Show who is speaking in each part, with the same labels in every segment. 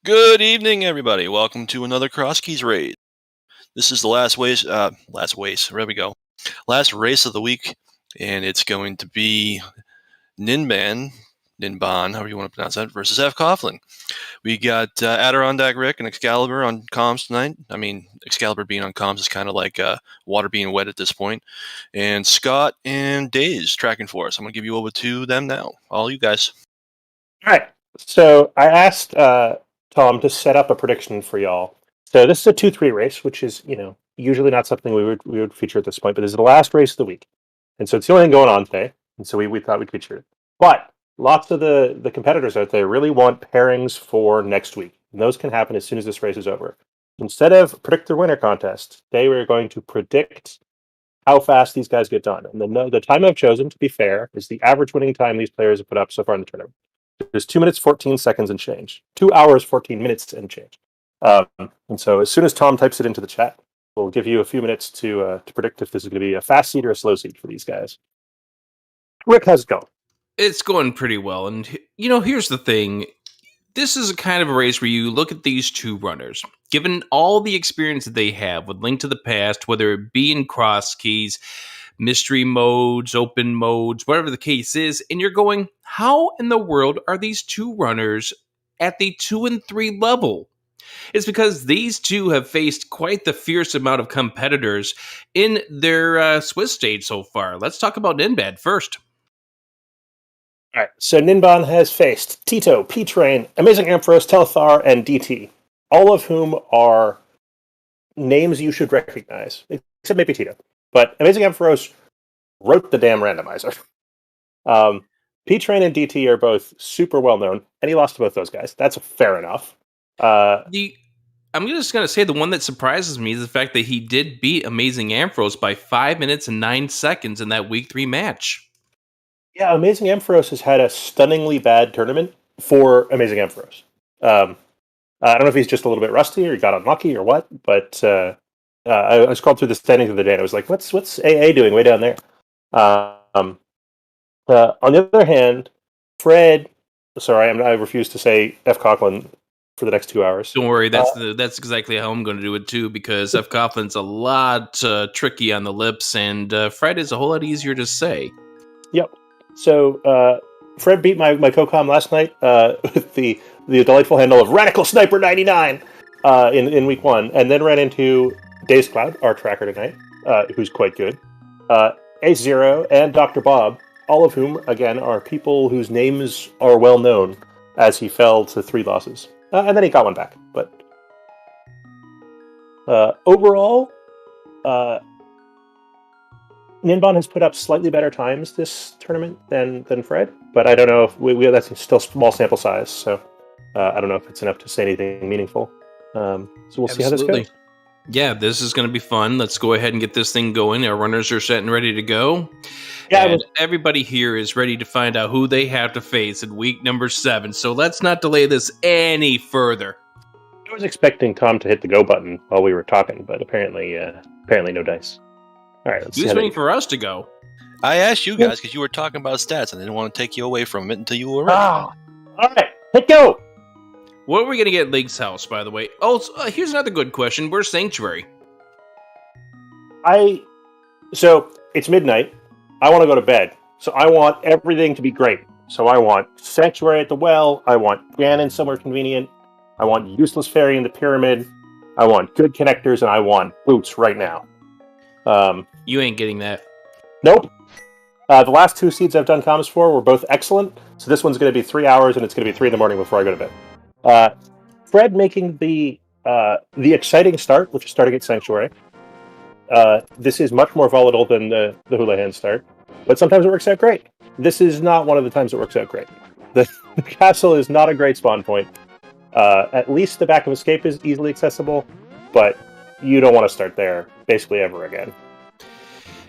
Speaker 1: Good evening, everybody. Welcome to another Crosskeys raid. This is the last race. There we go. Last race of the week, and it's going to be Ninban, however you want to pronounce that, versus fcoughlin. We got Adirondack Rick and Excalibur on comms tonight. I mean, Excalibur being on comms is kind of like water being wet at this point. And Scott and Daze tracking for us. I'm going to give you over to them now. All you guys.
Speaker 2: All right. So I asked Tom to set up a prediction for y'all. So this is a 2-3 race, which is, usually not something we would feature at this point, but this is the last race of the week. And so it's the only thing going on today. And so we thought we'd feature it. But lots of the competitors out there really want pairings for next week. And those can happen as soon as this race is over. Instead of predict the winner contest, today we're going to predict how fast these guys get done. And the time I've chosen, to be fair, is the average winning time these players have put up so far in the tournament. There's 2 minutes, 14 seconds and change. 2 hours, 14 minutes and change. And so as soon as Tom types it into the chat, we'll give you a few minutes to predict if this is going to be a fast seed or a slow seed for these guys. Rick, how's it going?
Speaker 3: It's going pretty well. And, here's the thing. This is a kind of a race where you look at these two runners. Given all the experience that they have with Link to the Past, whether it be in Crosskeys, mystery modes, open modes, whatever the case is, and you're going, how in the world are these two runners at the 2 and 3 level? It's because these two have faced quite the fierce amount of competitors in their Swiss stage so far. Let's talk about Ninban first.
Speaker 2: All right, so Ninban has faced Tito, P-Train, Amazing Ampharos, Telethar, and DT, all of whom are names you should recognize, except maybe Tito. But Amazing Ampharos wrote the damn randomizer. P-Train and DT are both super well-known, and he lost to both those guys. That's fair enough.
Speaker 3: I'm just going to say the one that surprises me is the fact that he did beat Amazing Ampharos by 5 minutes and 9 seconds in that Week 3 match.
Speaker 2: Yeah, Amazing Ampharos has had a stunningly bad tournament for Amazing Ampharos. I don't know if he's just a little bit rusty or he got unlucky or what, but I scrolled through the standings of the day and I was like, what's AA doing way down there? On the other hand, Fred, I refuse to say fcoughlin for the next 2 hours.
Speaker 3: Don't worry, that's exactly how I'm going to do it too, because fcoghlin's a lot tricky on the lips, and Fred is a whole lot easier to say.
Speaker 2: Yep. So Fred beat my co-com last night with the delightful handle of Radical Sniper 99 in week 1, and then ran into Daze Cloud, our tracker tonight, who's quite good, A0, and Dr. Bob, all of whom, again, are people whose names are well known, as he fell to 3 losses. And then he got one back. But overall, Ninban has put up slightly better times this tournament than Fred, but I don't know if that's still small sample size, so I don't know if it's enough to say anything meaningful. So we'll see how this goes.
Speaker 3: Yeah, this is going to be fun. Let's go ahead and get this thing going. Our runners are set and ready to go. Yeah, and everybody here is ready to find out who they have to face in week number 7. So let's not delay this any further.
Speaker 2: I was expecting Tom to hit the go button while we were talking, but apparently no dice. All right, let's see.
Speaker 3: Who's waiting for us to go?
Speaker 1: I asked you guys because you were talking about stats, and I didn't want to take you away from it until you were ready.
Speaker 2: All right, hit go.
Speaker 3: What are we going to get at League's house, by the way? Oh, here's another good question. Where's Sanctuary?
Speaker 2: So it's midnight. I want to go to bed. So I want everything to be great. So I want Sanctuary at the well. I want Ganon somewhere convenient. I want Useless Fairy in the pyramid. I want good connectors, and I want boots right now.
Speaker 3: You ain't getting that.
Speaker 2: Nope. The last 2 seeds I've done comms for were both excellent. So this one's going to be 3 hours, and it's going to be 3 in the morning before I go to bed. Fred making the exciting start, which is starting at Sanctuary. This is much more volatile than the Houlihan start, but sometimes it works out great. This is not one of the times it works out great. the castle is not a great spawn point. At least the back of escape is easily accessible, but you don't want to start there basically ever again.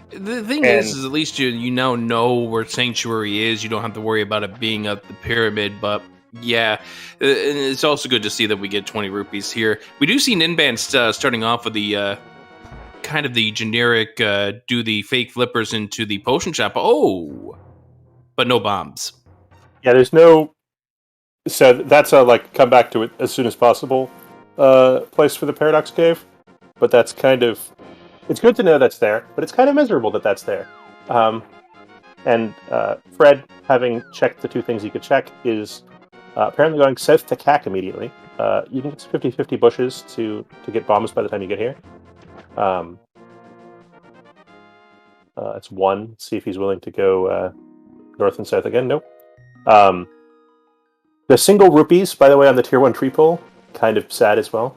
Speaker 3: The thing is at least you now know where Sanctuary is. You don't have to worry about it being at the pyramid, but yeah, it's also good to see that we get 20 rupees here. We do see Ninban starting off with the kind of the generic do the fake flippers into the potion shop. Oh, but no bombs.
Speaker 2: Yeah, there's no... So that's a, like, come back to it as soon as possible place for the Paradox Cave, but that's kind of... It's good to know that's there, but it's kind of miserable that that's there. And Fred, having checked the two things he could check, is apparently going south to CAC immediately. You can get 50-50 bushes to get bombs by the time you get here. That's one. See if he's willing to go north and south again. Nope. The single rupees, by the way, on the tier 1 tree pole, kind of sad as well.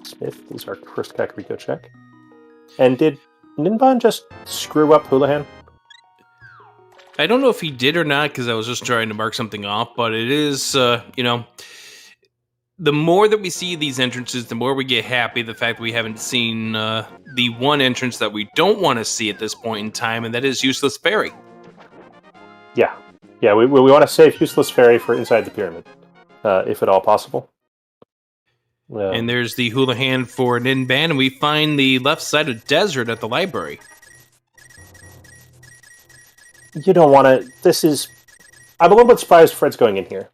Speaker 2: Smith is our first Kakariko check. And did Ninban just screw up Houlihan?
Speaker 3: I don't know if he did or not, because I was just trying to mark something off, but it is, the more that we see these entrances, the more we get happy the fact that we haven't seen the one entrance that we don't want to see at this point in time, and that is Useless Fairy.
Speaker 2: Yeah. Yeah, we want to save Useless Fairy for inside the pyramid, if at all possible.
Speaker 3: And there's the Houlihan for Ninban, and we find the left side of desert at the library.
Speaker 2: You don't want to... This is... I'm a little bit surprised Fred's going in here.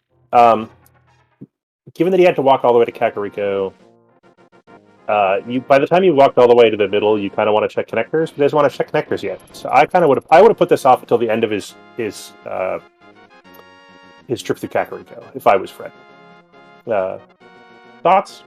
Speaker 2: Given that he had to walk all the way to Kakariko, by the time you walked all the way to the middle, you kind of want to check connectors, but he doesn't want to check connectors yet. So I would have put this off until the end of his trip through Kakariko, if I was Fred. Thoughts?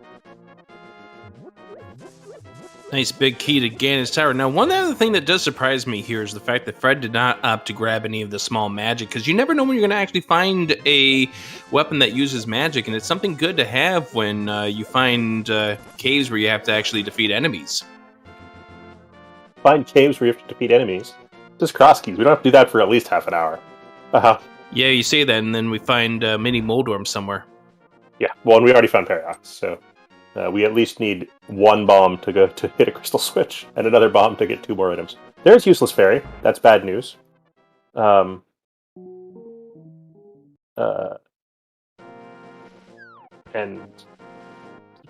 Speaker 3: Nice big key to Ganon's Tower. Now, one other thing that does surprise me here is the fact that Fred did not opt to grab any of the small magic, because you never know when you're going to actually find a weapon that uses magic, and it's something good to have when you find caves where you have to actually defeat enemies.
Speaker 2: Find caves where you have to defeat enemies? Just Crosskeys. We don't have to do that for at least half an hour.
Speaker 3: Yeah, you say that, and then we find mini Moldorm somewhere.
Speaker 2: Yeah, well, and we already found Paradox, so... we at least need one bomb to go to hit a crystal switch, and another bomb to get 2 more items. There's Useless Fairy. That's bad news. And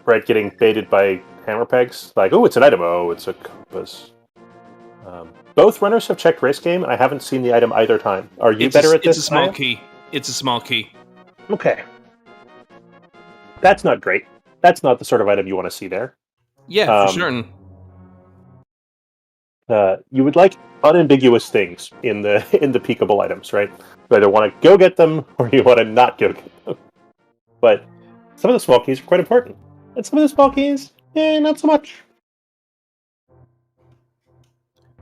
Speaker 2: Fred getting baited by hammer pegs. Like, oh, it's an item. Oh, it's a compass. Both runners have checked race game, and I haven't seen the item either time. Are you better at this?
Speaker 3: It's a small key. It's a small key.
Speaker 2: Okay. That's not great. That's not the sort of item you want to see there.
Speaker 3: Yeah, for certain.
Speaker 2: You would like unambiguous things in the peekable items, right? You either want to go get them, or you want to not go get them. But some of the small keys are quite important. And some of the small keys, not so much.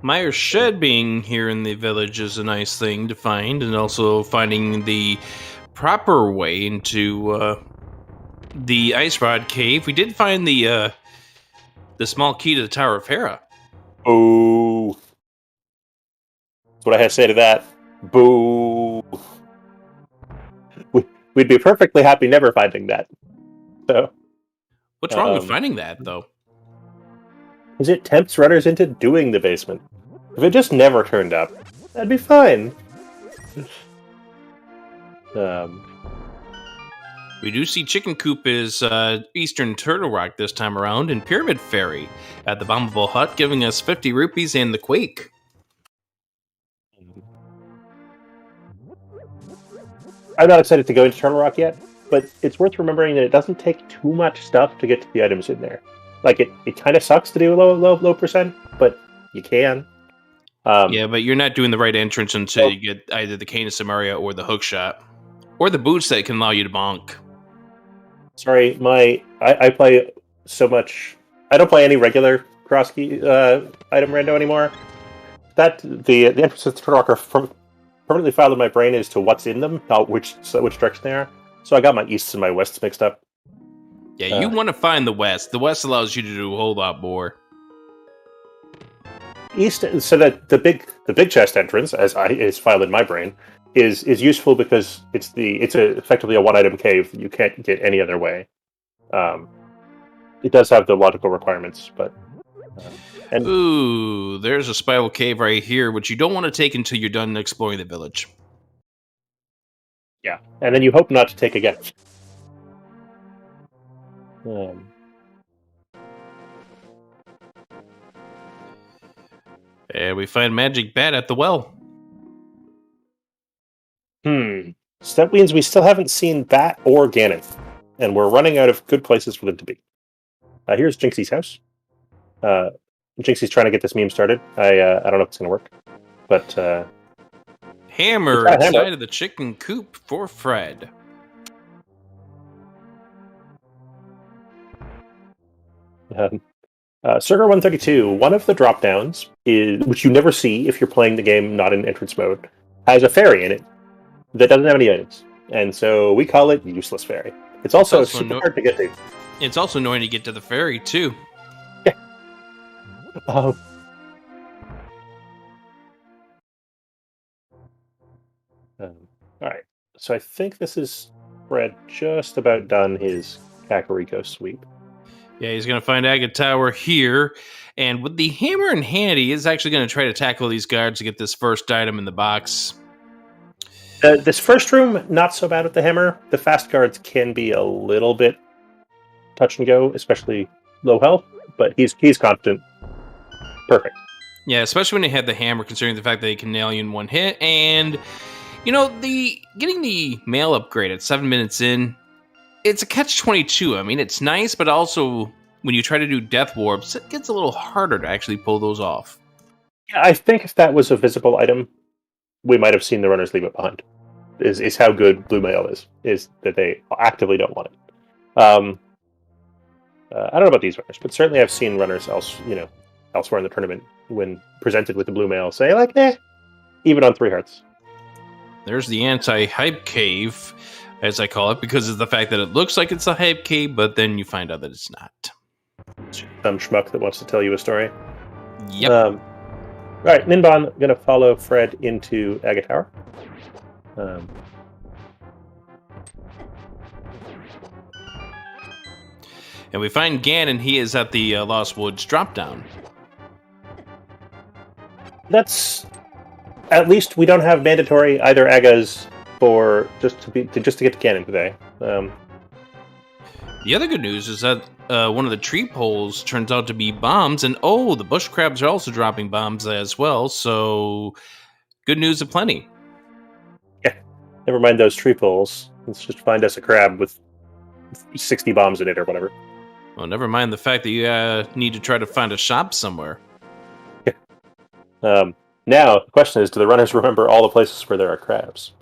Speaker 3: Meyer's Shed being here in the village is a nice thing to find, and also finding the proper way into... the Ice Rod Cave. We did find the small key to the Tower of Hera.
Speaker 2: Boo. That's what I had to say to that. Boo. We'd be perfectly happy never finding that. So,
Speaker 3: what's wrong with finding that, though?
Speaker 2: Because it tempts runners into doing the basement. If it just never turned up, that'd be fine.
Speaker 3: We do see Chicken Coop is Eastern Turtle Rock this time around, and Pyramid Fairy at the Bombable Hut, giving us 50 rupees and the Quake.
Speaker 2: I'm not excited to go into Turtle Rock yet, but it's worth remembering that it doesn't take too much stuff to get to the items in there. Like, it kind of sucks to do low percent, but you can.
Speaker 3: Yeah, but you're not doing the right entrance until you get either the Cane of Samaria or the Hook Shot. Or the boots that can allow you to bonk. Sorry,
Speaker 2: I play so much... I don't play any regular Crosskey item rando anymore. That the entrance to the Turtle Rock are permanently filed in my brain as to what's in them, not which direction they are. So I got my easts and my wests mixed up.
Speaker 3: Yeah, you want to find the west. The west allows you to do a whole lot more.
Speaker 2: east. So that the big chest entrance, as is filed in my brain, is useful because it's effectively a 1-item cave that you can't get any other way. It does have the logical requirements, but and
Speaker 3: Ooh, there's a spiral cave right here, which you don't want to take until you're done exploring the village.
Speaker 2: yeah, and then you hope not to take again.
Speaker 3: And we find Magic Bat at the well.
Speaker 2: So that means we still haven't seen Bat or Ganon, and we're running out of good places for them to be. Here's Jinxie's house. Jinxie's trying to get this meme started. I don't know if it's going to work, but
Speaker 3: Hammer
Speaker 2: Hammer.
Speaker 3: inside of the chicken coop for Fred.
Speaker 2: Circa 132, one of the drop downs is, which you never see if you're playing the game not in entrance mode, has a fairy in it that doesn't have any items, and so we call it useless fairy. It's also super hard to get to.
Speaker 3: It's also annoying to get to the ferry too.
Speaker 2: Yeah. All right. So I think this is Fred just about done his Kakariko sweep.
Speaker 3: Yeah, he's going to find Agate Tower here. And with the hammer in hand, he is actually going to try to tackle these guards to get this first item in the box.
Speaker 2: This first room, not so bad with the hammer. The fast guards can be a little bit touch and go, especially low health, but he's confident. Perfect.
Speaker 3: Yeah, especially when they have the hammer, considering the fact that he can nail you in one hit. And, you know, getting the mail upgrade at 7 minutes in, it's a catch-22. I mean, it's nice, but also when you try to do death warps, it gets a little harder to actually pull those off.
Speaker 2: Yeah, I think if that was a visible item, we might have seen the runners leave it behind. Is how good blue mail is that they actively don't want it. I don't know about these runners, but certainly I've seen runners elsewhere in the tournament when presented with the blue mail say like, even on 3 hearts.
Speaker 3: There's the anti-hype cave, as I call it, because of the fact that it looks like it's a hype cave, but then you find out that it's not.
Speaker 2: Some schmuck that wants to tell you a story.
Speaker 3: Yep.
Speaker 2: All right, Ninban going to follow Fred into Agate Tower.
Speaker 3: And we find Ganon. He is at the Lost Woods drop-down.
Speaker 2: That's... At least we don't have mandatory either Agas for just to get to Ganon today.
Speaker 3: The other good news is that one of the tree poles turns out to be bombs, and the bush crabs are also dropping bombs as well, so good news aplenty.
Speaker 2: Yeah, never mind those tree poles. Let's just find us a crab with 60 bombs in it or whatever.
Speaker 3: Well, never mind the fact that you need to try to find a shop somewhere.
Speaker 2: Yeah. Now, the question is, do the runners remember all the places where there are crabs?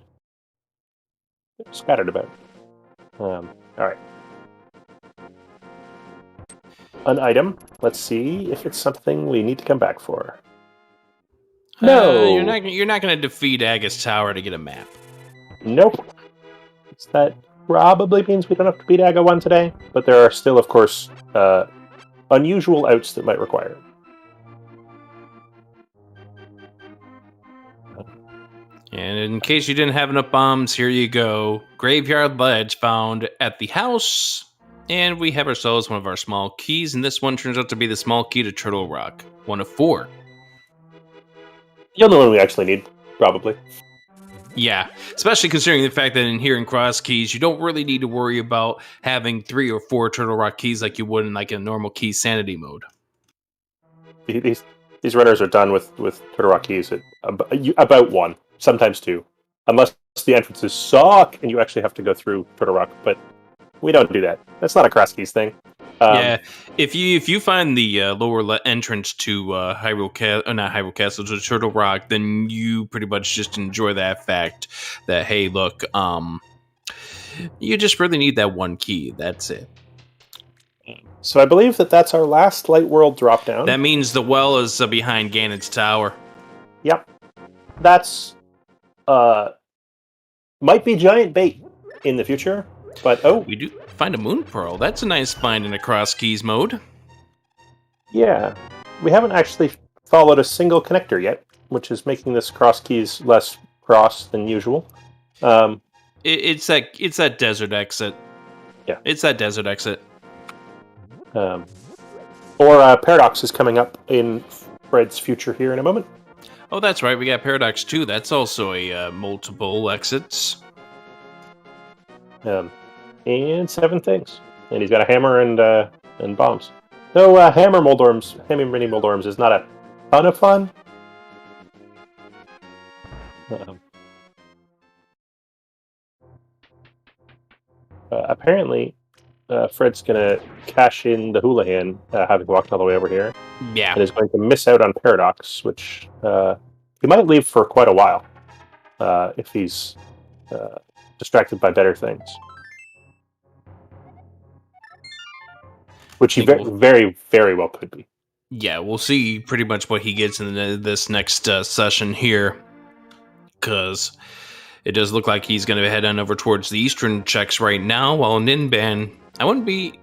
Speaker 2: They're scattered about. All right. An item. Let's see if it's something we need to come back for. No!
Speaker 3: You're not going to defeat Agate's Tower to get a map.
Speaker 2: Nope. That probably means we don't have to beat Aga 1 today, but there are still, of course, unusual outs that might require it.
Speaker 3: And in case you didn't have enough bombs, here you go. Graveyard Ledge found at the house. And we have ourselves one of our small keys, and this one turns out to be the small key to Turtle Rock. 1 of 4.
Speaker 2: The only one we actually need, probably.
Speaker 3: Yeah, especially considering the fact that in here in Crosskeys, you don't really need to worry about having 3 or 4 Turtle Rock keys like you would in like a normal key sanity mode.
Speaker 2: These runners are done with Turtle Rock keys at about 1. Sometimes 2, unless the entrances suck and you actually have to go through Turtle Rock. But we don't do that. That's not a Crosskeys thing.
Speaker 3: Yeah, if you find the lower entrance to not Hyrule Castle, to Turtle Rock, then you pretty much just enjoy that fact that hey, look, you just really need that 1 key. That's it.
Speaker 2: So I believe that's our last Light World drop down.
Speaker 3: That means the well is behind Ganon's Tower.
Speaker 2: Yep, that's might be giant bait in the future, but
Speaker 3: we do find a Moon Pearl. That's a nice find in a Crosskeys mode.
Speaker 2: Yeah, we haven't actually followed a single connector yet, which is making this Crosskeys less cross than usual.
Speaker 3: It's that desert exit.
Speaker 2: Yeah.
Speaker 3: It's that desert exit.
Speaker 2: Or Paradox is coming up in Fred's future here in a moment.
Speaker 3: Oh, that's right. We got Paradox 2. That's also a multiple exits.
Speaker 2: And 7 things. And he's got a hammer and bombs. Though hammer mini Moldorms is not a ton of fun. Apparently, Fred's going to cash in the Houlihan, having walked all the way over here.
Speaker 3: Yeah.
Speaker 2: And is going to miss out on Paradox, which he might leave for quite a while if he's distracted by better things. Which he very, very well could be.
Speaker 3: Yeah, we'll see pretty much what he gets in this next session here. Because it does look like he's going to head on over towards the eastern checks right now, while Ninban... I wouldn't be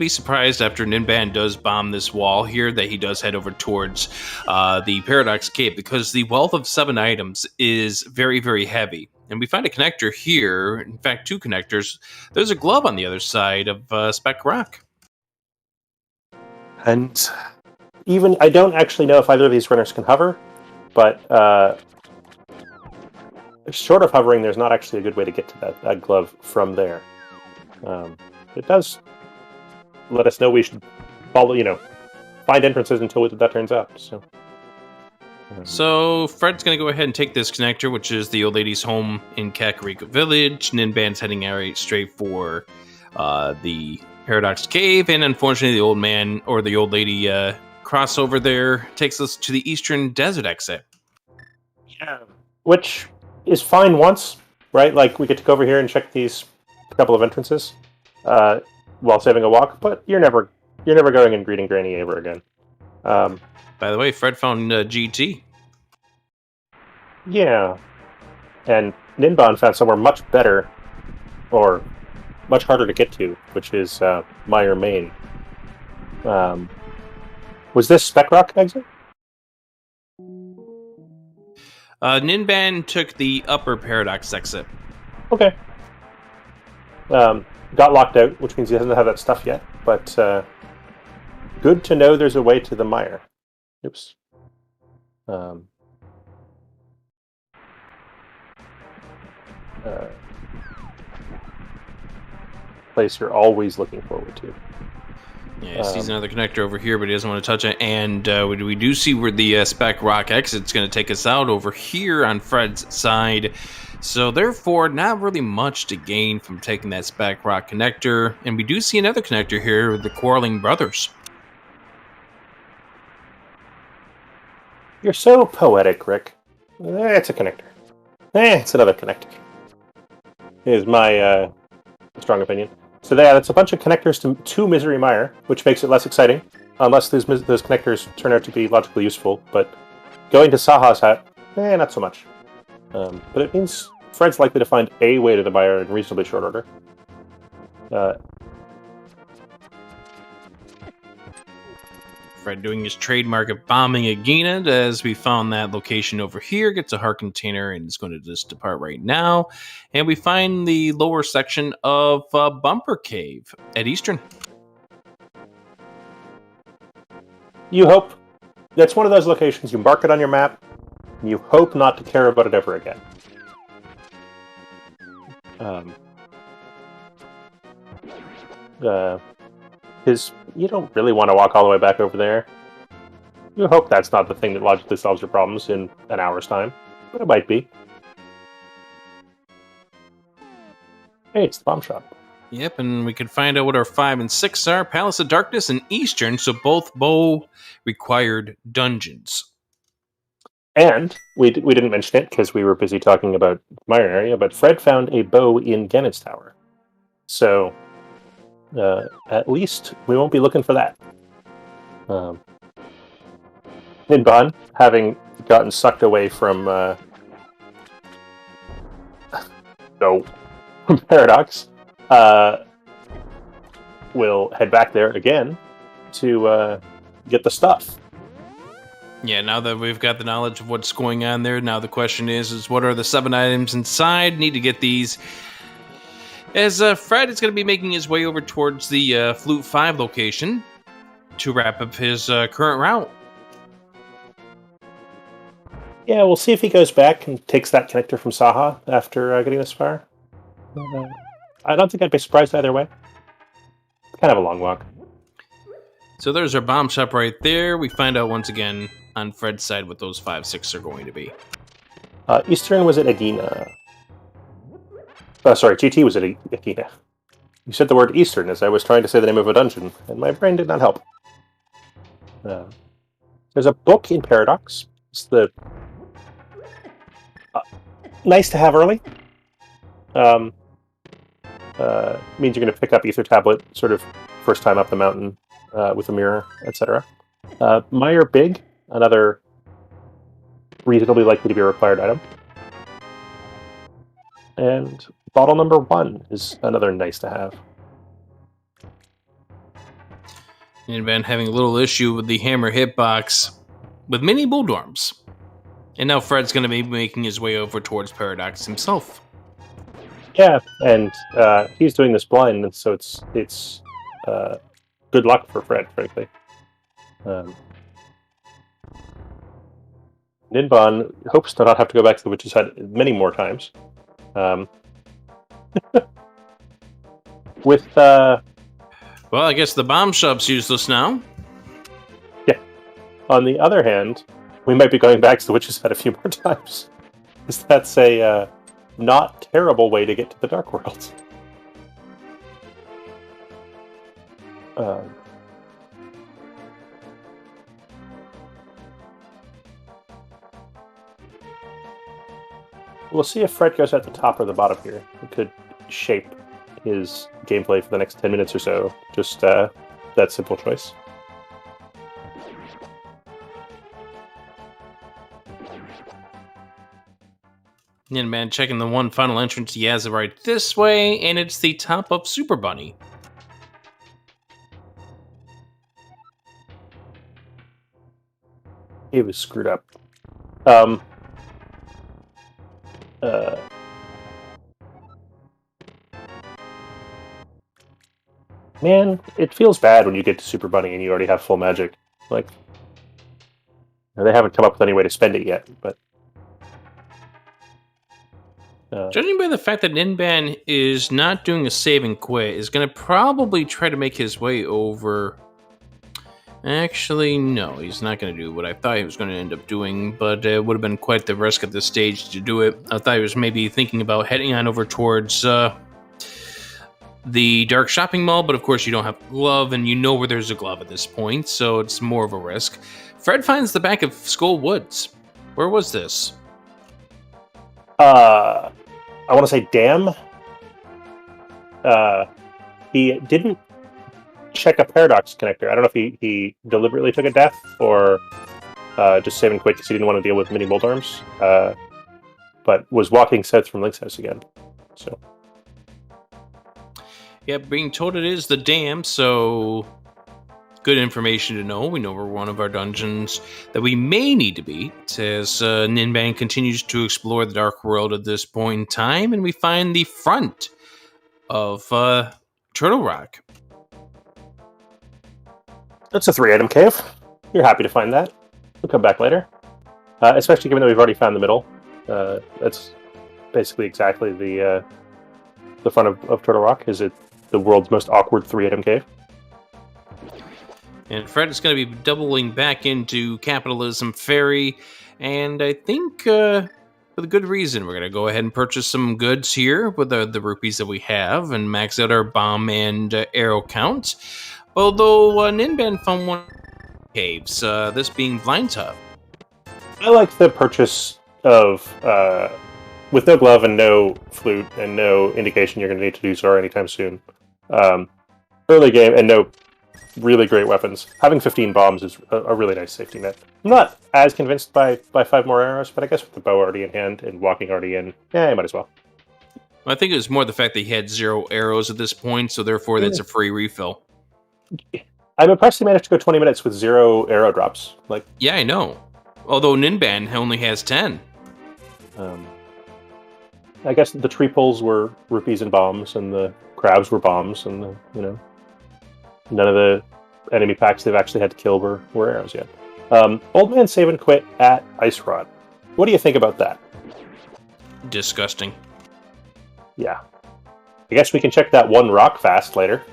Speaker 3: surprised after Ninban does bomb this wall here that he does head over towards the Paradox Cave, because the wealth of 7 items is very, very heavy. And we find a connector here, in fact 2 connectors. There's a glove on the other side of Spec Rock.
Speaker 2: And even, I don't actually know if either of these runners can hover, but short of hovering, there's not actually a good way to get to that glove from there. It does let us know we should follow, find entrances until that turns out.
Speaker 3: So Fred's going to go ahead and take this connector, which is the old lady's home in Kakariko Village. Ninban's heading straight for the Paradox Cave, and unfortunately the old man or the old lady crossover there takes us to the eastern desert exit.
Speaker 2: Yeah, which is fine once, right? Like, we get to go over here and check these couple of entrances while saving a walk, but you're never going and greeting Granny ever again.
Speaker 3: By the way, Fred found GT.
Speaker 2: Yeah, and Ninban found somewhere much better, or much harder to get to, which is Meyer, Maine. Was this Spec Rock exit?
Speaker 3: Ninban took the upper Paradox exit.
Speaker 2: Okay. Got locked out, which means he doesn't have that stuff yet, but good to know there's a way to the Meyer. Oops. Place you're always looking forward to.
Speaker 3: Yeah, he sees another connector over here, but he doesn't want to touch it. And we do see where the Spec Rock exit's going to take us out over here on Fred's side. So therefore, not really much to gain from taking that Spec Rock connector. And we do see another connector here with the Quarreling Brothers.
Speaker 2: You're so poetic, Rick. It's a connector. It's another connector. Is my strong opinion. So that's a bunch of connectors to Misery Mire, which makes it less exciting, unless those connectors turn out to be logically useful. But going to Saha's hat, not so much. But it means Fred's likely to find a way to the Mire in reasonably short order.
Speaker 3: Fred doing his trademark of bombing Agena, as we found that location over here, gets a heart container and is going to just depart right now. And we find the lower section of Bumper Cave at Eastern.
Speaker 2: You hope. That's one of those locations you mark it on your map, and you hope not to care about it ever again. You don't really want to walk all the way back over there. You hope that's not the thing that logically solves your problems in an hour's time, but it might be. Hey, it's the bomb shop.
Speaker 3: Yep, and we can find out what our 5 and 6 are. Palace of Darkness and Eastern, so both bow-required dungeons.
Speaker 2: And we didn't mention it because we were busy talking about my area, but Fred found a bow in Gennett's Tower. So, at least we won't be looking for that. Ninban, having gotten sucked away from Paradox, will head back there again to get the stuff.
Speaker 3: Yeah, now that we've got the knowledge of what's going on there, now the question is what are the 7 items inside? Need to get these. As Fred is going to be making his way over towards the Flute 5 location to wrap up his current route.
Speaker 2: Yeah, we'll see if he goes back and takes that connector from Saha after getting this far. I don't think I'd be surprised either way. Kind of a long walk.
Speaker 3: So there's our bomb shop right there. We find out once again on Fred's side what those 5-6 are going to be.
Speaker 2: Eastern was at Agina. Sorry, GT was at Agina. You said the word Eastern as I was trying to say the name of a dungeon, and my brain did not help. There's a book in Paradox. It's the nice to have early. Means you're going to pick up Ether Tablet sort of first time up the mountain with a mirror, etc. Meyer Big, another reasonably likely to be a required item. And bottle number 1 is another nice to have.
Speaker 3: Ninban having a little issue with the hammer hitbox with mini Bulldorms. And now Fred's going to be making his way over towards Paradox himself.
Speaker 2: Yeah, and he's doing this blind, and so it's good luck for Fred, frankly. Ninban hopes to not have to go back to the Witch's Hut many more times. With
Speaker 3: well, I guess the bomb shop's useless now.
Speaker 2: Yeah. On the other hand, we might be going back to the Witch's Hut a few more times. Because that's a not terrible way to get to the Dark World. We'll see if Fred goes at the top or the bottom here. It could shape his gameplay for the next 10 minutes or so. Just that simple choice.
Speaker 3: Ninban checking the one final entrance he has right this way, and it's the top of Super Bunny.
Speaker 2: It was screwed up. Man, it feels bad when you get to Super Bunny and you already have full magic. Like, they haven't come up with any way to spend it yet, but...
Speaker 3: Judging by the fact that Ninban is not doing a save and quit, is going to probably try to make his way over... Actually, no, he's not going to do what I thought he was going to end up doing, but it would have been quite the risk at this stage to do it. I thought he was maybe thinking about heading on over towards the Dark Shopping Mall, but of course you don't have a glove, and you know where there's a glove at this point, so it's more of a risk. Fred finds the back of Skull Woods. Where was this?
Speaker 2: I want to say Dam. He didn't check a Paradox connector. I don't know if he deliberately took a death or just saving quick because he didn't want to deal with mini Bulldorms, but was walking south from Link's house again. So,
Speaker 3: yeah, being told it is the Dam, so good information to know. We know we're one of our dungeons that we may need to beat as Ninban continues to explore the Dark World at this point in time, and we find the front of Turtle Rock.
Speaker 2: That's a 3-item cave. You're happy to find that. We'll come back later. Especially given that we've already found the middle. That's basically exactly the front of Turtle Rock. Is it the world's most awkward 3-item cave?
Speaker 3: And Fred is going to be doubling back into Capitalism Ferry. And I think with a good reason. We're going to go ahead and purchase some goods here with the rupees that we have and max out our bomb and arrow count. Although Ninban found one caves, this being Blind Tub.
Speaker 2: I like the purchase of, with no glove and no flute and no indication you're going to need to do so anytime soon. Early game and no really great weapons. Having 15 bombs is a really nice safety net. I'm not as convinced by 5 more arrows, but I guess with the bow already in hand and walking already in, yeah, you might as well.
Speaker 3: I think it was more the fact that he had 0 arrows at this point, so therefore that's a free refill.
Speaker 2: I'm impressed he managed to go 20 minutes with 0 arrow drops. Like,
Speaker 3: yeah, I know. Although Ninban only has 10.
Speaker 2: I guess the tree poles were rupees and bombs, and the crabs were bombs, and none of the enemy packs they've actually had to kill were arrows yet. Old Man Save and Quit at Ice Rod. What do you think about that?
Speaker 3: Disgusting.
Speaker 2: Yeah. I guess we can check that one rock fast later.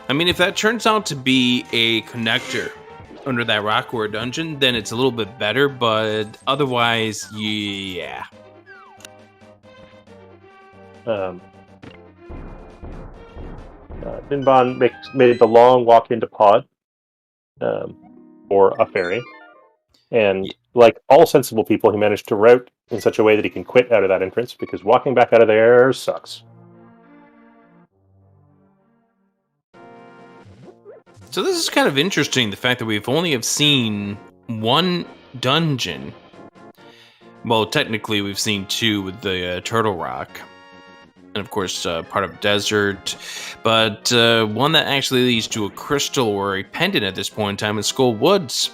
Speaker 3: I mean, if that turns out to be a connector under that rock or a dungeon, then it's a little bit better, but otherwise, yeah.
Speaker 2: Ninban made the long walk into Pod, or a ferry, and like all sensible people, he managed to route in such a way that he can quit out of that entrance, because walking back out of there sucks.
Speaker 3: So this is kind of interesting, the fact that we've only have seen one dungeon. Well, technically we've seen two with the Turtle Rock. And of course, part of desert. But one that actually leads to a crystal or a pendant at this point in time is Skull Woods.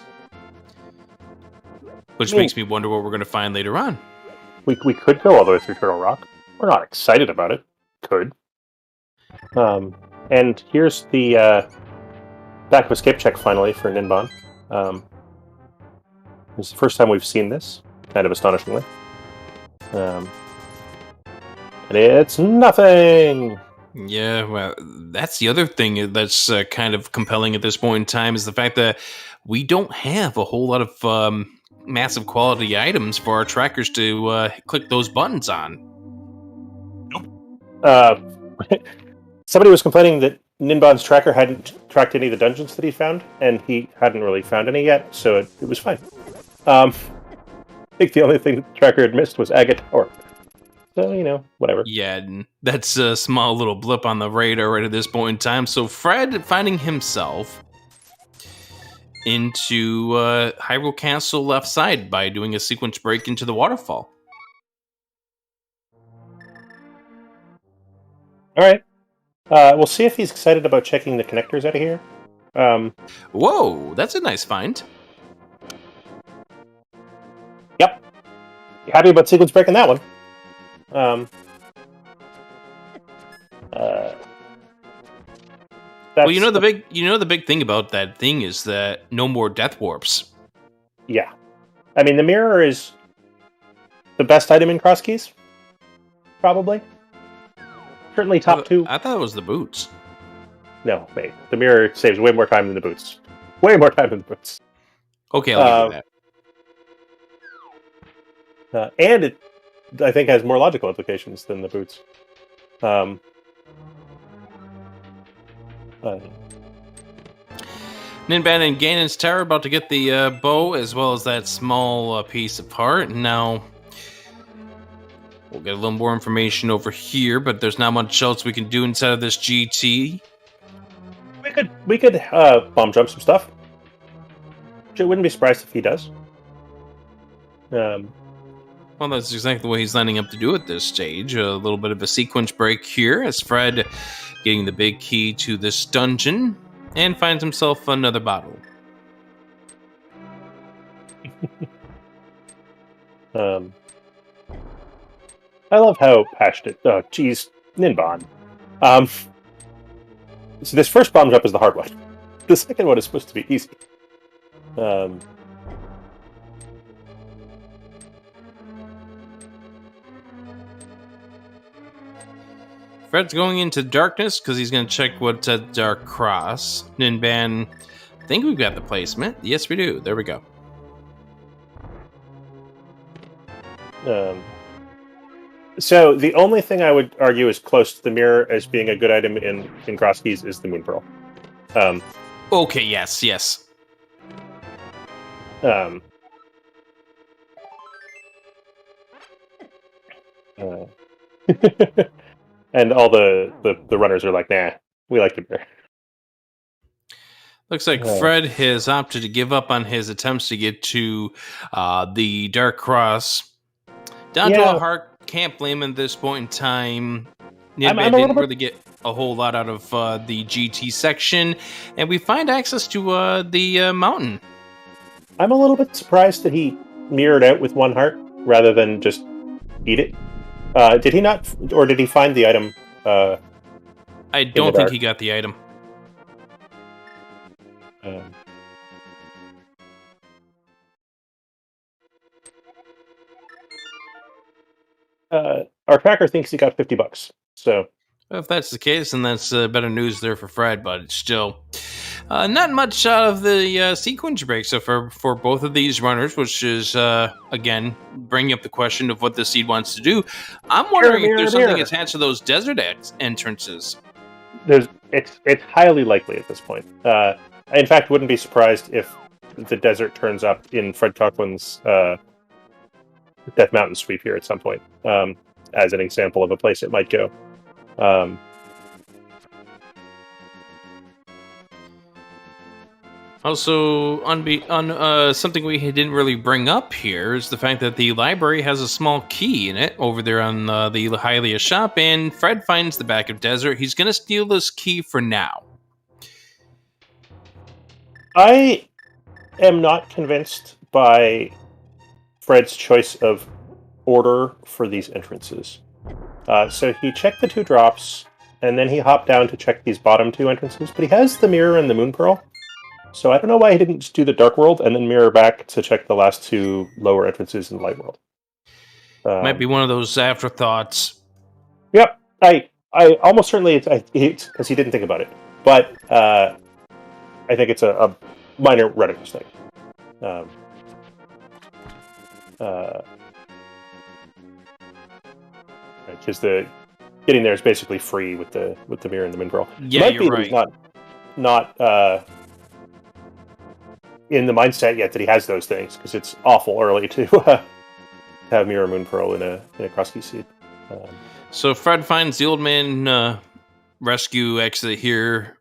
Speaker 3: Which makes me wonder what we're going to find later on.
Speaker 2: We could go all the way through Turtle Rock. We're not excited about it. Could. And here's the back of escape check finally for Ninban. It's the first time we've seen this, kind of astonishingly. And it's nothing!
Speaker 3: Yeah, well, that's the other thing that's kind of compelling at this point in time, is the fact that we don't have a whole lot of massive quality items for our trackers to click those buttons on.
Speaker 2: Somebody was complaining that Ninban's tracker hadn't tracked any of the dungeons that he found, and he hadn't really found any yet, so it was fine. I think the only thing the tracker had missed was Agate Tower. So, whatever.
Speaker 3: Yeah, that's a small little blip on the radar right at this point in time. So Fred finding himself into Hyrule Castle left side by doing a sequence break into the waterfall.
Speaker 2: All right. We'll see if he's excited about checking the connectors out of here.
Speaker 3: Whoa, that's a nice find.
Speaker 2: Yep. Happy about sequence breaking that one.
Speaker 3: Well, the big thing about that thing is that no more death warps.
Speaker 2: Yeah. I mean, the mirror is the best item in Crosskeys. Probably. Certainly top two.
Speaker 3: I thought it was the boots.
Speaker 2: No, wait. The mirror saves way more time than the boots. Way more time than the boots.
Speaker 3: Okay, I'll give you
Speaker 2: that. And it, I think, has more logical implications than the boots.
Speaker 3: Ninban and Ganon's Tower about to get the bow as well as that small piece of heart. Now, we'll get a little more information over here, but there's not much else we can do inside of this GT.
Speaker 2: We could bomb jump some stuff. I wouldn't be surprised if he does.
Speaker 3: Well, that's exactly what he's lining up to do at this stage. A little bit of a sequence break here as Fred getting the big key to this dungeon and finds himself another bottle.
Speaker 2: I love how passionate. Oh, geez, Ninban. So this first bomb jump is the hard one. The second one is supposed to be easy.
Speaker 3: Fred's going into darkness because he's going to check what's at Dark Cross. Ninban, I think we've got the placement. Yes, we do. There we go.
Speaker 2: So the only thing I would argue is close to the mirror as being a good item in Crosskeys is the Moon Pearl.
Speaker 3: Okay, yes.
Speaker 2: And all the runners are like, nah, we like the mirror.
Speaker 3: Looks like Fred has opted to give up on his attempts to get to the Dark Cross. Down to a heart, can't blame him at this point in time. Ninban didn't really get a whole lot out of the GT section, and we find access to the mountain.
Speaker 2: I'm a little bit surprised that he mirrored out with 1 heart rather than just eat it. Did he not, or did he find the item?
Speaker 3: I don't think he got the item.
Speaker 2: Our tracker thinks he got $50. So,
Speaker 3: if that's the case, then that's better news there for Fred. But it's still not much out of the sequence break. So for both of these runners, which is again bringing up the question of what the seed wants to do, I'm wondering if there's something attached to those desert entrances.
Speaker 2: It's highly likely at this point. In fact, wouldn't be surprised if the desert turns up in Fred Coughlin's Death Mountain sweep here at some point, as an example of a place it might go.
Speaker 3: Also, on something we didn't really bring up here is the fact that the library has a small key in it over there on the Hylia shop, and Fred finds the back of Desert. He's going to steal this key for now.
Speaker 2: I am not convinced by Fred's choice of order for these entrances. So he checked the 2 drops, and then he hopped down to check these bottom 2 entrances, but he has the mirror and the moon pearl. So I don't know why he didn't just do the Dark World and then mirror back to check the last 2 lower entrances in the Light World.
Speaker 3: Might be one of those afterthoughts.
Speaker 2: Yep. I almost certainly it's because he didn't think about it. But I think it's a minor reticle thing. Because the getting there is basically free with the mirror and the moon pearl.
Speaker 3: Yeah, you're right.
Speaker 2: He's not in the mindset yet that he has those things, because it's awful early to have mirror moon pearl in a Crosskeys seed.
Speaker 3: So Fred finds the old man rescue exit here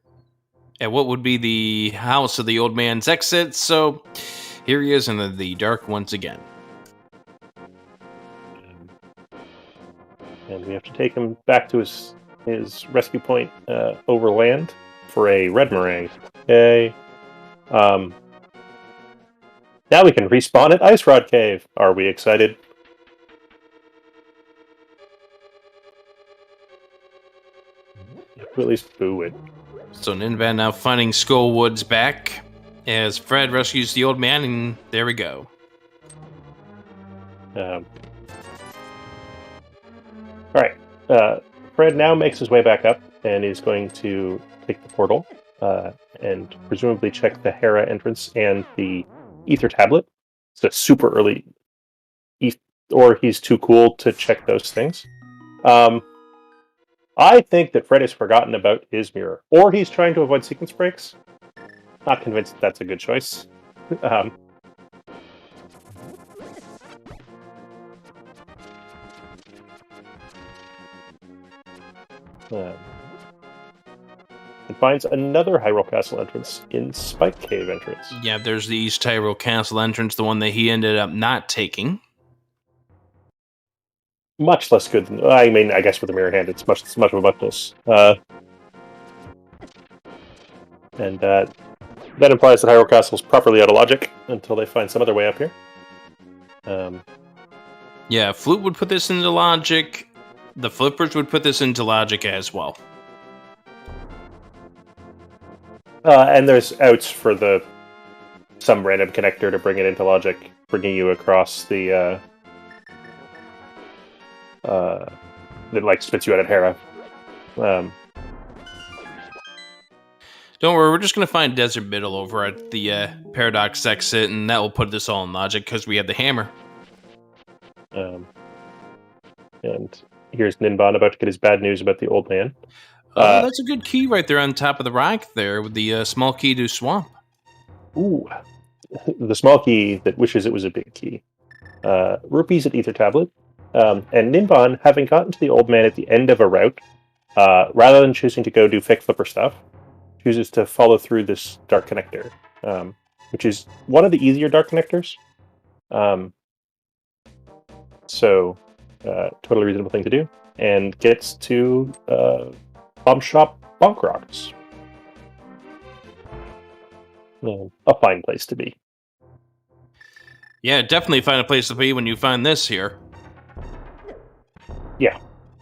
Speaker 3: at what would be the house of the old man's exit. So here he is in the dark once again.
Speaker 2: And we have to take him back to his rescue point over land for a red meringue. Okay. Now we can respawn at Ice Rod Cave. Are we excited? At least boo it.
Speaker 3: So Ninban now finding Skullwood's back as Fred rescues the old man, and there we go.
Speaker 2: All right. Fred now makes his way back up and is going to take the portal and presumably check the Hera entrance and the Ether tablet. It's a super early, or he's too cool to check those things. I think that Fred has forgotten about his mirror, or he's trying to avoid sequence breaks. Not convinced that's a good choice. And finds another Hyrule Castle entrance in Spike Cave entrance.
Speaker 3: Yeah, there's the East Hyrule Castle entrance, the one that he ended up not taking.
Speaker 2: Much less good than, I mean, I guess with the mirror hand, it's much of a muchness. And that implies that Hyrule Castle is properly out of logic until they find some other way up here.
Speaker 3: Yeah, Flute would put this into logic. The Flippers would put this into logic as well.
Speaker 2: And there's outs for some random connector to bring it into logic, bringing you across the that like spits you out at Hera.
Speaker 3: Don't worry, we're just going to find Desert Middle over at the Paradox exit, and that will put this all in logic because we have the hammer.
Speaker 2: And here's Ninban about to get his bad news about the old man.
Speaker 3: That's a good key right there on top of the rock there with the small key to swamp.
Speaker 2: Ooh, the small key that wishes it was a big key. Rupees at Ether Tablet. And Ninban, having gotten to the old man at the end of a route, rather than choosing to go do fake flipper stuff, chooses to follow through this dark connector, which is one of the easier dark connectors. So, totally reasonable thing to do. And gets to Bomb Shop Bunk Rocks. A fine place to be.
Speaker 3: Yeah, definitely find a place to be when you find this here.
Speaker 2: Yeah.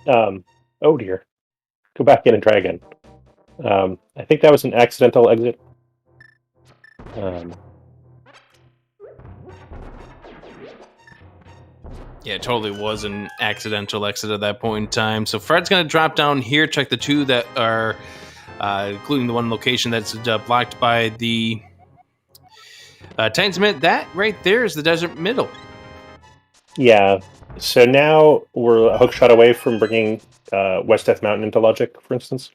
Speaker 2: Oh dear. Go back in and try again. I think that was an accidental exit.
Speaker 3: Yeah, it totally was an accidental exit at that point in time. So Fred's going to drop down here, check the two that are, including the one location that's blocked by the Titan. That right there is the desert middle.
Speaker 2: Yeah. So now we're a hook shot away from bringing West Death Mountain into logic, for instance.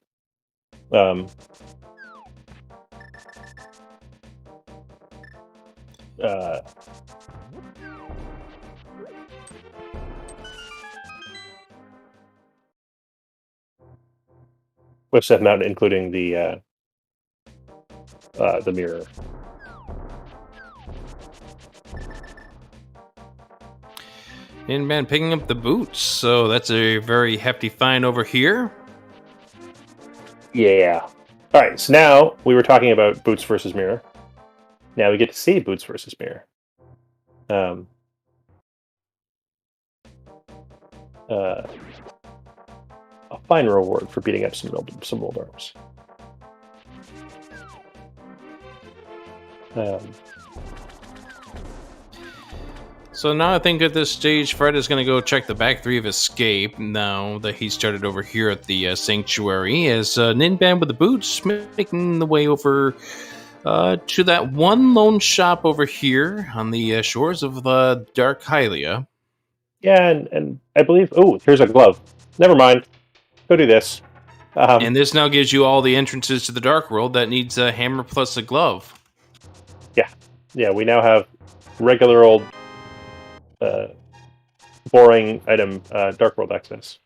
Speaker 2: West Death Mountain, including the mirror.
Speaker 3: Ninban picking up the boots, so that's a very hefty find over here.
Speaker 2: Yeah. All right. So now we were talking about boots versus mirror. Now we get to see boots versus mirror. A fine reward for beating up some old arms.
Speaker 3: So now I think at this stage, Fred is going to go check the back three of Escape now that he started over here at the Sanctuary, as Ninban with the boots making the way over to that one lone shop over here on the shores of Dark Hylia.
Speaker 2: Yeah, and I believe... Oh, here's a glove. Never mind. Go do this.
Speaker 3: And this now gives you all the entrances to the Dark World that needs a hammer plus a glove.
Speaker 2: Yeah, we now have regular old boring item Dark World access.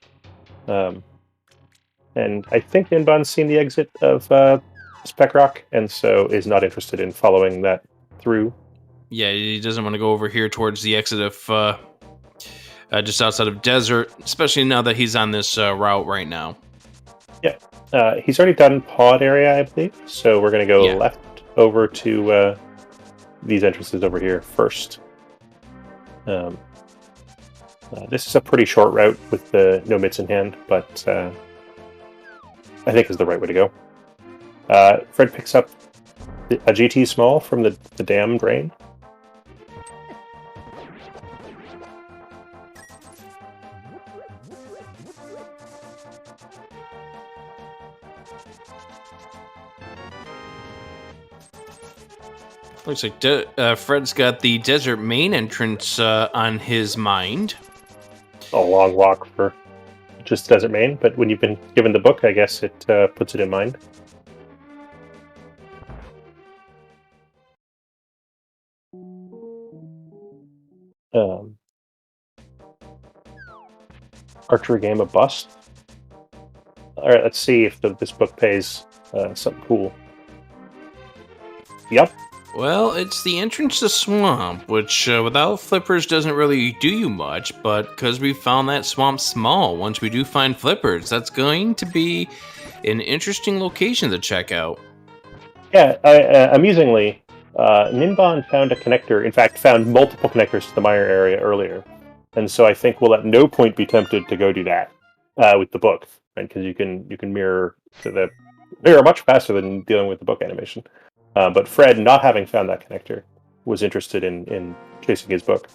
Speaker 2: And I think Ninban's seen the exit of Spec Rock, and so is not interested in following that through.
Speaker 3: Yeah, he doesn't want to go over here towards the exit of just outside of Desert, especially now that he's on this route right now.
Speaker 2: Yeah, he's already done Pod area, I believe, so we're going to go left over to these entrances over here first. This is a pretty short route with the no mitts in hand, but I think is the right way to go. Fred picks up a GT small from the dam drain.
Speaker 3: Looks like Fred's got the desert main entrance on his mind.
Speaker 2: A long walk for just desert main, but when you've been given the book, I guess it puts it in mind. Archery game, a bust. All right, let's see if this book pays something cool. Yep.
Speaker 3: Well, it's the entrance to Swamp, which without flippers doesn't really do you much, but because we found that swamp small, once we do find flippers, that's going to be an interesting location to check out.
Speaker 2: Yeah, amusingly, Ninban found a connector, in fact, found multiple connectors to the Meyer area earlier. And so I think we'll at no point be tempted to go do that with the book, right? Because you can mirror much faster than dealing with the book animation. But Fred, not having found that connector, was interested in chasing his book.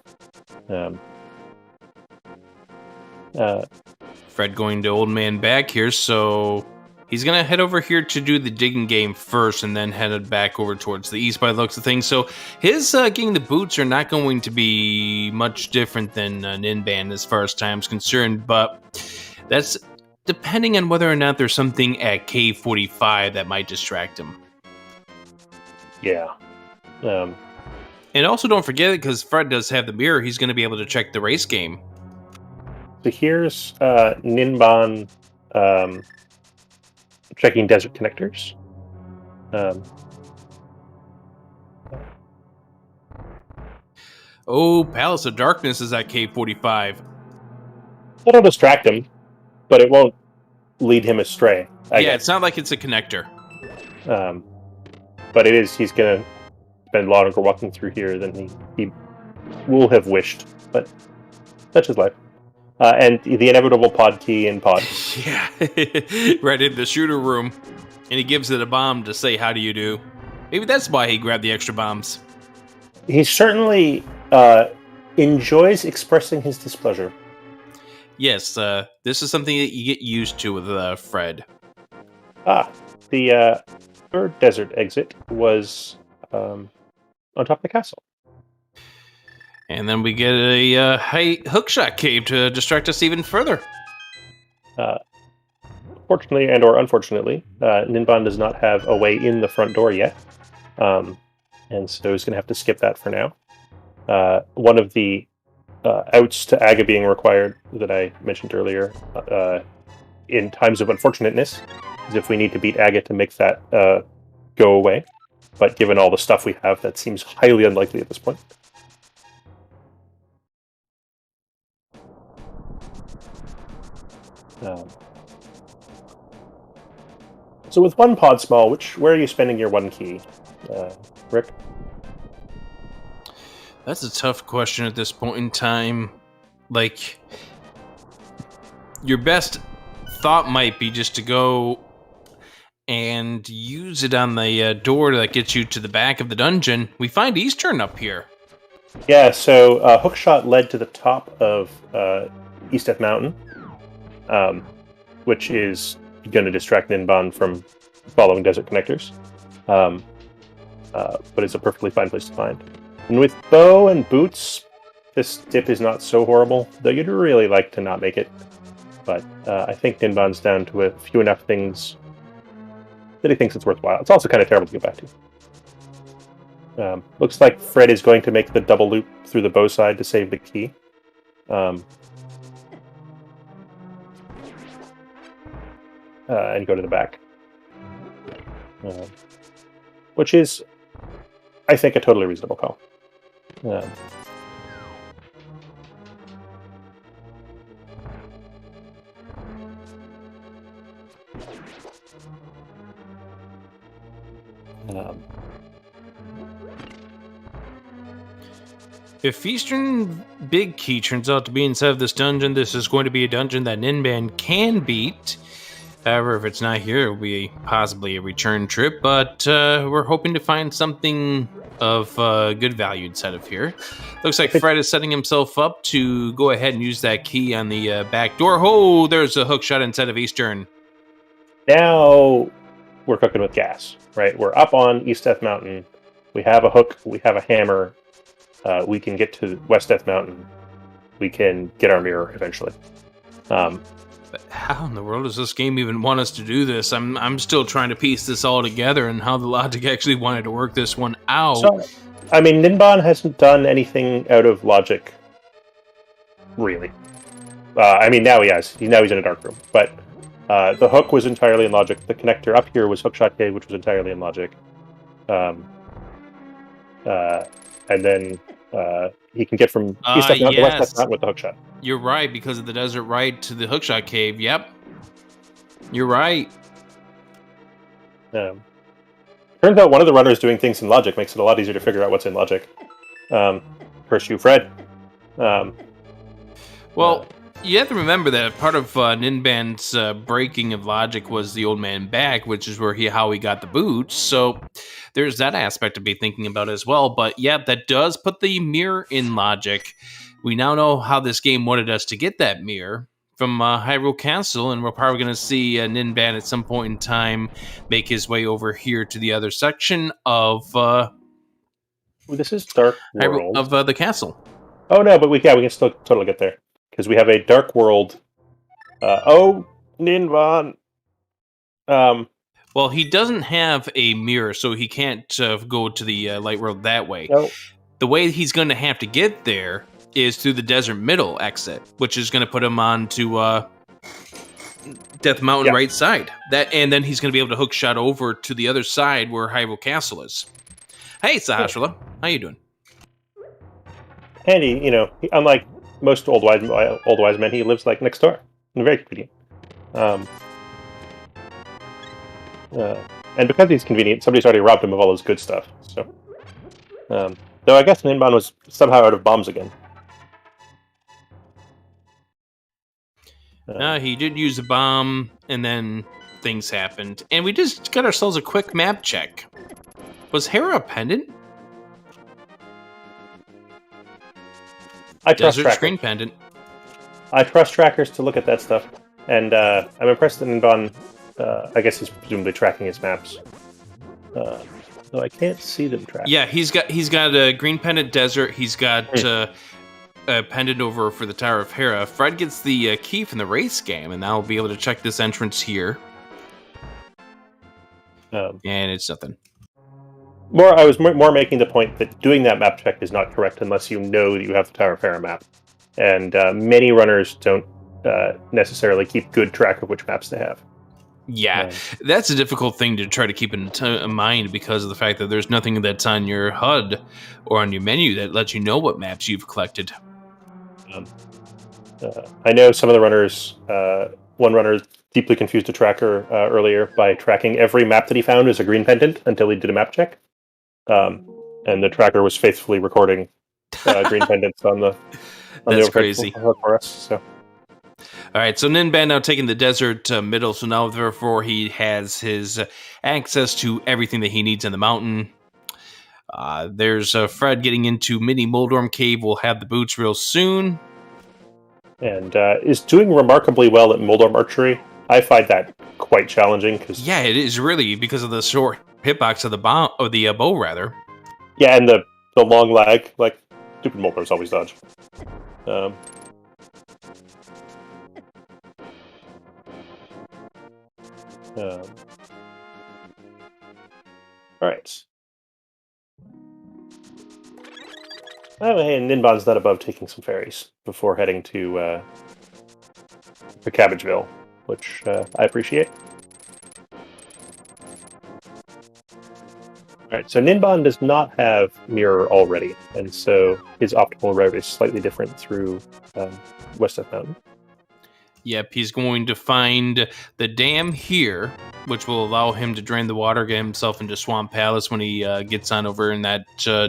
Speaker 3: Fred going to Old Man back here, so he's going to head over here to do the digging game first and then headed back over towards the east by the looks of things. So his getting the boots are not going to be much different than Ninban as far as time's concerned, but that's depending on whether or not there's something at K45 that might distract him.
Speaker 2: Yeah.
Speaker 3: And also don't forget, because Fred does have the mirror, he's going to be able to check the race game.
Speaker 2: So here's Ninban checking desert connectors.
Speaker 3: Palace of Darkness is at K45.
Speaker 2: That'll distract him, but it won't lead him astray. I
Speaker 3: Yeah,
Speaker 2: guess.
Speaker 3: it's not like it's a connector.
Speaker 2: But it is. He's going to spend longer walking through here than he will have wished. But such is life. And the inevitable pod key in pod.
Speaker 3: Yeah, right in the shooter room. And he gives it a bomb to say, how do you do? Maybe that's why he grabbed the extra bombs.
Speaker 2: He certainly enjoys expressing his displeasure.
Speaker 3: Yes, this is something that you get used to with Fred.
Speaker 2: The third desert exit was on top of the castle.
Speaker 3: And then we get a high hookshot cave to distract us even further.
Speaker 2: Fortunately and or unfortunately, Ninban does not have a way in the front door yet. And so he's going to have to skip that for now. One of the outs to Aga being required that I mentioned earlier in times of unfortunateness is if we need to beat Aga to make that go away. But given all the stuff we have, that seems highly unlikely at this point. So with one pod small, where are you spending your one key, Rick?
Speaker 3: That's a tough question at this point in time. Like, your best thought might be just to go and use it on the door that gets you to the back of the dungeon. We find Eastern up here.
Speaker 2: Yeah, so Hookshot led to the top of East Death Mountain, which is going to distract Ninban from following desert connectors, but it's a perfectly fine place to find. And with bow and boots, this dip is not so horrible, though you'd really like to not make it. But I think Ninban's down to a few enough things that he thinks it's worthwhile. It's also kind of terrible to get back to. Looks like Fred is going to make the double loop through the bow side to save the key. And go to the back. Which is, I think, a totally reasonable call.
Speaker 3: If Eastern Big Key turns out to be inside of this dungeon, this is going to be a dungeon that Ninban can beat. However, if it's not here, it will be possibly a return trip, but we're hoping to find something of good value inside of here. Looks like Fred is setting himself up to go ahead and use that key on the back door. Oh, there's a hook shot inside of Eastern.
Speaker 2: Now we're cooking with gas, right? We're up on East Death Mountain. We have a hook. We have a hammer. We can get to West Death Mountain. We can get our mirror eventually.
Speaker 3: But how in the world does this game even want us to do this? I'm still trying to piece this all together and how the logic actually wanted to work this one out.
Speaker 2: So, I mean, Ninban hasn't done anything out of logic, really. I mean, now he has. Now he's in a dark room. But the hook was entirely in logic. The connector up here was Hookshot Cave, which was entirely in logic. And then he can get from East Death Mountain to West Death Mountain with the hookshot.
Speaker 3: You're right, because of the desert ride to the Hookshot Cave. Yep. You're right.
Speaker 2: Turns out one of the runners doing things in logic makes it a lot easier to figure out what's in logic. Curse you, Fred.
Speaker 3: Well, you have to remember that part of Ninban's breaking of logic was the old man back, which is how he got the boots. So there's that aspect to be thinking about as well. But yeah, that does put the mirror in logic. We now know how this game wanted us to get that mirror from Hyrule Castle, and we're probably going to see Ninban at some point in time make his way over here to the other section of
Speaker 2: this is Dark World
Speaker 3: of the castle.
Speaker 2: Oh no, but we can still totally get there because we have a Dark World. Ninban.
Speaker 3: Well, he doesn't have a mirror, so he can't go to the light world that way.
Speaker 2: No.
Speaker 3: The way he's going to have to get there is through the desert middle exit, which is going to put him on to Death Mountain right side. And then he's going to be able to hook shot over to the other side where Hyrule Castle is. Hey, Sahasrahla, how you doing?
Speaker 2: And he, unlike most old wise men, he lives like next door. Very convenient. And because he's convenient, somebody's already robbed him of all his good stuff. So, though I guess Ninban was somehow out of bombs again.
Speaker 3: He did use a bomb, and then things happened. And we just got ourselves a quick map check. Was Hera a pendant?
Speaker 2: I trust
Speaker 3: Desert
Speaker 2: trackers.
Speaker 3: screen pendant.
Speaker 2: I trust trackers to look at that stuff, and I'm impressed that Ninban. I guess he's presumably tracking his maps. Though I can't see them track.
Speaker 3: Yeah, he's got a green pendant desert. He's got a pendant over for the Tower of Hera. Fred gets the key from the race game, and now we'll be able to check this entrance here. And it's nothing.
Speaker 2: I was more making the point that doing that map check is not correct unless you know that you have the Tower of Hera map. And many runners don't necessarily keep good track of which maps they have.
Speaker 3: Yeah, that's a difficult thing to try to keep in mind because of the fact that there's nothing that's on your HUD or on your menu that lets you know what maps you've collected.
Speaker 2: I know some of the runners, one runner deeply confused a tracker earlier by tracking every map that he found as a green pendant until he did a map check. And the tracker was faithfully recording green pendants on the
Speaker 3: That's crazy.
Speaker 2: For us, so.
Speaker 3: All right, so Ninban now taking the desert middle, so now therefore he has his access to everything that he needs in the mountain. There's Fred getting into mini Moldorm Cave. We'll have the boots real soon.
Speaker 2: And is doing remarkably well at Moldorm Archery. I find that quite challenging.
Speaker 3: Yeah, it is really, because of the short hitbox of the bow, rather.
Speaker 2: Yeah, and the long lag, like, stupid Moldorms always dodge. Alright. Oh, hey, and Ninban's not above taking some ferries before heading to Cabbageville, which I appreciate. Alright, so Ninban does not have Mirror already, and so his optimal route is slightly different through West Death Mountain.
Speaker 3: Yep, he's going to find the dam here, which will allow him to drain the water, get himself into Swamp Palace when he gets on over in that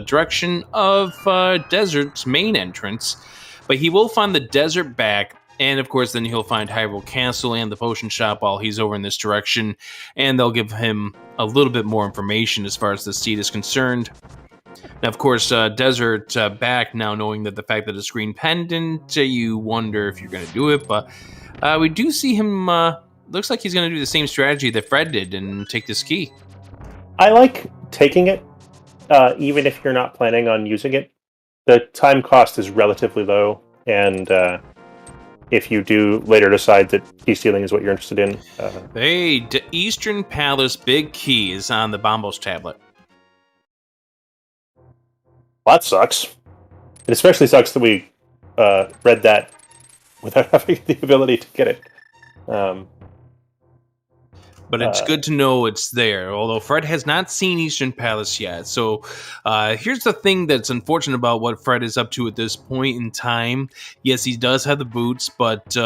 Speaker 3: direction of Desert's main entrance. But he will find the desert back, and of course then he'll find Hyrule Castle and the potion shop while he's over in this direction, and they'll give him a little bit more information as far as the seed is concerned. Now, of course, Desert back now, knowing that the fact that it's green pendant, you wonder if you're going to do it, but we do see him, looks like he's going to do the same strategy that Fred did and take this key.
Speaker 2: I like taking it, even if you're not planning on using it. The time cost is relatively low, and if you do later decide that key stealing is what you're interested in.
Speaker 3: Hey, Eastern Palace Big Key is on the Bombos tablet.
Speaker 2: Well, that sucks. It especially sucks that we read that without having the ability to get it.
Speaker 3: But it's good to know it's there, although Fred has not seen Eastern Palace yet. So here's the thing that's unfortunate about what Fred is up to at this point in time. Yes, he does have the boots, but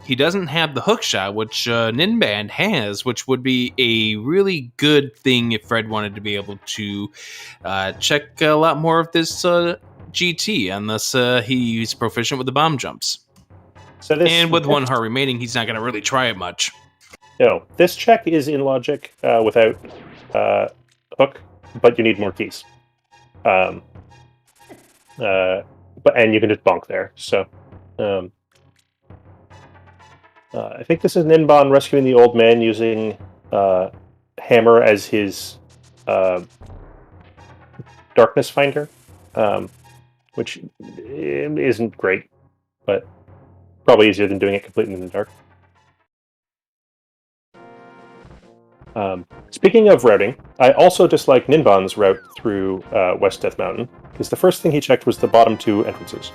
Speaker 3: he doesn't have the hookshot, which Ninban has, which would be a really good thing if Fred wanted to be able to check a lot more of this GT, unless he's proficient with the bomb jumps. And with one heart remaining, he's not going to really try it much.
Speaker 2: No, this check is in logic without hook, but you need more keys. And you can just bonk there. So, I think this is Ninban rescuing the old man using Hammer as his darkness finder, which isn't great, but probably easier than doing it completely in the dark. Speaking of routing, I also dislike Ninban's route through West Death Mountain, because the first thing he checked was the bottom two entrances.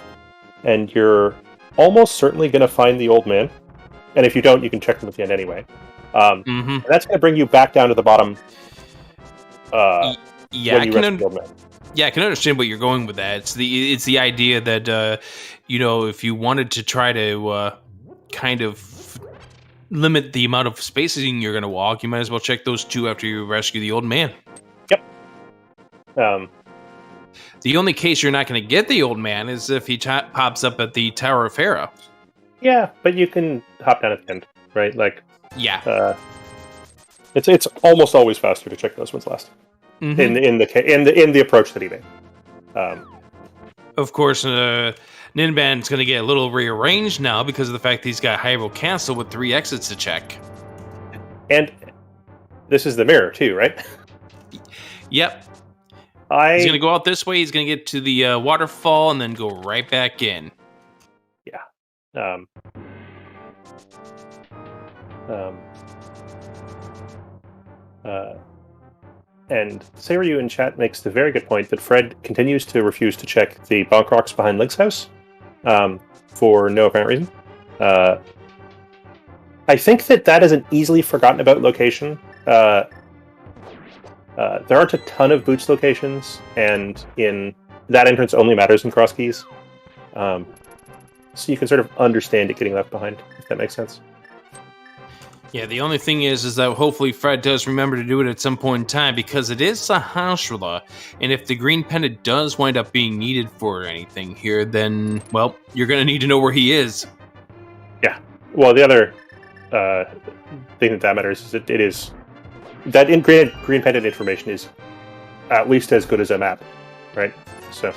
Speaker 2: And you're almost certainly going to find the old man, and if you don't, you can check them at the end anyway. And that's going to bring you back down to the bottom
Speaker 3: Yeah, I can understand what you're going with that. It's the idea that if you wanted to try to kind of limit the amount of spacing you're going to walk, you might as well check those 2 after you rescue the old man.
Speaker 2: Yep.
Speaker 3: The only case you're not going to get the old man is if he pops up at the Tower of Hera.
Speaker 2: Yeah, but you can hop down at the end, right? Like,
Speaker 3: Yeah.
Speaker 2: It's almost always faster to check those ones last.
Speaker 3: Mm-hmm.
Speaker 2: In the approach that he made.
Speaker 3: Of course, Ninban's going to get a little rearranged now because of the fact that he's got Hyrule Castle with 3 exits to check.
Speaker 2: And this is the mirror too, right?
Speaker 3: Yep. He's going to go out this way. He's going to get to the waterfall and then go right back in.
Speaker 2: Yeah. And Seiryu in chat makes the very good point that Fred continues to refuse to check the bonk rocks behind Link's house for no apparent reason. I think that is an easily forgotten about location. There aren't a ton of Boots locations, and that entrance only matters in Crosskeys. So you can sort of understand it getting left behind, if that makes sense.
Speaker 3: Yeah, the only thing is that hopefully Fred does remember to do it at some point in time, because it is Sahasrahla, and if the green pendant does wind up being needed for anything here, then, well, you're going to need to know where he is.
Speaker 2: Yeah. Well, the other thing that matters is that it is... That green pendant information is at least as good as a map, right? So...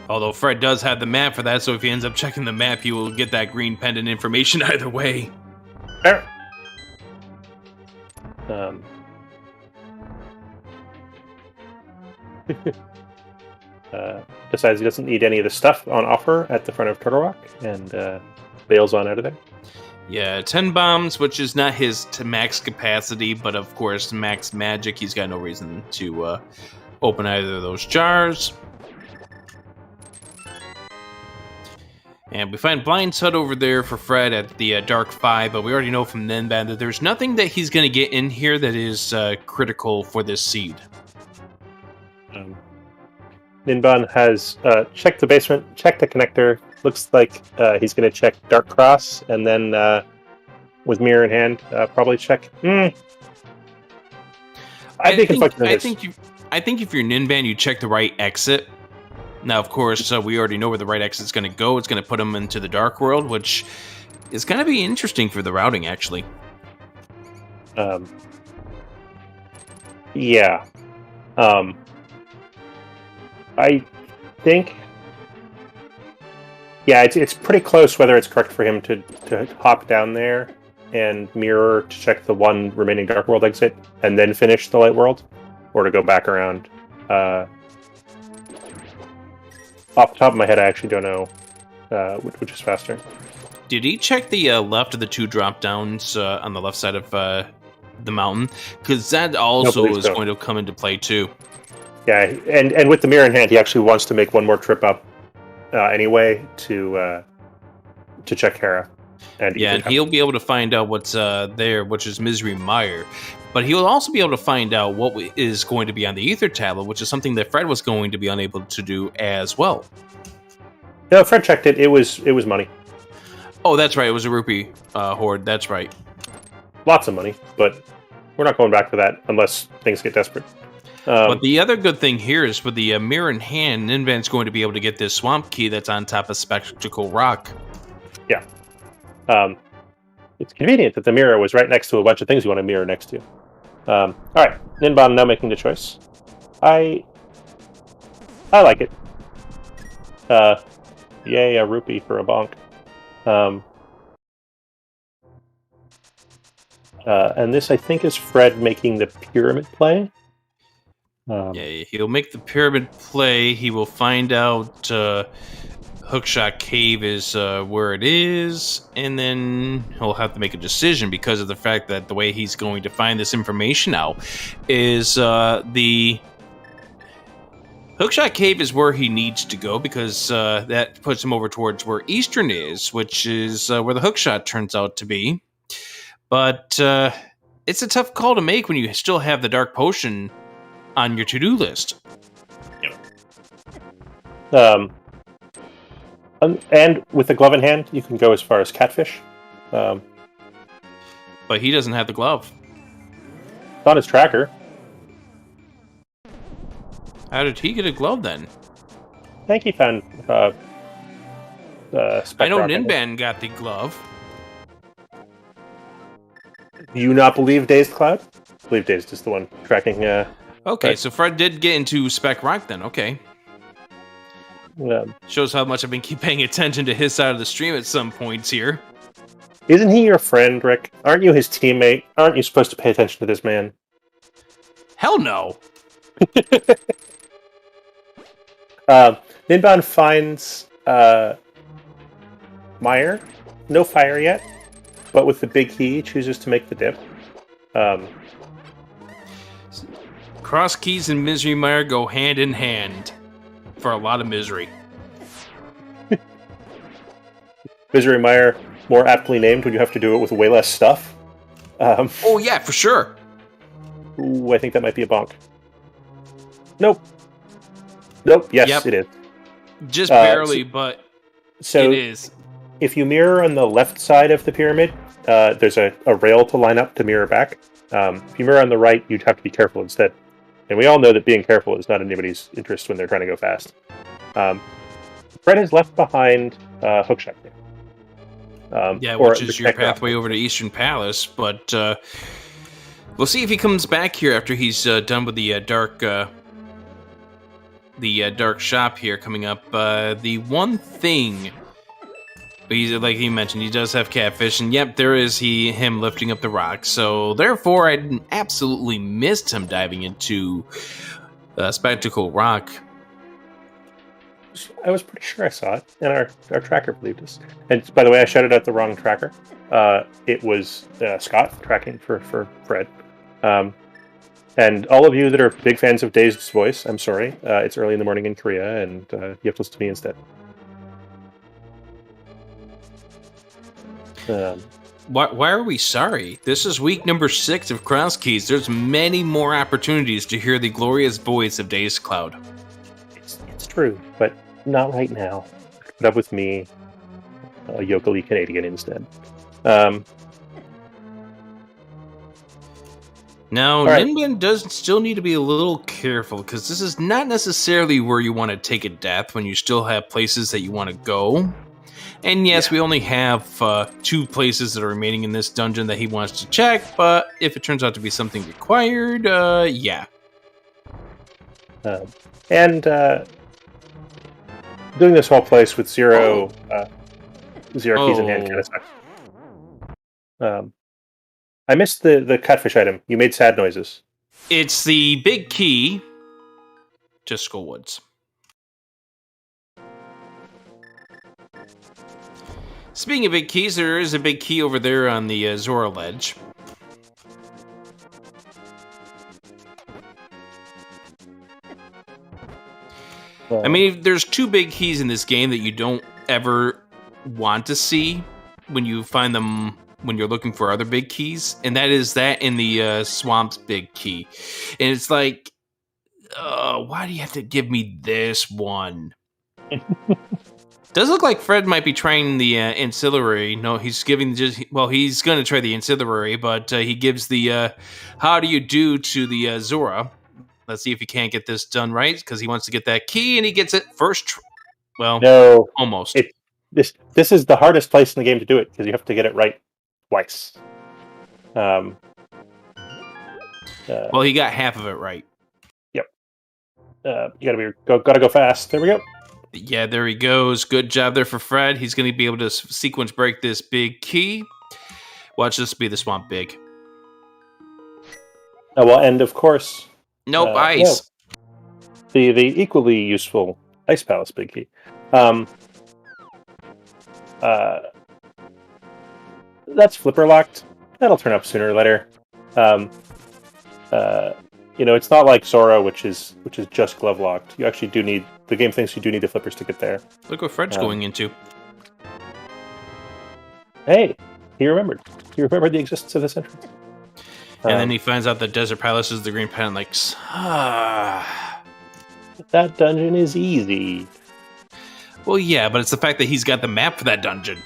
Speaker 3: Although Fred does have the map for that, so if he ends up checking the map, he will get that green pendant information either way.
Speaker 2: Fair. Decides he doesn't need any of the stuff on offer at the front of Turtle Rock, and bails on out of there.
Speaker 3: Yeah, 10 bombs, which is not his to max capacity, but of course, max magic. He's got no reason to open either of those jars. And we find Blind's Hut over there for Fred at the Dark 5, but we already know from Ninban that there's nothing that he's going to get in here that is critical for this seed.
Speaker 2: Ninban has checked the basement, checked the connector. Looks like he's going to check Dark Cross, and then with mirror in hand, probably check. I think
Speaker 3: if you're Ninban, you check the right exit. Now, of course, we already know where the right exit's going to go. It's going to put him into the Dark World, which is going to be interesting for the routing, actually.
Speaker 2: Yeah. I think... Yeah, it's pretty close whether it's correct for him to hop down there and mirror to check the one remaining Dark World exit and then finish the Light World, or to go back around. Off the top of my head, I actually don't know which is faster.
Speaker 3: Did he check the left of the 2 drop downs on the left side of the mountain? Because that also is going to come into play too.
Speaker 2: Yeah, and with the mirror in hand, he actually wants to make one more trip up anyway to check Hera. And
Speaker 3: he'll be able to find out what's there, which is Misery Mire. But he'll also be able to find out what is going to be on the Ether Tablet, which is something that Fred was going to be unable to do as well.
Speaker 2: No, Fred checked it. It was money.
Speaker 3: Oh, that's right. It was a rupee hoard. That's right.
Speaker 2: Lots of money, but we're not going back to that unless things get desperate.
Speaker 3: But the other good thing here is with the mirror in hand, Ninban's going to be able to get this swamp key that's on top of Spectacle Rock.
Speaker 2: Yeah. It's convenient that the mirror was right next to a bunch of things you want to mirror next to. All right, Ninban now making the choice. I like it. Yay, a rupee for a bonk. And this, I think, is Fred making the pyramid play.
Speaker 3: Yeah, he'll make the pyramid play. He will find out Hookshot Cave is where it is, and then he'll have to make a decision because of the fact that the way he's going to find this information out is the Hookshot Cave is where he needs to go, because that puts him over towards where Eastern is, which is where the Hookshot turns out to be. But it's a tough call to make when you still have the Dark Potion on your to-do list.
Speaker 2: And with the glove in hand, you can go as far as Catfish.
Speaker 3: but he doesn't have the glove.
Speaker 2: It's on his tracker.
Speaker 3: How did he get a glove then?
Speaker 2: I think he found Spec
Speaker 3: I know
Speaker 2: Rock,
Speaker 3: Ninban got the glove.
Speaker 2: Do you not believe Dazed Cloud? I believe Dazed is the one tracking.
Speaker 3: Okay,
Speaker 2: right.
Speaker 3: so Fred did get into Spec Rock then. Okay. Shows how much I've been paying attention to his side of the stream at some points here.
Speaker 2: Isn't he your friend, Rick? Aren't you his teammate? Aren't you supposed to pay attention to this man?
Speaker 3: Hell no.
Speaker 2: Ninban finds Meyer. No fire yet, but with the big key, chooses to make the dip.
Speaker 3: Crosskeys and Misery Mire go hand in hand for a lot of misery.
Speaker 2: Misery Meyer, more aptly named when you have to do it with way less stuff.
Speaker 3: Oh yeah, for sure.
Speaker 2: Ooh, I think that might be a bonk. Nope. Yes,
Speaker 3: Yep.
Speaker 2: it is.
Speaker 3: Just barely, but
Speaker 2: So
Speaker 3: it is.
Speaker 2: if you mirror on the left side of the pyramid, there's a rail to line up to mirror back. If you mirror on the right, you'd have to be careful instead. And we all know that being careful is not in anybody's interest when they're trying to go fast. Fred has left behind Hookshot.
Speaker 3: Which is your pathway over to Eastern Palace, but we'll see if he comes back here after he's done with the dark shop here coming up. The one thing, like he mentioned, he does have catfish, and yep, there is him lifting up the rock. So therefore, I absolutely missed him diving into Spectacle Rock.
Speaker 2: I was pretty sure I saw it, and our tracker believed us. And by the way, I shouted out the wrong tracker. It was Scott tracking for Fred. And all of you that are big fans of Dazed's voice, I'm sorry. It's early in the morning in Korea, and you have to listen to me instead.
Speaker 3: Why are we sorry? This is week number 6 of Crosskeys. There's many more opportunities to hear the glorious voice of Dazed Cloud.
Speaker 2: It's true, but not right now. Put up with me, a yokely Canadian instead.
Speaker 3: Now,
Speaker 2: right.
Speaker 3: Ninban does still need to be a little careful, because this is not necessarily where you want to take a death when you still have places that you want to go. And yes, we only have 2 places that are remaining in this dungeon that he wants to check, but if it turns out to be something required, yeah.
Speaker 2: Doing this whole place with zero keys in hand kind of sucks. I missed the catfish item. You made sad noises.
Speaker 3: It's the big key to Skullwoods. Speaking of big keys, there is a big key over there on the Zora ledge. I mean, there's 2 big keys in this game that you don't ever want to see when you find them when you're looking for other big keys, and that is that in the Swamp's big key. And it's like, why do you have to give me this one? Does look like Fred might be trying the ancillary. No, he's giving he's going to try the ancillary, but he gives the how do you do to the Zora. Let's see if he can't get this done right, because he wants to get that key, and he gets it first.
Speaker 2: No,
Speaker 3: almost.
Speaker 2: This is the hardest place in the game to do it, because you have to get it right twice.
Speaker 3: Well, he got half of it right.
Speaker 2: Yep. You gotta go fast. There we go.
Speaker 3: Yeah, there he goes. Good job there for Fred. He's going to be able to sequence break this big key. Watch this be the Swamp Big.
Speaker 2: And of course...
Speaker 3: Nope, ice.
Speaker 2: No. The equally useful Ice Palace big key. That's flipper locked. That'll turn up sooner or later. It's not like Zora, which is just glove locked. You actually do need the game thinks you do need the flippers to get there.
Speaker 3: Look what Fred's going into.
Speaker 2: Hey, he remembered. He remembered the existence of this entrance.
Speaker 3: And then he finds out that Desert Palace is the Green Planet. Like,
Speaker 2: that dungeon is easy.
Speaker 3: Well, yeah, but it's the fact that he's got the map for that dungeon.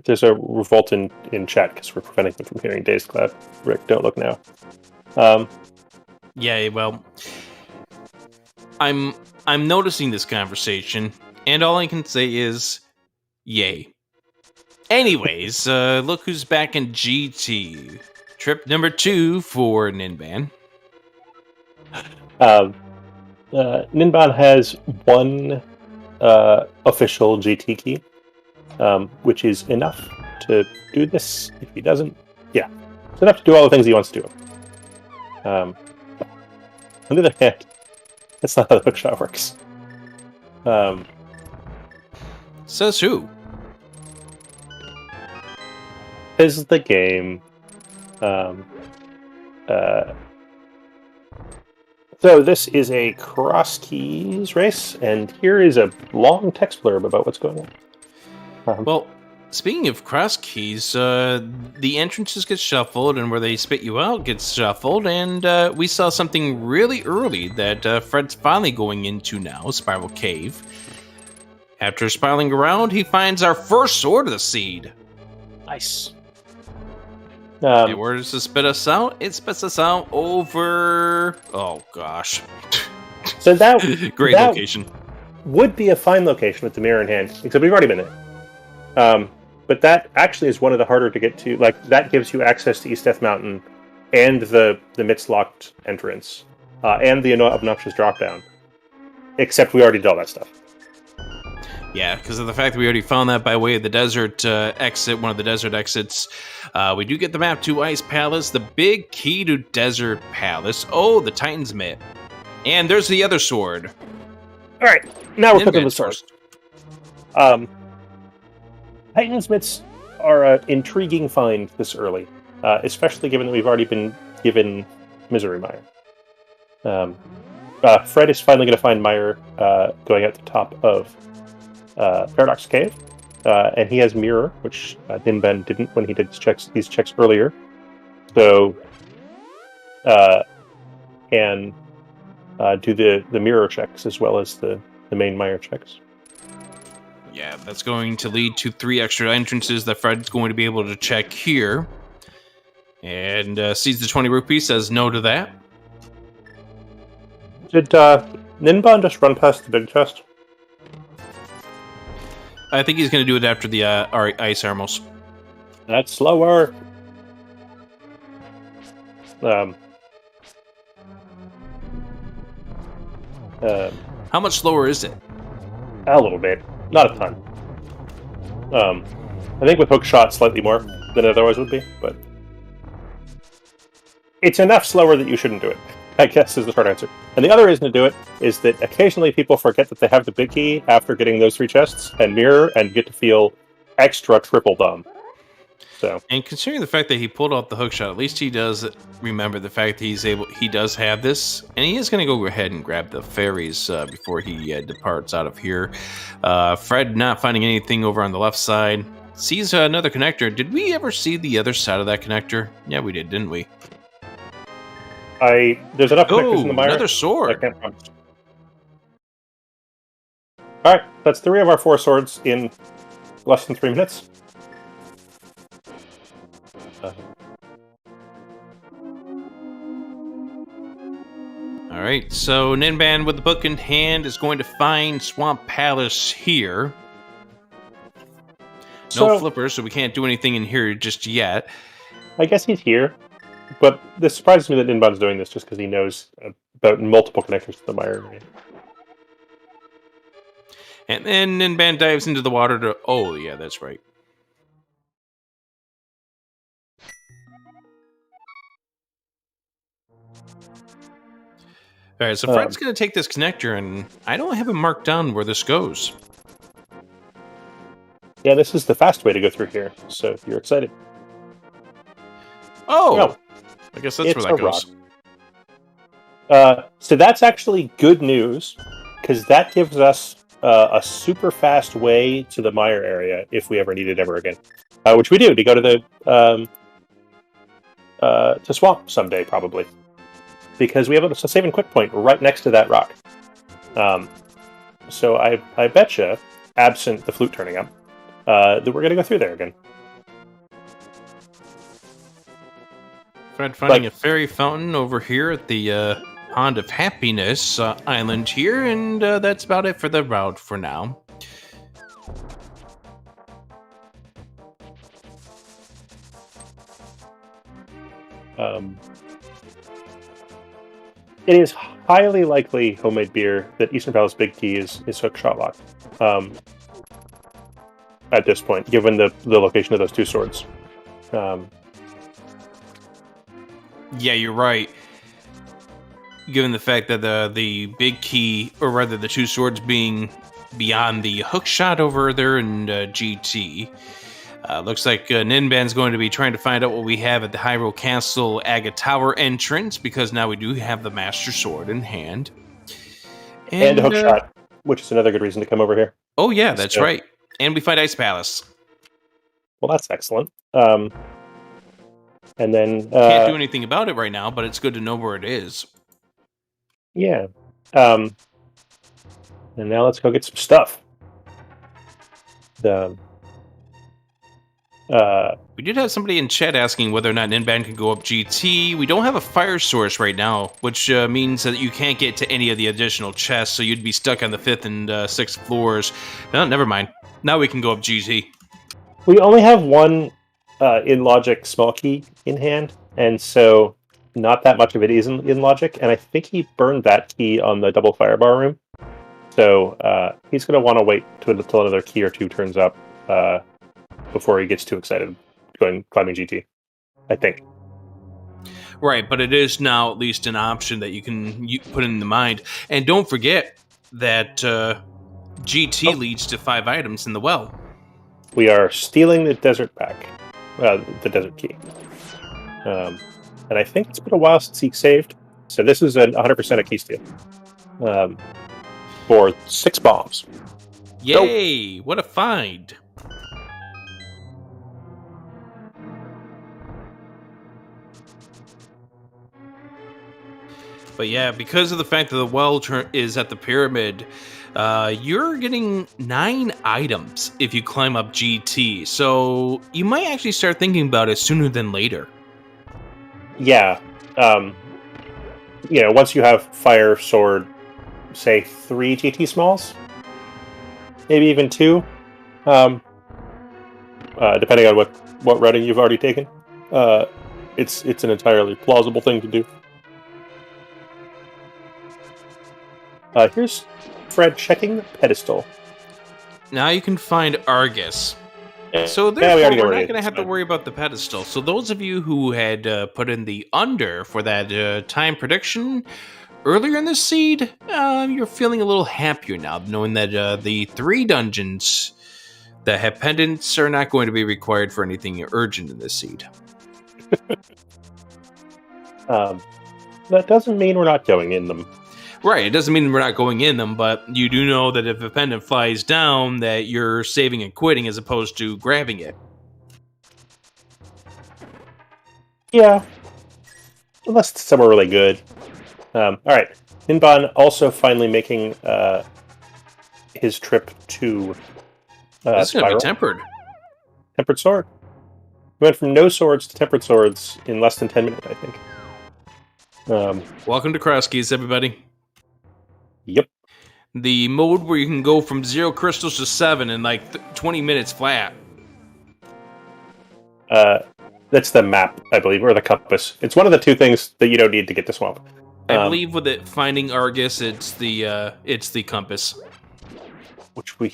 Speaker 2: there's a revolt in chat because we're preventing them from hearing Dazed Cloud. Rick, don't look now.
Speaker 3: Yeah, well, I'm noticing this conversation, and all I can say is, yay. Anyways, look who's back in GT. Trip number 2 for Ninban.
Speaker 2: Ninban has one official GT key, which is enough to do this. If he doesn't, yeah, it's enough to do all the things he wants to do. On the other hand, that's not how the hookshot works.
Speaker 3: Says who?
Speaker 2: Is the game. So this is a Crosskeys race, and here is a long text blurb about what's going on.
Speaker 3: Well, speaking of Crosskeys, the entrances get shuffled, and where they spit you out gets shuffled, and we saw something really early that Fred's finally going into now, Spiral Cave. After spiraling around, he finds our first Sword of the Seed.
Speaker 2: Nice.
Speaker 3: And where does it spit us out? It spits us out over... Oh, gosh.
Speaker 2: So that
Speaker 3: Great location.
Speaker 2: Would be a fine location with the mirror in hand, except we've already been there. But that actually is one of the harder to get to. Like, that gives you access to East Death Mountain and the Mitz-locked entrance, and the obnoxious drop-down. Except we already did all that stuff.
Speaker 3: Yeah, because of the fact that we already found that by way of the desert exit, one of the desert exits. We do get the map to Ice Palace, the big key to Desert Palace. Oh, the Titan's Mitt. And there's the other sword.
Speaker 2: All right, now we're cooking
Speaker 3: Ninban
Speaker 2: with swords. Titan's Mitts are an intriguing find this early, especially given that we've already been given Misery Mire. Fred is finally going to find Mire going at the top of Paradox Cave, and he has Mirror, which Ninban didn't when he did these checks earlier. So, and do the mirror checks as well as the main Mire checks.
Speaker 3: Yeah, that's going to lead to 3 extra entrances that Fred's going to be able to check here. And sees the 20 rupee, says no to that.
Speaker 2: Did Ninban just run past the big chest?
Speaker 3: I think he's going to do it after the ice armors.
Speaker 2: That's slower.
Speaker 3: How much slower is it?
Speaker 2: A little bit, not a ton. I think with hook shot slightly more than it otherwise would be, but it's enough slower that you shouldn't do it, I guess is the short answer. And the other reason to do it is that occasionally people forget that they have the big key after getting those 3 chests and mirror and get to feel extra triple dumb. So,
Speaker 3: and considering the fact that he pulled out the hook shot, at least he does remember the fact that he does have this, and he is going to go ahead and grab the fairies before he departs out of here. Fred not finding anything over on the left side, sees another connector. Did we ever see the other side of that connector? Yeah, we did, didn't we?
Speaker 2: There's enough connectors in the mire.
Speaker 3: Another sword.
Speaker 2: I can't promise. All right, that's 3 of our 4 swords in less than 3 minutes.
Speaker 3: All right, so Ninban with the book in hand is going to find Swamp Palace here. No flippers, so we can't do anything in here just yet.
Speaker 2: I guess he's here, but this surprises me that Ninban's doing this just because he knows about multiple connectors to the mire area.
Speaker 3: And then Ninban dives into the water to... Oh, yeah, that's right. All right, so Fred's going to take this connector, and I don't have him marked down where this goes.
Speaker 2: Yeah, this is the fast way to go through here, so if you're excited.
Speaker 3: Oh!
Speaker 2: No,
Speaker 3: I guess that's where that goes.
Speaker 2: So that's actually good news, because that gives us a super fast way to the mire area if we ever need it ever again. Which we do, to go to the to Swamp someday, probably. Because we have a save and quit point right next to that rock. So I betcha, absent the flute turning up, that we're going to go through there again.
Speaker 3: Fred finding a fairy fountain over here at the Pond of Happiness island here, and that's about it for the route for now.
Speaker 2: It is highly likely homemade beer that Eastern Palace Big Key is hook shot locked. At this point, given the location of those two swords.
Speaker 3: Yeah, you're right. Given the fact that the big key, or rather the two swords being beyond the hook shot over there in GT, looks like Ninban's going to be trying to find out what we have at the Hyrule Castle Aga Tower entrance, because now we do have the Master Sword in hand.
Speaker 2: And a hook shot, which is another good reason to come over here.
Speaker 3: Oh yeah, that's right. And we find Ice Palace.
Speaker 2: Well, that's excellent. And then...
Speaker 3: Can't do anything about it right now, but it's good to know where it is.
Speaker 2: Yeah. And now let's go get some stuff.
Speaker 3: We did have somebody in chat asking whether or not Ninban can go up GT. We don't have a fire source right now, which means that you can't get to any of the additional chests, so you'd be stuck on the 5th and 6th floors. No, never mind. Now we can go up GT.
Speaker 2: We only have one in logic small key in hand, and so not that much of it is in logic, and I think he burned that key on the double firebar room. So he's going to want to wait until another key or two turns up before he gets too excited climbing GT, I think.
Speaker 3: Right, but it is now at least an option that you can put in the mind. And don't forget that GT leads to 5 items in the well.
Speaker 2: We are stealing the desert pack, the desert key. And I think it's been a while since he saved, so this is 100% a key steal. For 6 bombs.
Speaker 3: Yay! Nope. What a find! But yeah, because of the fact that the well is at the pyramid, you're getting 9 items if you climb up GT. So you might actually start thinking about it sooner than later.
Speaker 2: Yeah. Once you have fire, sword, say 3 GT smalls, maybe even 2, depending on what routing you've already taken. It's an entirely plausible thing to do. Here's Fred checking the pedestal.
Speaker 3: Now you can find Argus.
Speaker 2: Yeah.
Speaker 3: So therefore, we're not going to have to worry about the pedestal. So those of you who had put in the under for that time prediction earlier in the seed, you're feeling a little happier now, knowing that the 3 dungeons that have pendants are not going to be required for anything urgent in this seed.
Speaker 2: That doesn't mean we're not going in them.
Speaker 3: Right, it doesn't mean we're not going in them, but you do know that if a pendant flies down, that you're saving and quitting as opposed to grabbing it.
Speaker 2: Yeah. Unless it's somewhere really good. Alright. Ninban also finally making his trip to
Speaker 3: This is going to be tempered.
Speaker 2: Tempered sword. We went from no swords to tempered swords in less than 10 minutes, I think.
Speaker 3: Welcome to Crosskeys, everybody.
Speaker 2: Yep.
Speaker 3: The mode where you can go from 0 crystals to 7 in like 20 minutes flat.
Speaker 2: That's the map, I believe, or the compass. It's one of the 2 things that you don't need to get to Swamp.
Speaker 3: I believe with it finding Argus, it's the compass,
Speaker 2: which we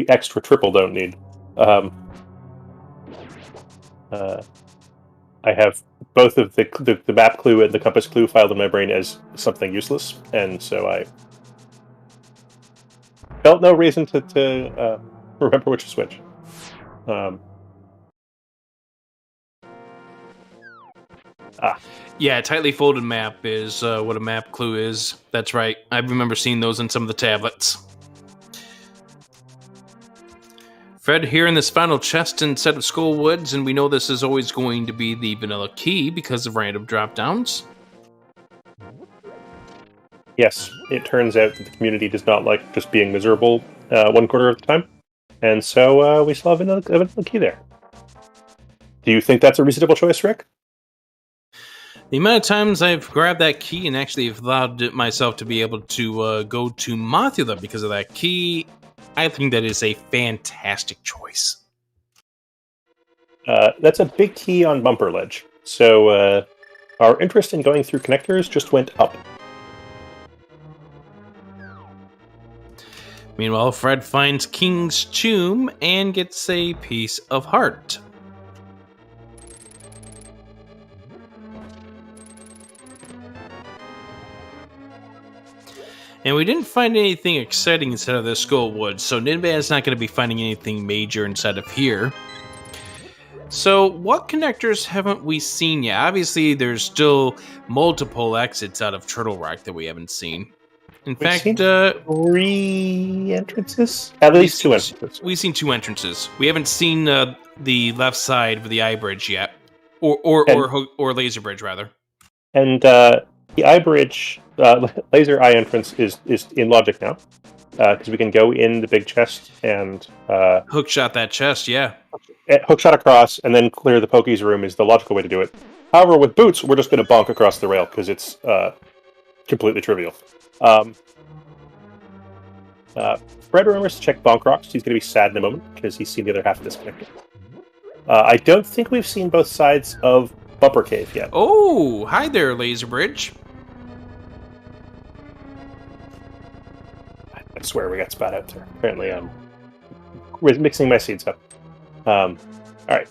Speaker 2: extra triple don't need. I have both of the map clue and the compass clue filed in my brain as something useless, and so I felt no reason to remember which is which.
Speaker 3: Yeah, tightly folded map is what a map clue is. That's right. I remember seeing those in some of the tablets. Fred here in this final chest and set of Skull Woods, and we know this is always going to be the vanilla key because of random drop-downs.
Speaker 2: Yes, it turns out that the community does not like just being miserable 1/4 of the time. And so we still have another key there. Do you think that's a reasonable choice, Rick?
Speaker 3: The amount of times I've grabbed that key and actually have allowed myself to be able to go to Mothula because of that key, I think that is a fantastic choice.
Speaker 2: That's a big key on Bumper Ledge. So our interest in going through connectors just went up.
Speaker 3: Meanwhile, Fred finds King's Tomb and gets a piece of heart. And we didn't find anything exciting inside of the Skull Woods, so Ninban's not going to be finding anything major inside of here. So, what connectors haven't we seen yet? Obviously, there's still multiple exits out of Turtle Rock that we haven't seen. In fact,
Speaker 2: seen 3 entrances? At least 2 entrances.
Speaker 3: We've seen 2 entrances. We haven't seen the left side of the eye bridge yet, or laser bridge rather.
Speaker 2: And the eye bridge, laser eye entrance is in logic now, because we can go in the big chest and
Speaker 3: hookshot that chest. Yeah,
Speaker 2: hookshot across and then clear the Pokies room is the logical way to do it. However, with boots, we're just going to bonk across the rail because it's completely trivial. Fred remembers to check bonk rocks. He's going to be sad in a moment because he's seen the other half of this connector. I don't think we've seen both sides of Bumper Cave yet.
Speaker 3: Oh, hi there, Laser Bridge.
Speaker 2: I swear we got spat out there. Apparently, we're mixing my seeds up. All right.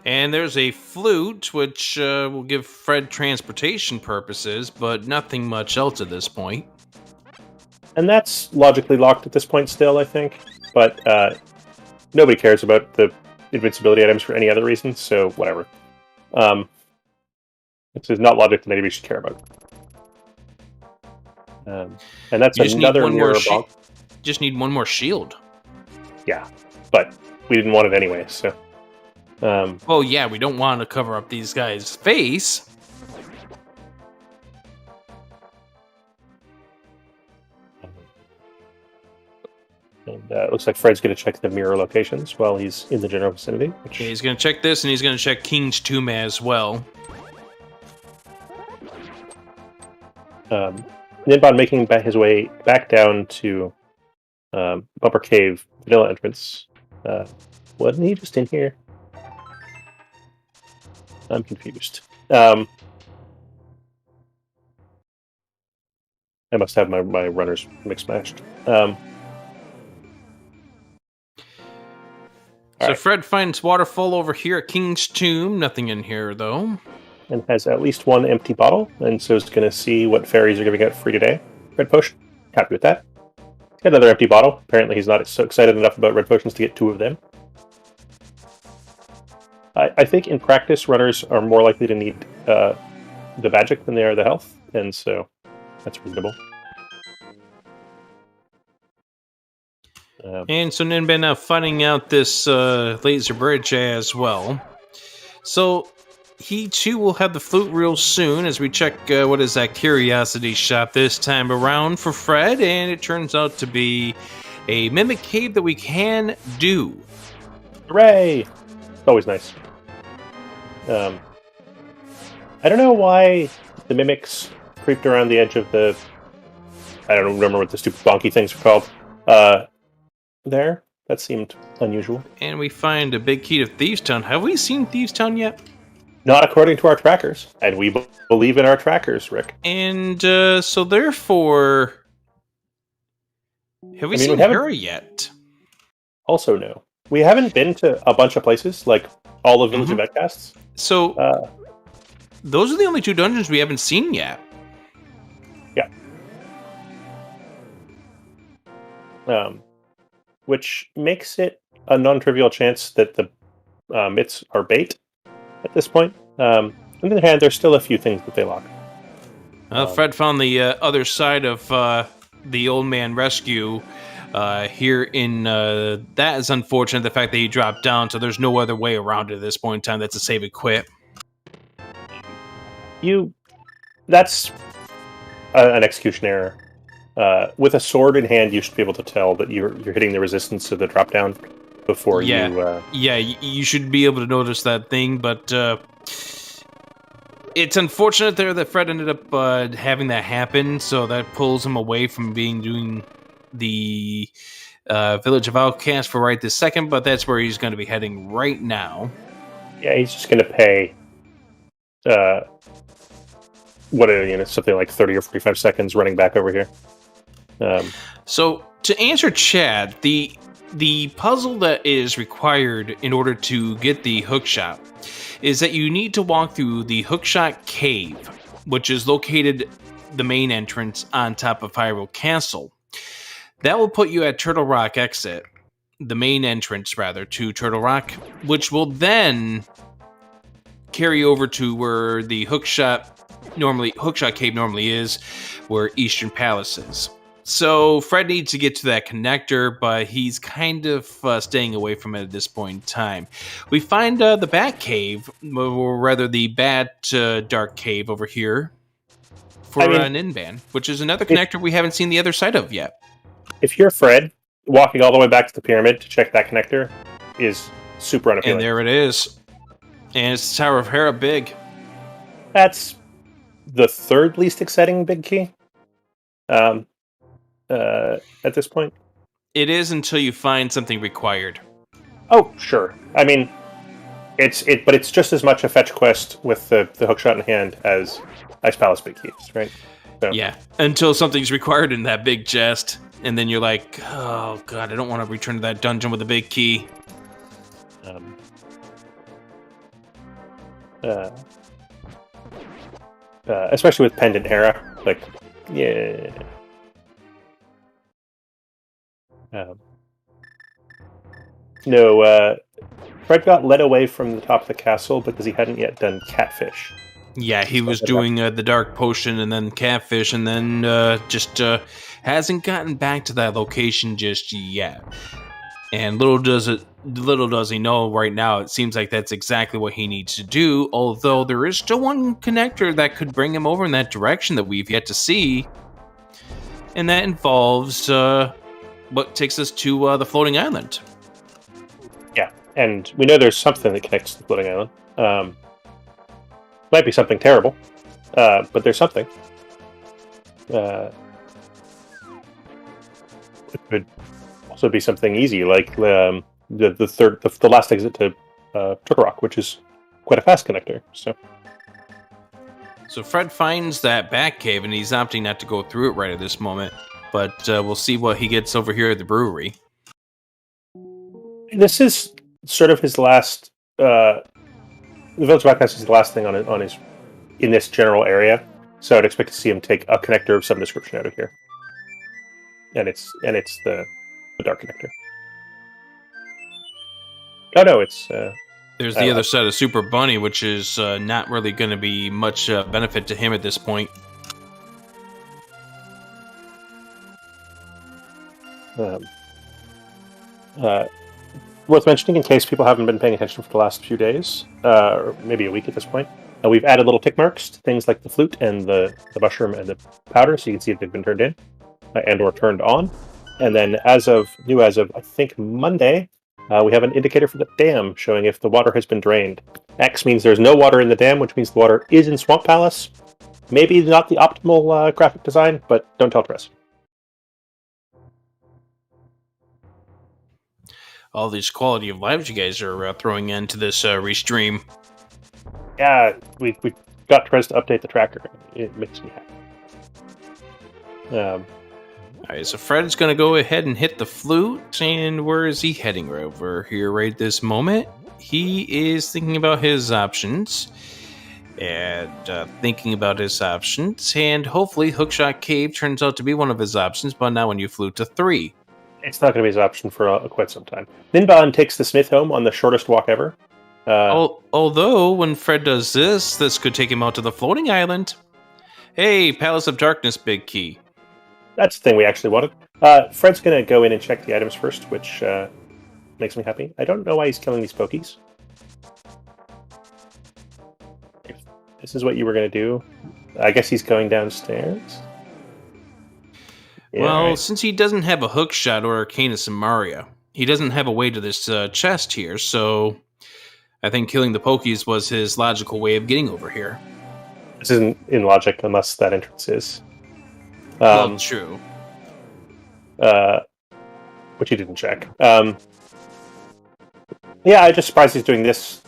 Speaker 3: And there's a flute, which will give Fred transportation purposes, but nothing much else at this point.
Speaker 2: And that's logically locked at this point still, I think. But nobody cares about the invincibility items for any other reason, so whatever. This is not logic that anybody should care about. And that's another mirror bonk.
Speaker 3: Just need one more shield.
Speaker 2: Yeah, but we didn't want it anyway, so...
Speaker 3: oh yeah, we don't want to cover up these guys' face.
Speaker 2: And it looks like Fred's going to check the mirror locations while he's in the general vicinity. Which...
Speaker 3: Yeah, he's going to check this, and he's going to check King's Tomb as well.
Speaker 2: Ninban making his way back down to Bumper Cave vanilla entrance. Wasn't he just in here? I'm confused. I must have my runners mixed matched.
Speaker 3: So
Speaker 2: right.
Speaker 3: Fred finds waterfall over here at King's Tomb. Nothing in here, though.
Speaker 2: And has at least 1 empty bottle, and so is going to see what fairies are giving out free today. Red potion. Happy with that. He's got another empty bottle. Apparently he's not so excited enough about red potions to get 2 of them. I think in practice, runners are more likely to need the magic than they are the health, and so that's reasonable.
Speaker 3: And so Ninban now finding out this laser bridge as well. So he too will have the flute real soon as we check what is that curiosity shop this time around for Fred, and it turns out to be a mimic cave that we can do.
Speaker 2: Hooray! It's always nice. I don't know why the mimics creeped around the edge of the... I don't remember what the stupid bonky things are called. There. That seemed unusual.
Speaker 3: And we find a big key to Thieves' Town. Have we seen Thieves' Town yet?
Speaker 2: Not according to our trackers. And we believe in our trackers, Rick.
Speaker 3: And so therefore... Have we seen her yet?
Speaker 2: Also no. We haven't been to a bunch of places, like all of Village of Vetcasts.
Speaker 3: So, those are the only 2 dungeons we haven't seen yet.
Speaker 2: Yeah. Which makes it a non-trivial chance that the myths are bait at this point. On the other hand, there's still a few things that they lock.
Speaker 3: Fred found the other side of the Old Man Rescue here in... that is unfortunate, the fact that he dropped down, so there's no other way around it at this point in time. That's a save and quit.
Speaker 2: That's an execution error. with a sword in hand, you should be able to tell that you're hitting the resistance of the drop down before
Speaker 3: Yeah.
Speaker 2: you.
Speaker 3: Yeah, you should be able to notice that thing, but it's unfortunate there that Fred ended up having that happen, so that pulls him away from doing the Village of Outcast for right this second, but that's where he's going to be heading right now.
Speaker 2: Yeah, he's just going to pay. Something like 30 or 45 seconds running back over here.
Speaker 3: So to answer Chad, the puzzle that is required in order to get the hookshot is that you need to walk through the hookshot cave, which is located the main entrance on top of Hyrule Castle. That will put you at Turtle Rock exit, the main entrance rather, to Turtle Rock, which will then carry over to where the hookshot cave normally is, where Eastern Palace is. So Fred needs to get to that connector, but he's kind of staying away from it at this point in time. We find the Bat Cave, or rather the Bat Dark Cave over here for Ninban, which is another connector we haven't seen the other side of yet.
Speaker 2: If you're Fred, walking all the way back to the pyramid to check that connector is super unappealing.
Speaker 3: And there it is. And it's the Tower of Hera big.
Speaker 2: That's the third least exciting big key. At this point,
Speaker 3: it is until you find something required.
Speaker 2: Oh, sure. I mean, but it's just as much a fetch quest with the hookshot in hand as Ice Palace big keys, right? So.
Speaker 3: Yeah, until something's required in that big chest, and then you're like, oh god, I don't want to return to that dungeon with a big key.
Speaker 2: Especially with Pendant Hera, like, yeah. Fred got led away from the top of the castle because he hadn't yet done Catfish.
Speaker 3: Yeah, he was doing the Dark Potion and then Catfish, and then just hasn't gotten back to that location just yet. And little does he know right now, it seems like that's exactly what he needs to do, although there is still one connector that could bring him over in that direction that we've yet to see. And that involves what takes us to the floating island.
Speaker 2: Yeah, and we know there's something that connects to the floating island. Might be something terrible, but there's something. It could also be something easy, like the last exit to Turtle Rock, which is quite a fast connector.
Speaker 3: So Fred finds that Bat Cave, and he's opting not to go through it right at this moment. But we'll see what he gets over here at the brewery.
Speaker 2: This is sort of his last. The Village of Outcast is the last thing on his in this general area, so I'd expect to see him take a connector of some description out of here, and it's the dark connector. Oh no, it's
Speaker 3: there's the other side of Super Bunny, which is not really going to be much benefit to him at this point.
Speaker 2: Worth mentioning, in case people haven't been paying attention for the last few days, or maybe a week at this point, we've added little tick marks to things like the flute and the mushroom and the powder, so you can see if they've been turned in and or turned on. And then as of I think Monday, we have an indicator for the dam showing if the water has been drained. X means there's no water in the dam, which means the water is in Swamp Palace. Maybe not the optimal graphic design, but don't tell Chris.
Speaker 3: All these quality of lives you guys are throwing into this restream.
Speaker 2: Yeah, we got Trez to update the tracker. It makes me happy. All
Speaker 3: right, so Fred's going to go ahead and hit the flute, and where is he heading over here right this moment? He is thinking about his options, and hopefully Hookshot Cave turns out to be one of his options, but not when you flute to 3.
Speaker 2: It's not going to be his option for quite some time. Ninban takes the Smith home on the shortest walk ever.
Speaker 3: Although, when Fred does this could take him out to the floating island. Hey, Palace of Darkness, big key.
Speaker 2: That's the thing we actually wanted. Fred's going to go in and check the items first, which makes me happy. I don't know why he's killing these pokies. If this is what you were going to do, I guess he's going downstairs. Yeah,
Speaker 3: Well,
Speaker 2: right.
Speaker 3: since he doesn't have a hook shot or Arcanus and Maria, he doesn't have a way to this chest here, so I think killing the Pokies was his logical way of getting over here.
Speaker 2: This isn't in logic unless that entrance is.
Speaker 3: Well, true.
Speaker 2: Which he didn't check. Yeah, I'm just surprised he's doing this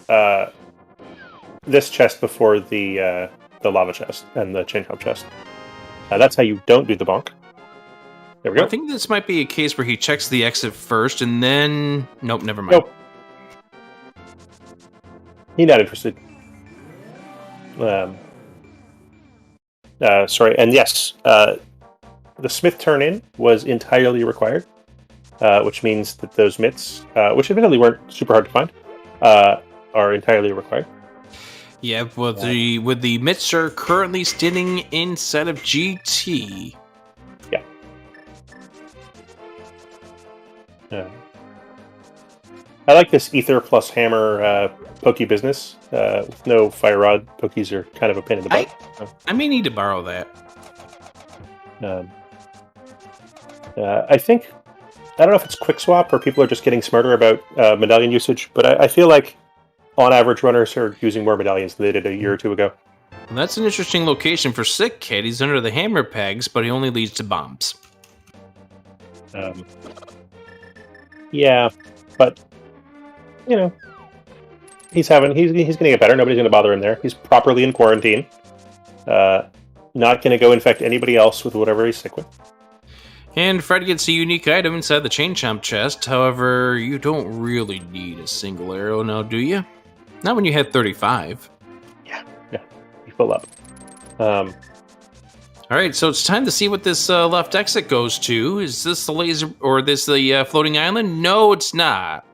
Speaker 2: this chest before the lava chest and the chain jump chest. That's how you don't do the bonk. There we go.
Speaker 3: I think this might be a case where he checks the exit first and then... Nope, never mind.
Speaker 2: Nope. He's not interested. Sorry, and yes, the Smith turn-in was entirely required, which means that those mitts, which admittedly weren't super hard to find, are entirely required.
Speaker 3: Yeah, with the Mitzer currently standing inside of GT.
Speaker 2: Yeah. I like this ether plus hammer pokey business. With no fire rod, pokies are kind of a pain in the butt.
Speaker 3: I may need to borrow that.
Speaker 2: I think, I don't know if it's quick swap or people are just getting smarter about medallion usage, but I feel like on average runners are using more medallions than they did a year or two ago.
Speaker 3: Well, that's an interesting location for Sick Kid. He's under the hammer pegs, but he only leads to bombs.
Speaker 2: Yeah, but you know, he's going to get better. Nobody's going to bother him there. He's properly in quarantine. Not going to go infect anybody else with whatever he's sick with.
Speaker 3: And Fred gets a unique item inside the chain chomp chest. However, you don't really need a single arrow now, do you? Not when you had 35.
Speaker 2: Yeah, you fill up.
Speaker 3: All right, so it's time to see what this left exit goes to. Is this the laser or this the floating island? No, it's not.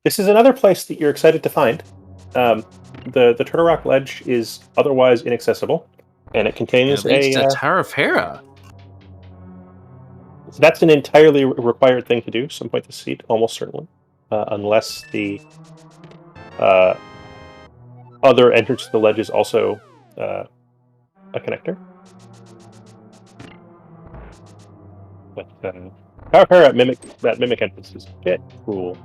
Speaker 2: This is another place that you're excited to find. The Turtle Rock Ledge is otherwise inaccessible, and it contains
Speaker 3: a Tower of Hera.
Speaker 2: That's an entirely required thing to do. Some point this seat, almost certainly, unless the other entrance to the ledge is also a connector. But Tower of Hera mimic entrance is a bit cool.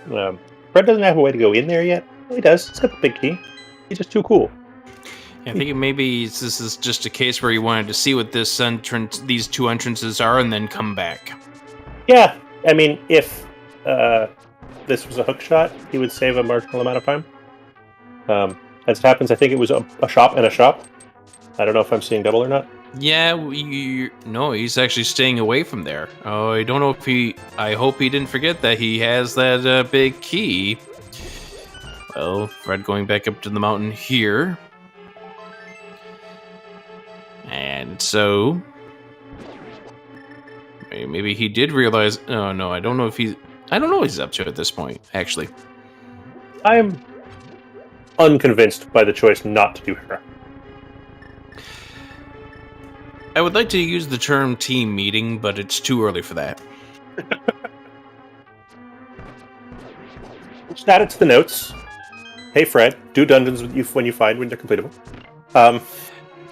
Speaker 2: Fred doesn't have a way to go in there yet. Well, he does. He's got the big key. He's just too cool.
Speaker 3: I think maybe this is just a case where he wanted to see what these two entrances are, and then come back.
Speaker 2: Yeah, I mean, if this was a hook shot, he would save a marginal amount of time. As it happens, I think it was a shop and a shop. I don't know if I'm seeing double or not.
Speaker 3: Yeah, no, he's actually staying away from there. Oh, I don't know if I hope he didn't forget that he has that big key. Well, Fred going back up to the mountain here. And so maybe he did realize. Oh no, I don't know what he's up to at this point, actually.
Speaker 2: I'm unconvinced by the choice not to do Hera.
Speaker 3: I would like to use the term team meeting, but it's too early for that.
Speaker 2: Just add it to the notes. Hey Fred, do dungeons when you find when they're completable.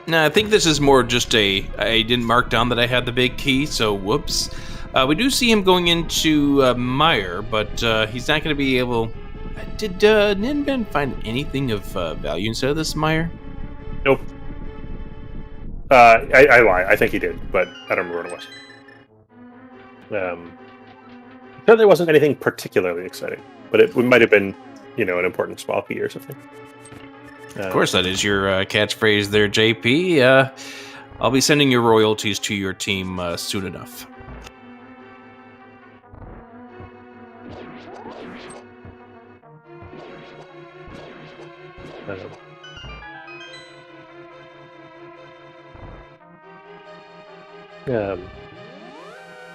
Speaker 3: No, I think this is more just I didn't mark down that I had the big key, so whoops. We do see him going into Mire, but he's not going to be able... Did Ninban find anything of value inside of this Mire?
Speaker 2: Nope. I lie. I think he did, but I don't remember what it was. Certainly wasn't anything particularly exciting, but it might have been, an important small key or something.
Speaker 3: Of course, that is your catchphrase there, JP. I'll be sending your royalties to your team soon enough.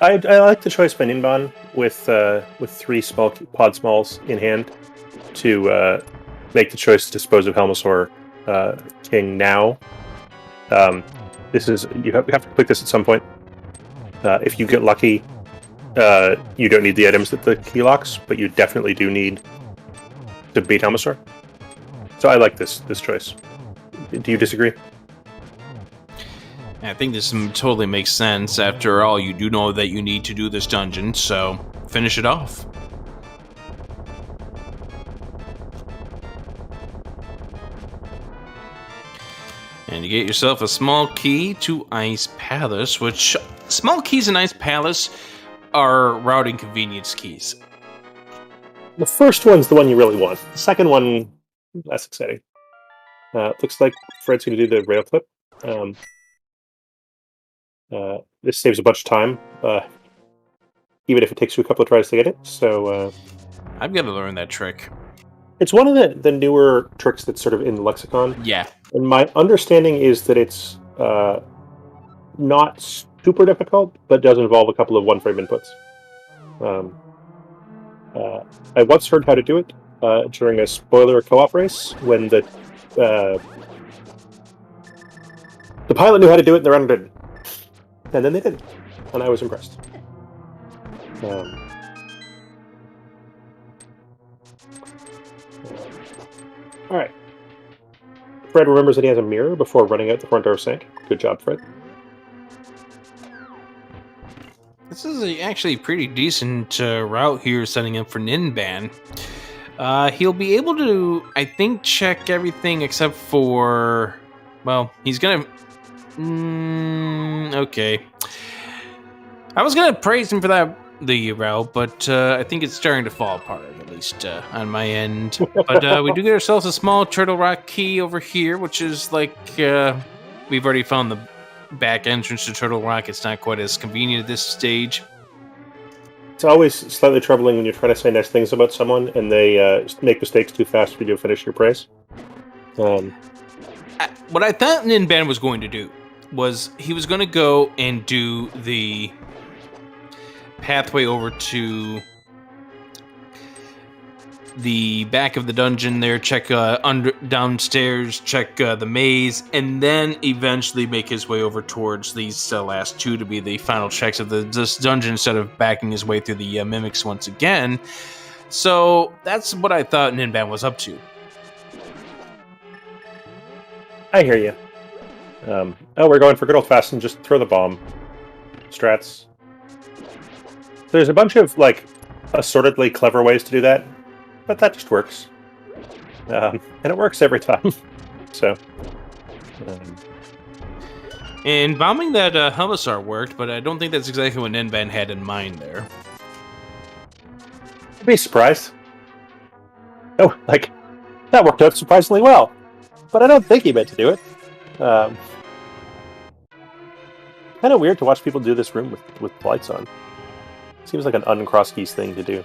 Speaker 2: I like the choice by Ninban with 3 small pod smalls in hand to make the choice to dispose of Helmasaur King now. This is you have to click this at some point. If you get lucky, you don't need the items that the key locks, but you definitely do need to beat Helmasaur. So I like this choice. Do you disagree?
Speaker 3: I think this totally makes sense. After all, you do know that you need to do this dungeon, so finish it off. And you get yourself a small key to Ice Palace, which small keys in Ice Palace are routing convenience keys.
Speaker 2: The first one's the one you really want. The second one, less exciting. Looks like Fred's going to do the rail clip. This saves a bunch of time, even if it takes you a couple of tries to get it. So
Speaker 3: I've got to learn that trick.
Speaker 2: it's one of the newer tricks that's sort of in the lexicon.
Speaker 3: Yeah.
Speaker 2: And my understanding is that it's not super difficult, but does involve a couple of one-frame inputs. I once heard how to do it during a spoiler co-op race when the pilot knew how to do it and the runner didn't. And then they did, and I was impressed. All right. Fred remembers that he has a mirror before running out the front door of Sank. Good job, Fred.
Speaker 3: This is actually a pretty decent route here, setting up for Ninban. He'll be able to, I think, check everything except for... Well, he's gonna... okay. I was gonna praise him for the route, but I think it's starting to fall apart, at least on my end. But we do get ourselves a small Turtle Rock key over here, which is like... we've already found the back entrance to Turtle Rock. It's not quite as convenient at this stage.
Speaker 2: It's always slightly troubling when you're trying to say nice things about someone and they make mistakes too fast for you to finish your praise.
Speaker 3: What I thought Ninban was going to do was he was going to go and do the pathway over to the back of the dungeon there, check downstairs, check the maze, and then eventually make his way over towards these last two to be the final checks of this dungeon instead of backing his way through the mimics once again. So that's what I thought Ninban was up to.
Speaker 2: I hear you. We're going for good old-fashioned just throw the bomb strats. There's a bunch of, like, assortedly clever ways to do that, but that just works. And it works every time. So.
Speaker 3: And bombing that Helmsar worked, but I don't think that's exactly what Ninban had in mind there.
Speaker 2: I'd be surprised. Oh, like, that worked out surprisingly well. But I don't think he meant to do it. Kind of weird to watch people do this room with lights on. Seems like an un-Crosskeys thing to do.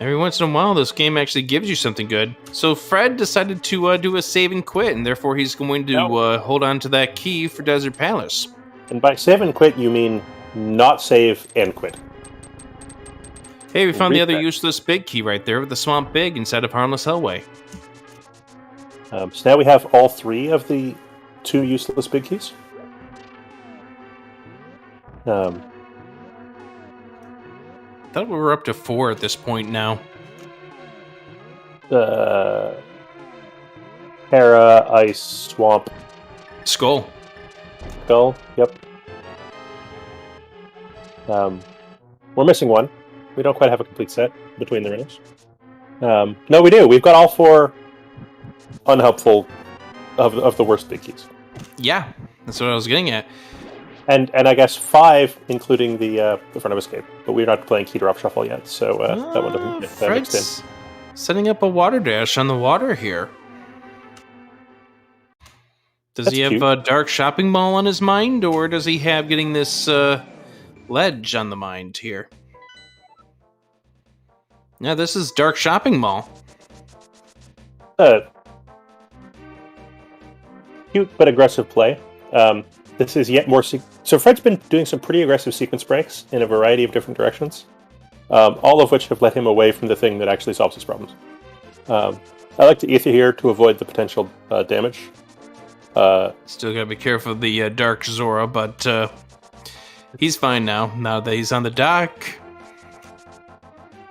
Speaker 3: Every once in a while, this game actually gives you something good. So Fred decided to do a save and quit, and therefore he's going to hold on to that key for Desert Palace.
Speaker 2: And by save and quit, you mean not save and quit.
Speaker 3: Hey, we found the other useless big key right there with the Swamp Big instead of Harmless Hellway.
Speaker 2: So now we have all three of the 2 useless big keys.
Speaker 3: I thought we were up to 4 at this point now.
Speaker 2: Hera, Ice, Swamp,
Speaker 3: Skull.
Speaker 2: Yep. We're missing one. We don't quite have a complete set between the rings. No, we do. We've got all 4 unhelpful of the worst big keys.
Speaker 3: Yeah, that's what I was getting at.
Speaker 2: And I guess 5, including the front of escape. But we're not playing key drop shuffle yet, so that one doesn't get mixed in.
Speaker 3: Setting up a water dash on the water here. Does he have a dark shopping mall on his mind, or does he have getting this ledge on the mind here? Yeah, this is dark shopping mall.
Speaker 2: Cute but aggressive play. This is yet more... So Fred's been doing some pretty aggressive sequence breaks in a variety of different directions, all of which have led him away from the thing that actually solves his problems. I like to ether here to avoid the potential damage.
Speaker 3: Still gotta be careful of the Dark Zora, but he's fine now that he's on the dock.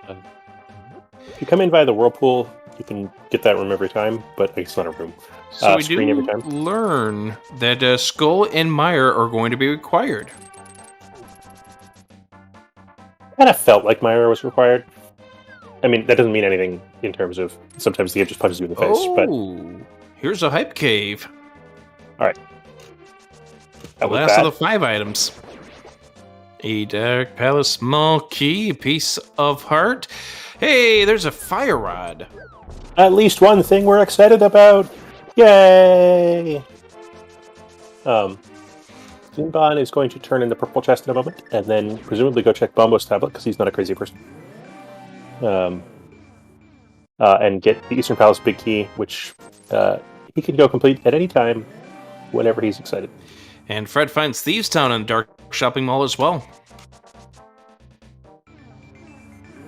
Speaker 2: If you come in via the whirlpool, You can get that room every time, but it's not a room.
Speaker 3: So we
Speaker 2: Screen every
Speaker 3: do
Speaker 2: time.
Speaker 3: learn that Skull and Mire are going to be required.
Speaker 2: Kind of felt like Myra was required. I mean, that doesn't mean anything in terms of sometimes the game just punches you in the face. But
Speaker 3: here's a hype cave.
Speaker 2: that
Speaker 3: The
Speaker 2: was
Speaker 3: last
Speaker 2: bad.
Speaker 3: of the 5 items. A Dark Palace small key, a piece of heart. Hey, there's a fire rod.
Speaker 2: At least one thing we're excited about. Yay! Ninban is going to turn in the purple chest in a moment, and then presumably go check Bombo's tablet because he's not a crazy person. And get the Eastern Palace big key, which he can go complete at any time, whenever he's excited.
Speaker 3: And Fred finds Thieves Town in Dark Shopping Mall as well.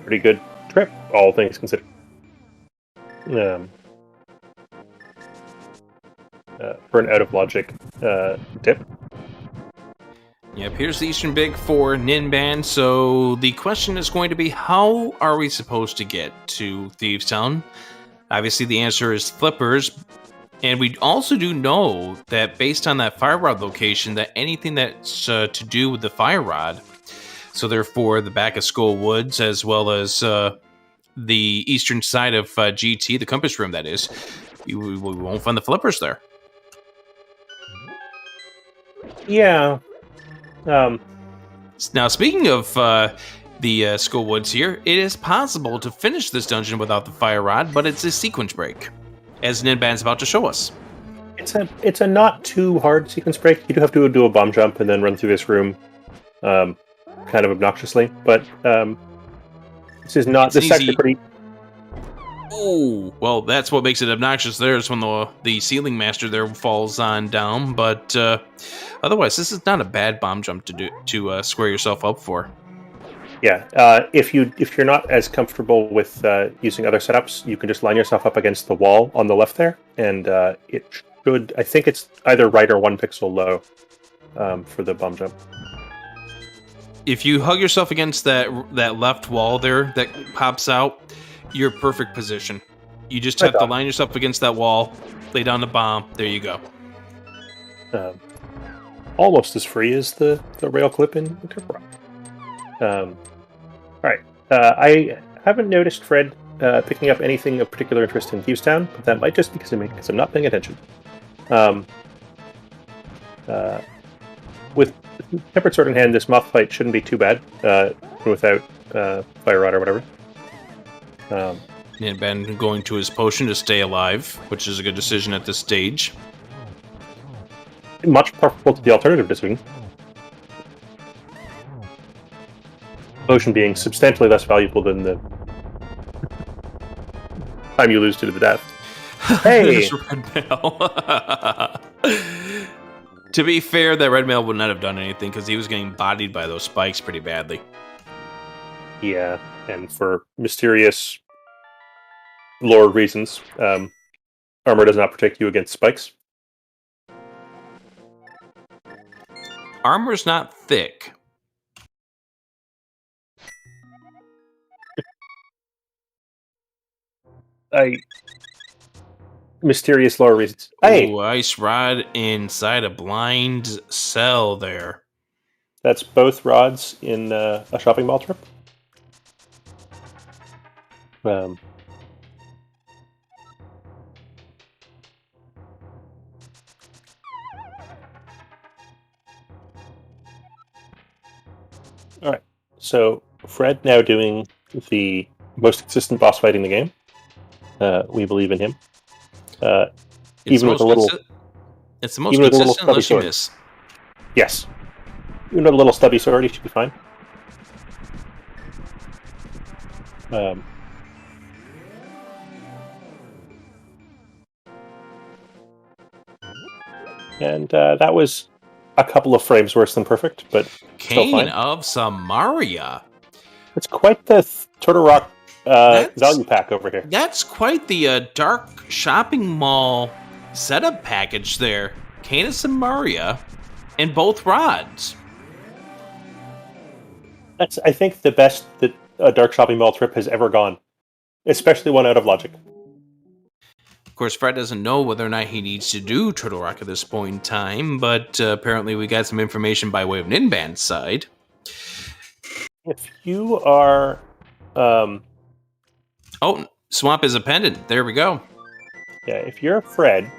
Speaker 2: Pretty good trip, all things considered. For an out of logic dip.
Speaker 3: Yep, here's the Eastern Big for Ninban. So the question is going to be, how are we supposed to get to Thieves Town? Obviously, the answer is flippers. And we also do know that based on that fire rod location, that anything that's to do with the fire rod, so therefore the back of Skull Woods, as well as the eastern side of GT, the compass room that is, we won't find the flippers there.
Speaker 2: Yeah.
Speaker 3: Now, speaking of the Skull Woods here, it is possible to finish this dungeon without the fire rod, but it's a sequence break, as Ninban's about to show us.
Speaker 2: It's a not too hard sequence break. You do have to do a bomb jump and then run through this room, kind of obnoxiously. But this is not. This is actually pretty.
Speaker 3: Oh, well, that's what makes it obnoxious. There's when the ceiling master there falls on down, but otherwise, this is not a bad bomb jump to square yourself up for.
Speaker 2: Yeah, if you're not as comfortable with using other setups, you can just line yourself up against the wall on the left there, and it should. I think it's either right or 1 pixel low for the bomb jump.
Speaker 3: If you hug yourself against that left wall there that pops out, you're perfect position. You just have to line yourself against that wall, lay down the bomb. There you go.
Speaker 2: Almost as free as the rail clip in Turf Rock. All right. I haven't noticed Fred picking up anything of particular interest in Thieves Town, but that might just be because I'm not paying attention. With Tempered Sword in hand, this moth fight shouldn't be too bad without Fire Rod or whatever.
Speaker 3: Ninban going to his potion to stay alive, which is a good decision at this stage.
Speaker 2: Much preferable to the alternative decision. Potion being substantially less valuable than the time you lose to the death. Hey!
Speaker 3: Red Mail. To be fair, that Red Mail would not have done anything because he was getting bodied by those spikes pretty badly.
Speaker 2: Yeah, and for mysterious lore reasons, armor does not protect you against spikes.
Speaker 3: Armor's not thick.
Speaker 2: Mysterious lore reasons. Hey!
Speaker 3: Ooh, ice rod inside a blind cell there.
Speaker 2: That's both rods in a shopping mall trip. Alright, so Fred now doing the most consistent boss fight in the game. We believe in him. Even with a little...
Speaker 3: It's the most consistent unless you miss.
Speaker 2: Yes. Even with a little stubby sword, he should be fine. And that was a couple of frames worse than perfect, but still fine.
Speaker 3: Cane of Samaria.
Speaker 2: It's quite the Turtle Rock value pack over here.
Speaker 3: That's quite the dark shopping mall setup package there. Cane of Samaria and both rods.
Speaker 2: That's, I think, the best that a dark shopping mall trip has ever gone, especially one out of logic.
Speaker 3: Of course, Fred doesn't know whether or not he needs to do Turtle Rock at this point in time, but apparently we got some information by way of Ninban's side.
Speaker 2: If you are...
Speaker 3: Oh, Swamp is a pendant. There we go.
Speaker 2: Yeah, if you're Fred,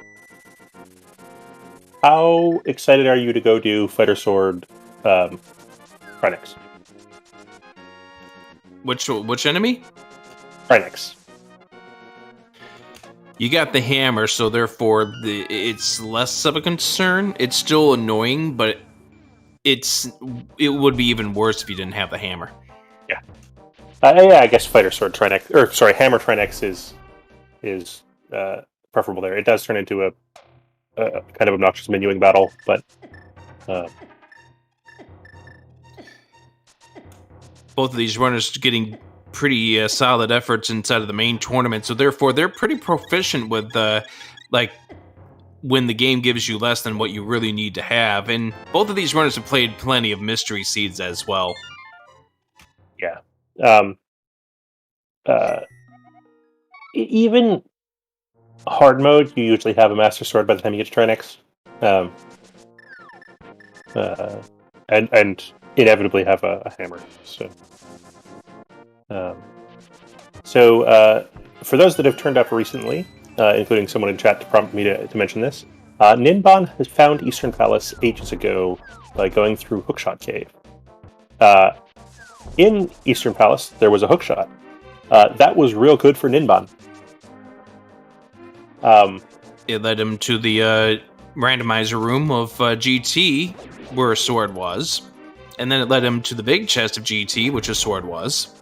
Speaker 2: how excited are you to go do Fighter Sword Phrenix?
Speaker 3: Which enemy?
Speaker 2: Phrenix.
Speaker 3: You got the hammer, so therefore it's less of a concern. It's still annoying, but it would be even worse if you didn't have the hammer.
Speaker 2: Yeah. Yeah, I guess Fighter Sword Trinex, or sorry, Hammer Trinex is preferable there. It does turn into a kind of obnoxious minuing battle, but
Speaker 3: both of these runners getting pretty solid efforts inside of the main tournament, so therefore they're pretty proficient with like when the game gives you less than what you really need to have. And both of these runners have played plenty of Mystery Seeds as well.
Speaker 2: Yeah. Even hard mode, you usually have a Master Sword by the time you get to Trinex. And inevitably have a hammer. So, for those that have turned up recently, including someone in chat to prompt me to mention this, Ninban has found Eastern Palace ages ago by going through Hookshot Cave. In Eastern Palace, there was a hookshot. That was real good for Ninban.
Speaker 3: It led him to the randomizer room of GT, where a sword was. And then it led him to the big chest of GT, which a sword was.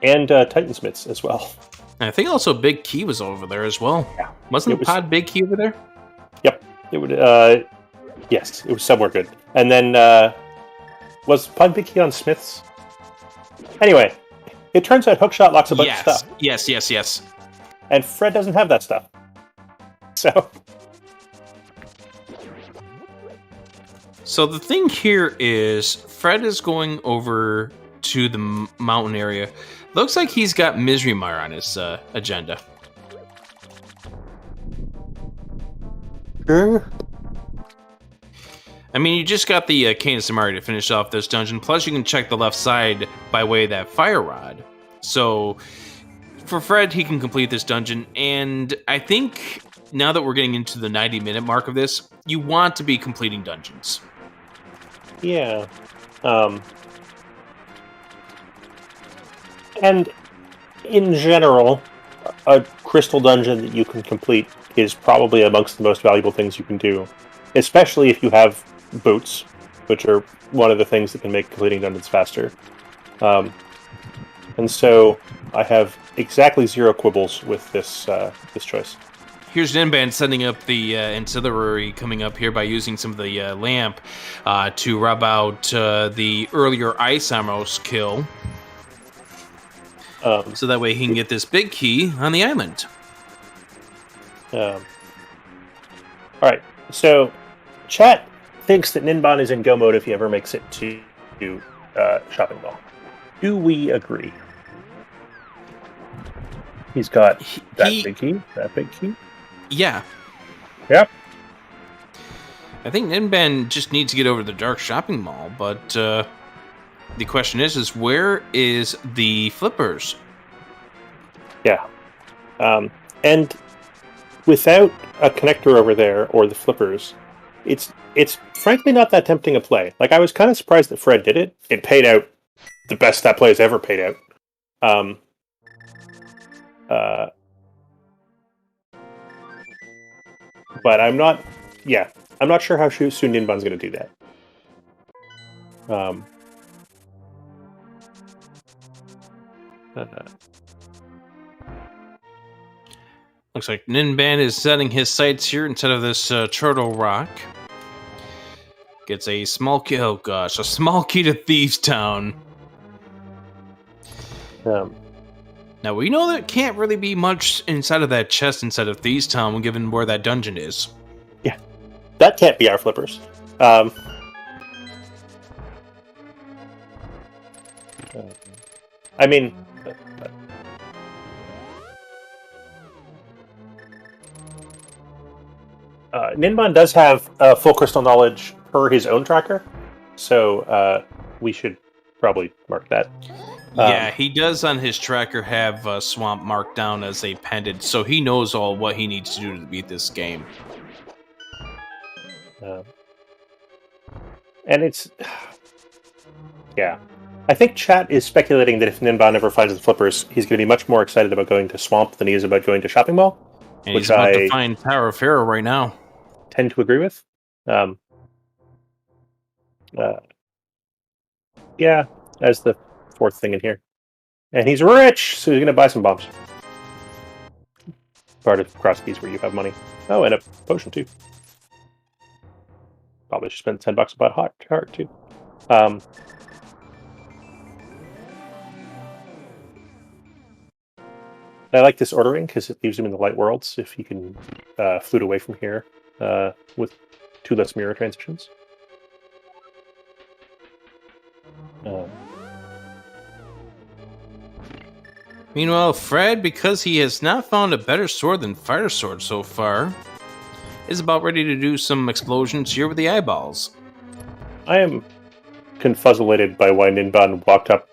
Speaker 2: And Titansmiths as well.
Speaker 3: And I think also Big Key was over there as well.
Speaker 2: Yeah.
Speaker 3: Wasn't Pod Big Key over there?
Speaker 2: Yep. It would. Yes, it was somewhere good. And then was Pod Big Key on Smiths? Anyway, it turns out Hookshot locks a bunch of stuff.
Speaker 3: Yes.
Speaker 2: And Fred doesn't have that stuff.
Speaker 3: So the thing here is, Fred is going over to the mountain area. Looks like he's got Misery Mire on his agenda.
Speaker 2: Sure.
Speaker 3: I mean, you just got the Cane of Samari to finish off this dungeon, plus you can check the left side by way of that fire rod. So, for Fred, he can complete this dungeon, and I think now that we're getting into the 90-minute mark of this, you want to be completing dungeons.
Speaker 2: Yeah. And in general, a crystal dungeon that you can complete is probably amongst the most valuable things you can do, especially if you have boots, which are one of the things that can make completing dungeons faster. And so I have exactly 0 quibbles with this choice.
Speaker 3: Here's Ninban setting up the ancillary coming up here by using some of the lamp to rub out the earlier Ice Armor's kill. So that way he can get this big key on the island.
Speaker 2: Alright, so chat thinks that Ninban is in go mode if he ever makes it to Shopping Mall. Do we agree? He's got big key, that big key.
Speaker 3: Yeah.
Speaker 2: Yep.
Speaker 3: I think Ninban just needs to get over to the Dark Shopping Mall, but the question is where is the flippers?
Speaker 2: Yeah. And without a connector over there or the flippers, it's frankly not that tempting a play. Like, I was kind of surprised that Fred did it. It paid out the best that play has ever paid out. But I'm not sure how soon Ninban's going to do that.
Speaker 3: Looks like Ninban is setting his sights here instead of this Turtle Rock. Gets a small key. Oh gosh, a small key to Thieves Town. Now we know that can't really be much inside of that chest inside of Thieves Town, given where that dungeon is.
Speaker 2: Yeah, that can't be our flippers. I mean, Ninban does have full crystal knowledge per his own tracker, so we should probably mark that.
Speaker 3: Yeah, he does on his tracker have Swamp marked down as a pendant, so he knows all what he needs to do to beat this game.
Speaker 2: And it's... Yeah. I think chat is speculating that if Ninban ever finds the flippers, he's going to be much more excited about going to Swamp than he is about going to Shopping Mall.
Speaker 3: And he's about to find Tower of Pharaoh right now.
Speaker 2: Tend to agree with. Yeah, as the fourth thing in here. And he's rich, so he's going to buy some bombs. Part of Crosskeys where you have money. Oh, and a potion too. Probably should spend $10 about heart too. I like this ordering because it leaves him in the light worlds if he can flute away from here with 2 less mirror transitions.
Speaker 3: Meanwhile, Fred, because he has not found a better sword than Fire Sword so far, is about ready to do some explosions here with the eyeballs.
Speaker 2: I am confuzzulated by why Ninban walked up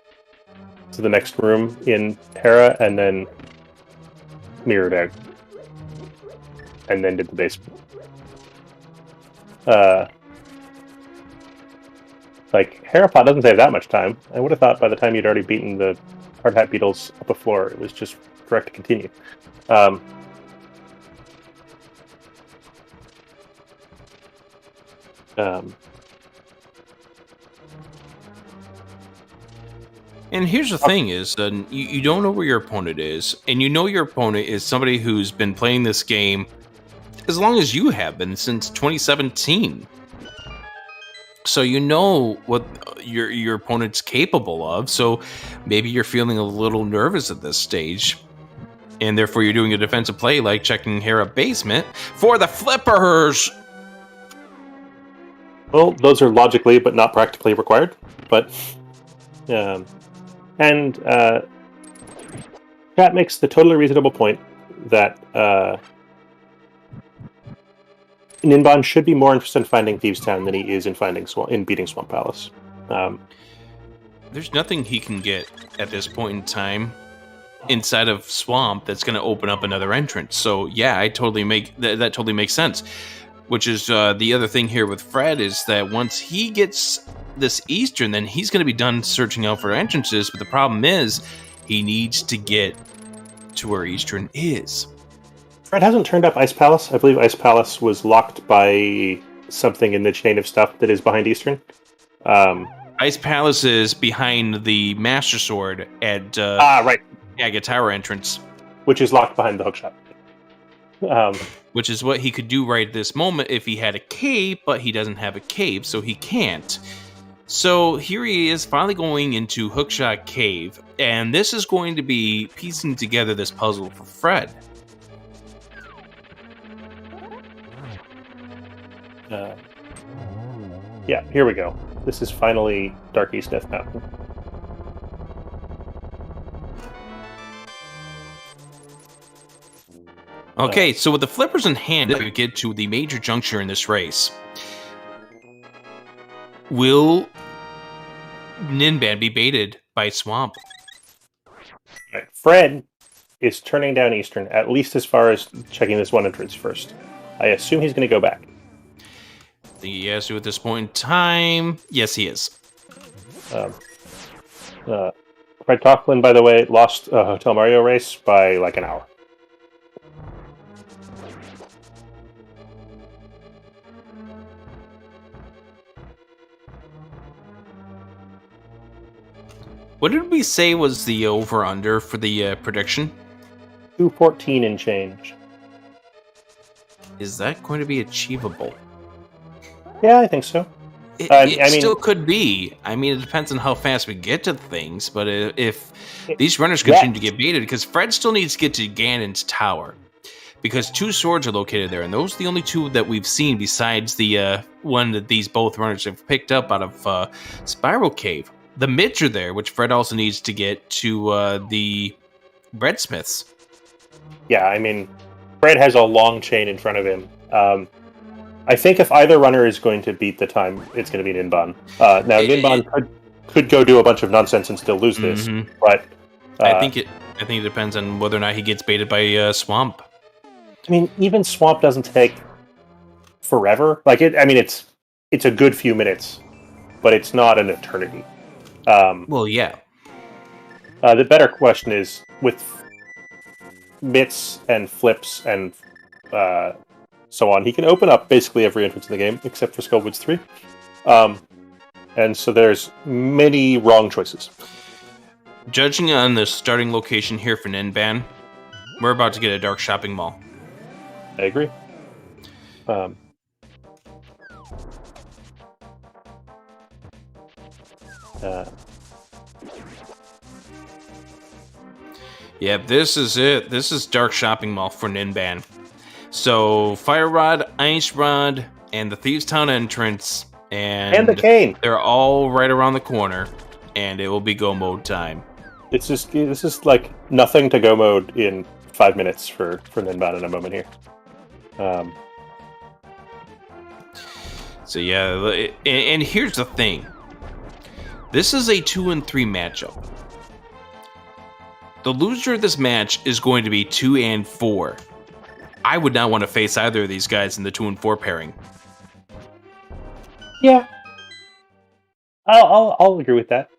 Speaker 2: to the next room in Terra and then mirrored out. And then did the basement. Like, Harapot doesn't save that much time. I would have thought by the time you'd already beaten the hard hat beetles up a floor, it was just direct to continue.
Speaker 3: And here's the thing is, you don't know where your opponent is, and you know your opponent is somebody who's been playing this game as long as you have been, since 2017. So you know what your opponent's capable of, so maybe you're feeling a little nervous at this stage, and therefore you're doing a defensive play like checking Hera basement for the flippers!
Speaker 2: Well, those are logically but not practically required, but... Chat makes the totally reasonable point that Ninban should be more interested in finding Thieves' Town than he is in beating Swamp Palace.
Speaker 3: There's nothing he can get at this point in time inside of Swamp that's going to open up another entrance. So yeah, that totally makes sense. Which is the other thing here with Fred is that once he gets this Eastern, then he's going to be done searching out for entrances. But the problem is he needs to get to where Eastern is.
Speaker 2: Fred hasn't turned up Ice Palace. I believe Ice Palace was locked by something in the chain of stuff that is behind Eastern.
Speaker 3: Ice Palace is behind the Master Sword at
Speaker 2: right.
Speaker 3: Agate Tower entrance.
Speaker 2: Which is locked behind the hookshot.
Speaker 3: Which is what he could do right this moment if he had a cape, but he doesn't have a cape, so he can't. So here he is finally going into Hookshot Cave, and this is going to be piecing together this puzzle for Fred.
Speaker 2: Yeah, here we go. This is finally Dark East Death Mountain.
Speaker 3: Okay, so with the flippers in hand, we get to the major juncture in this race. Will Ninban be baited by Swamp?
Speaker 2: Right. Fred is turning down Eastern, at least as far as checking this one entrance first. I assume he's going to go back.
Speaker 3: I think he has to at this point in time. Yes, he is.
Speaker 2: Fred Coughlin, by the way, lost a Hotel Mario race by like an hour.
Speaker 3: What did we say was the over-under for the prediction?
Speaker 2: 214 and change.
Speaker 3: Is that going to be achievable?
Speaker 2: Yeah, I think so.
Speaker 3: It still could be. I mean, it depends on how fast we get to things, but if these runners continue to get baited, because Fred still needs to get to Ganon's tower, because 2 swords are located there, and those are the only 2 that we've seen besides the one that these both runners have picked up out of Spiral Cave. The mids are there, which Fred also needs to get to the breadsmiths.
Speaker 2: Yeah, I mean, Fred has a long chain in front of him. I think if either runner is going to beat the time, it's going to be Ninban. Now, Ninban could go do a bunch of nonsense and still lose this, but
Speaker 3: I think it depends on whether or not he gets baited by Swamp.
Speaker 2: I mean, even Swamp doesn't take forever. Like it. I mean, it's a good few minutes, but it's not an eternity.
Speaker 3: Well, yeah.
Speaker 2: The better question is with mitts and flips and so on. He can open up basically every entrance in the game except for Skullwoods 3. And so there's many wrong choices.
Speaker 3: Judging on the starting location here for Ninban, we're about to get a dark shopping mall.
Speaker 2: I agree.
Speaker 3: Yep, this is it. This is dark shopping mall for Ninban. So Fire Rod, Ice Rod, and the Thieves Town entrance, and
Speaker 2: the cane.
Speaker 3: They're all right around the corner, and it will be go mode time.
Speaker 2: This is like nothing to go mode in 5 minutes for Ninban in a moment here.
Speaker 3: So yeah, and here's the thing. This is a 2 and 3 matchup. The loser of this match is going to be 2 and 4. I would not want to face either of these guys in the 2 and 4 pairing.
Speaker 2: Yeah, I'll agree with that.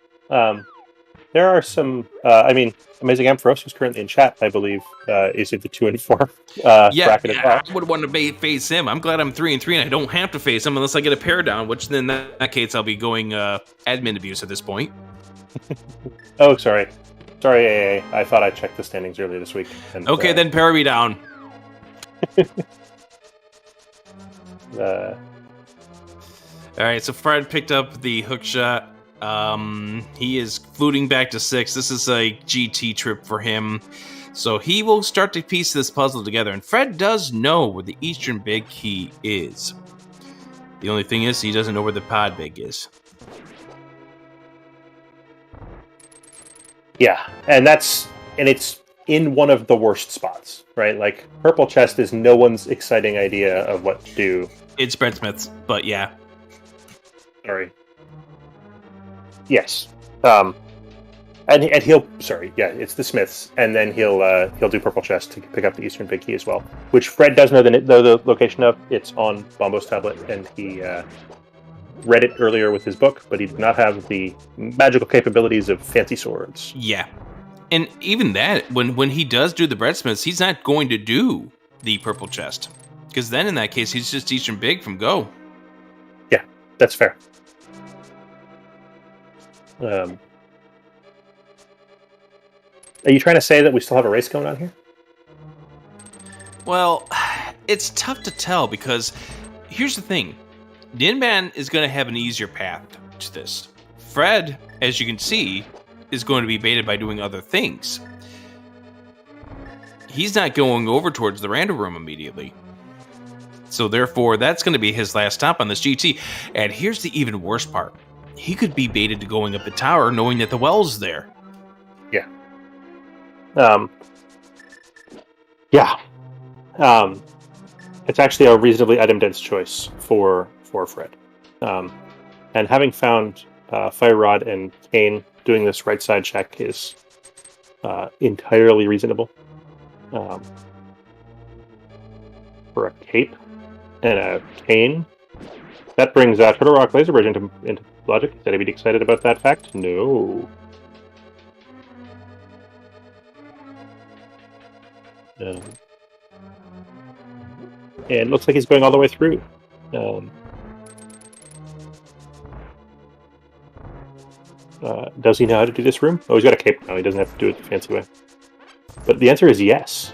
Speaker 2: There are some. I mean, Amazing Ampharos, who's currently in chat, I believe, is in the 2 and 4 bracket as well.
Speaker 3: I would want to face him. I'm glad I'm 3 and 3, and I don't have to face him unless I get a pair down. Which then, in that case, I'll be going admin abuse at this point.
Speaker 2: Oh, sorry, AA. I thought I checked the standings earlier this week. And,
Speaker 3: okay, then pair me down. All right, so Fred picked up the hook shot. He is fluting back to 6. This is a GT trip for him. So he will start to piece this puzzle together. And Fred does know where the Eastern Big Key is. The only thing is he doesn't know where the Pod Big is.
Speaker 2: Yeah, and it's in one of the worst spots, right? Like, Purple Chest is no one's exciting idea of what to do.
Speaker 3: It's Breadsmith's, but yeah.
Speaker 2: Sorry. Yes. And he'll it's the Smiths, and then he'll do Purple Chest to pick up the Eastern Big Key as well, which Fred does know the location of. It's on Bombo's tablet, and he read it earlier with his book, but he did not have the magical capabilities of fancy swords.
Speaker 3: Yeah. And even that, when he does do the Breadsmiths, he's not going to do the Purple Chest. Because then in that case, he's just Eastern Big from Go.
Speaker 2: Yeah, that's fair. Are you trying to say that we still have a race going on here?
Speaker 3: Well, it's tough to tell because here's the thing. Ninban is going to have an easier path to this. Fred, as you can see, is going to be baited by doing other things. He's not going over towards the random room immediately. So therefore, that's going to be his last stop on this GT. And here's the even worse part. He could be baited to going up the tower knowing that the well's there.
Speaker 2: Yeah. It's actually a reasonably item-dense choice for Fred. And having found Fire Rod and Kane doing this right side check is entirely reasonable. For a cape and a cane, that brings Turtle Rock Laser Bridge into logic. Is anybody excited about that fact? No. And it looks like he's going all the way through. Does he know how to do this room? Oh, he's got a cape now. He doesn't have to do it the fancy way. But the answer is yes.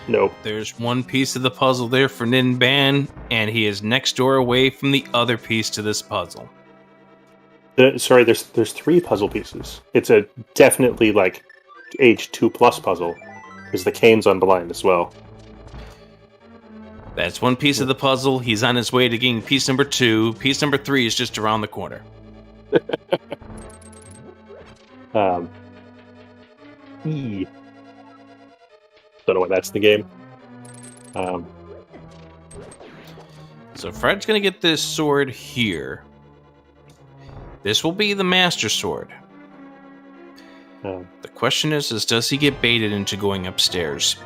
Speaker 2: No.
Speaker 3: There's one piece of the puzzle there for Ninban, and he is next door away from the other piece to this puzzle.
Speaker 2: There's 3 puzzle pieces. It's a definitely like age 2+ puzzle. Because the cane's on blind as well.
Speaker 3: That's one piece of the puzzle. He's on his way to getting piece number 2. Piece number 3 is just around the corner.
Speaker 2: Don't know why that's the game.
Speaker 3: So So Fred's going to get this sword here. This will be the Master Sword. The question is does he get baited into going upstairs?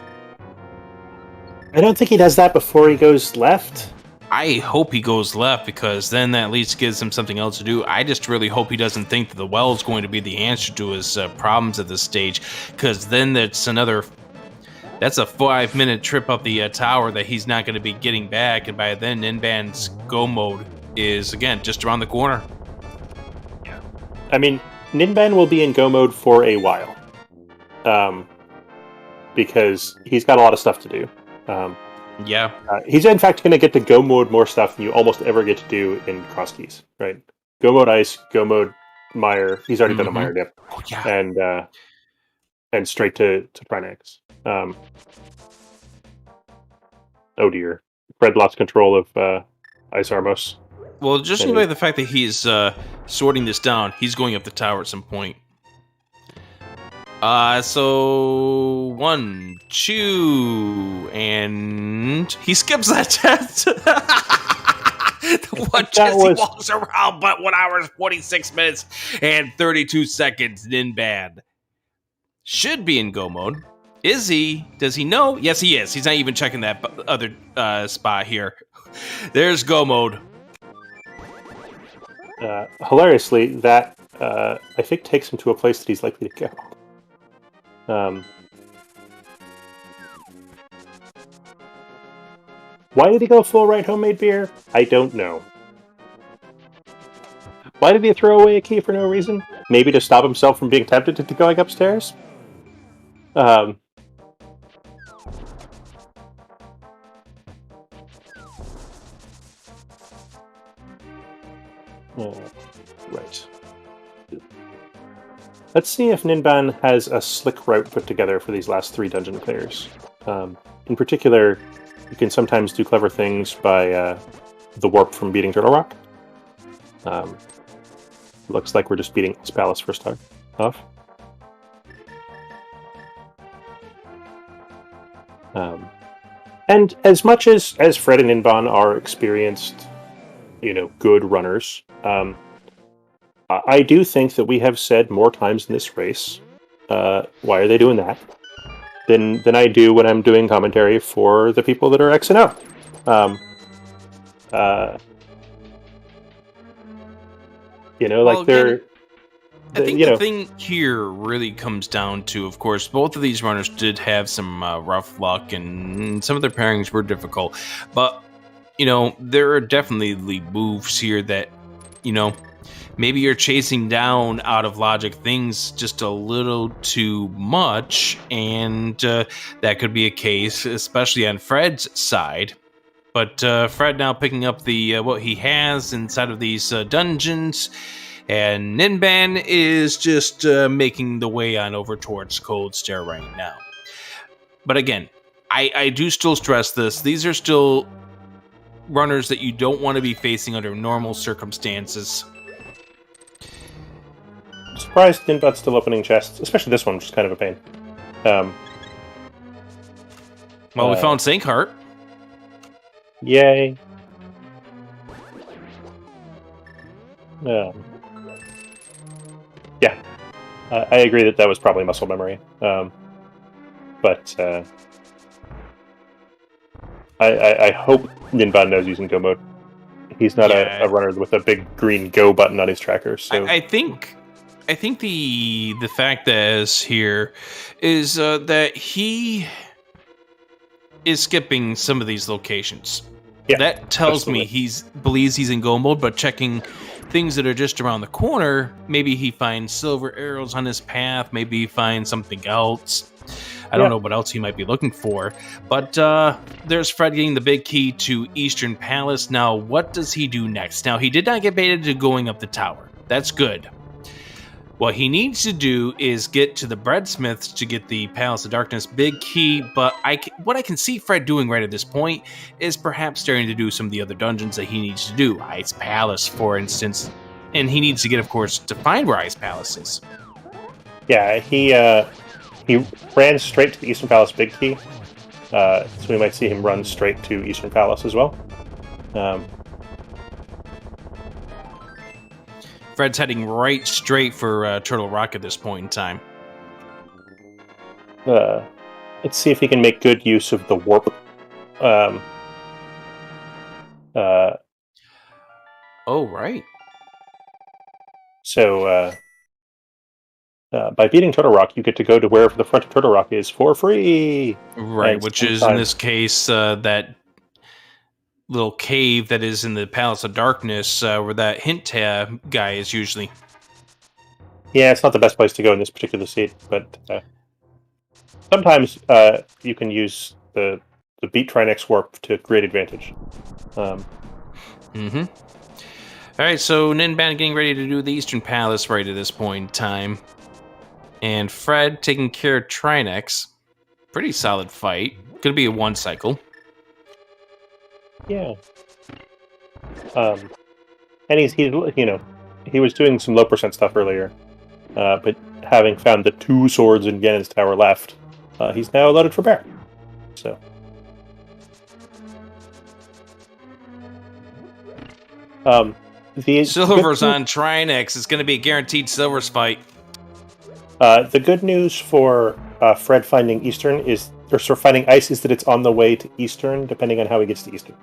Speaker 2: I don't think he does that before he goes left.
Speaker 3: I hope he goes left, because then that at least gives him something else to do. I just really hope he doesn't think that the well is going to be the answer to his problems at this stage, because then that's a 5-minute trip up the tower that he's not going to be getting back, and by then Ninban's go mode is, again, just around the corner.
Speaker 2: Yeah. I mean, Ninban will be in go mode for a while, because he's got a lot of stuff to do.
Speaker 3: Yeah.
Speaker 2: He's in fact going to get to go mode more stuff than you almost ever get to do in Crosskeys, right? Go mode ice, go mode mire. He's already done a mire dip.
Speaker 3: Oh, yeah.
Speaker 2: And straight to Trinex. Oh dear. Fred lost control of Ice Armos.
Speaker 3: Well, just by the fact that he's sorting this down, he's going up the tower at some point. So 1, 2, and he skips that test. The one test he walks around, but 1 hour, 46 minutes, and 32 seconds. Ninban should be in go mode. Is he? Does he know? Yes, he is. He's not even checking that other spot here. There's go mode.
Speaker 2: Hilariously, that I think takes him to a place that he's likely to go. Why did he go full right homemade beer? I don't know. Why did he throw away a key for no reason? Maybe to stop himself from being tempted into going upstairs? Right. Let's see if Ninban has a slick route put together for these last 3 dungeon clears. In particular, you can sometimes do clever things by the warp from beating Turtle Rock. Looks like we're just beating his palace first off. And as much as Fred and Ninban are experienced, good runners, I do think that we have said more times in this race, why are they doing that, than I do when I'm doing commentary for the people that are X and O.
Speaker 3: I think the thing here really comes down to, of course, both of these runners did have some rough luck, and some of their pairings were difficult. But, there are definitely moves here that, maybe you're chasing down out of logic things just a little too much, and that could be a case, especially on Fred's side. But Fred now picking up the what he has inside of these dungeons, and Ninban is just making the way on over towards Cold Stair right now. But again, I do still stress this. These are still runners that you don't want to be facing under normal circumstances.
Speaker 2: I'm surprised Ninban's still opening chests, especially this one, which is kind of a pain.
Speaker 3: We found Sankheart.
Speaker 2: Yay. Yeah. I agree that was probably muscle memory. But I hope Ninban knows using go mode. He's not a runner with a big green go button on his tracker. So
Speaker 3: I think the fact that is here is that he is skipping some of these locations. Yeah, that tells me he believes he's in go mode, but checking things that are just around the corner, maybe he finds silver arrows on his path, maybe he finds something else. I don't know what else he might be looking for. But there's Fred getting the big key to Eastern Palace. Now, what does he do next? Now, he did not get baited to going up the tower. That's good. What he needs to do is get to the Breadsmiths to get the Palace of Darkness big key, but what I can see Fred doing right at this point is perhaps starting to do some of the other dungeons that he needs to do. Ice Palace, for instance. And he needs to get, of course, to find where Ice Palace is.
Speaker 2: Yeah, he ran straight to the Eastern Palace big key, so we might see him run straight to Eastern Palace as well.
Speaker 3: Fred's heading right straight for Turtle Rock at this point in time.
Speaker 2: Let's see if he can make good use of the warp.
Speaker 3: Oh, right.
Speaker 2: So by beating Turtle Rock, you get to go to wherever the front of Turtle Rock is for free.
Speaker 3: Right,
Speaker 2: And
Speaker 3: which is in this case that little cave that is in the Palace of Darkness, where that hint tab guy is usually.
Speaker 2: Yeah, it's not the best place to go in this particular seat, but sometimes you can use the beat Trinex warp to great advantage.
Speaker 3: Mm-hmm. All right, so Ninban getting ready to do the Eastern Palace right at this point in time. And Fred taking care of Trinex. Pretty solid fight. Gonna be a one cycle.
Speaker 2: Yeah. And he's he was doing some low percent stuff earlier, but having found the 2 swords in Ganon's Tower left, he's now loaded for bear. So.
Speaker 3: Silver's on Trinex. It's going to be a guaranteed Silver's fight.
Speaker 2: The good news for Fred finding Eastern finding Ice is that it's on the way to Eastern, depending on how he gets to Eastern.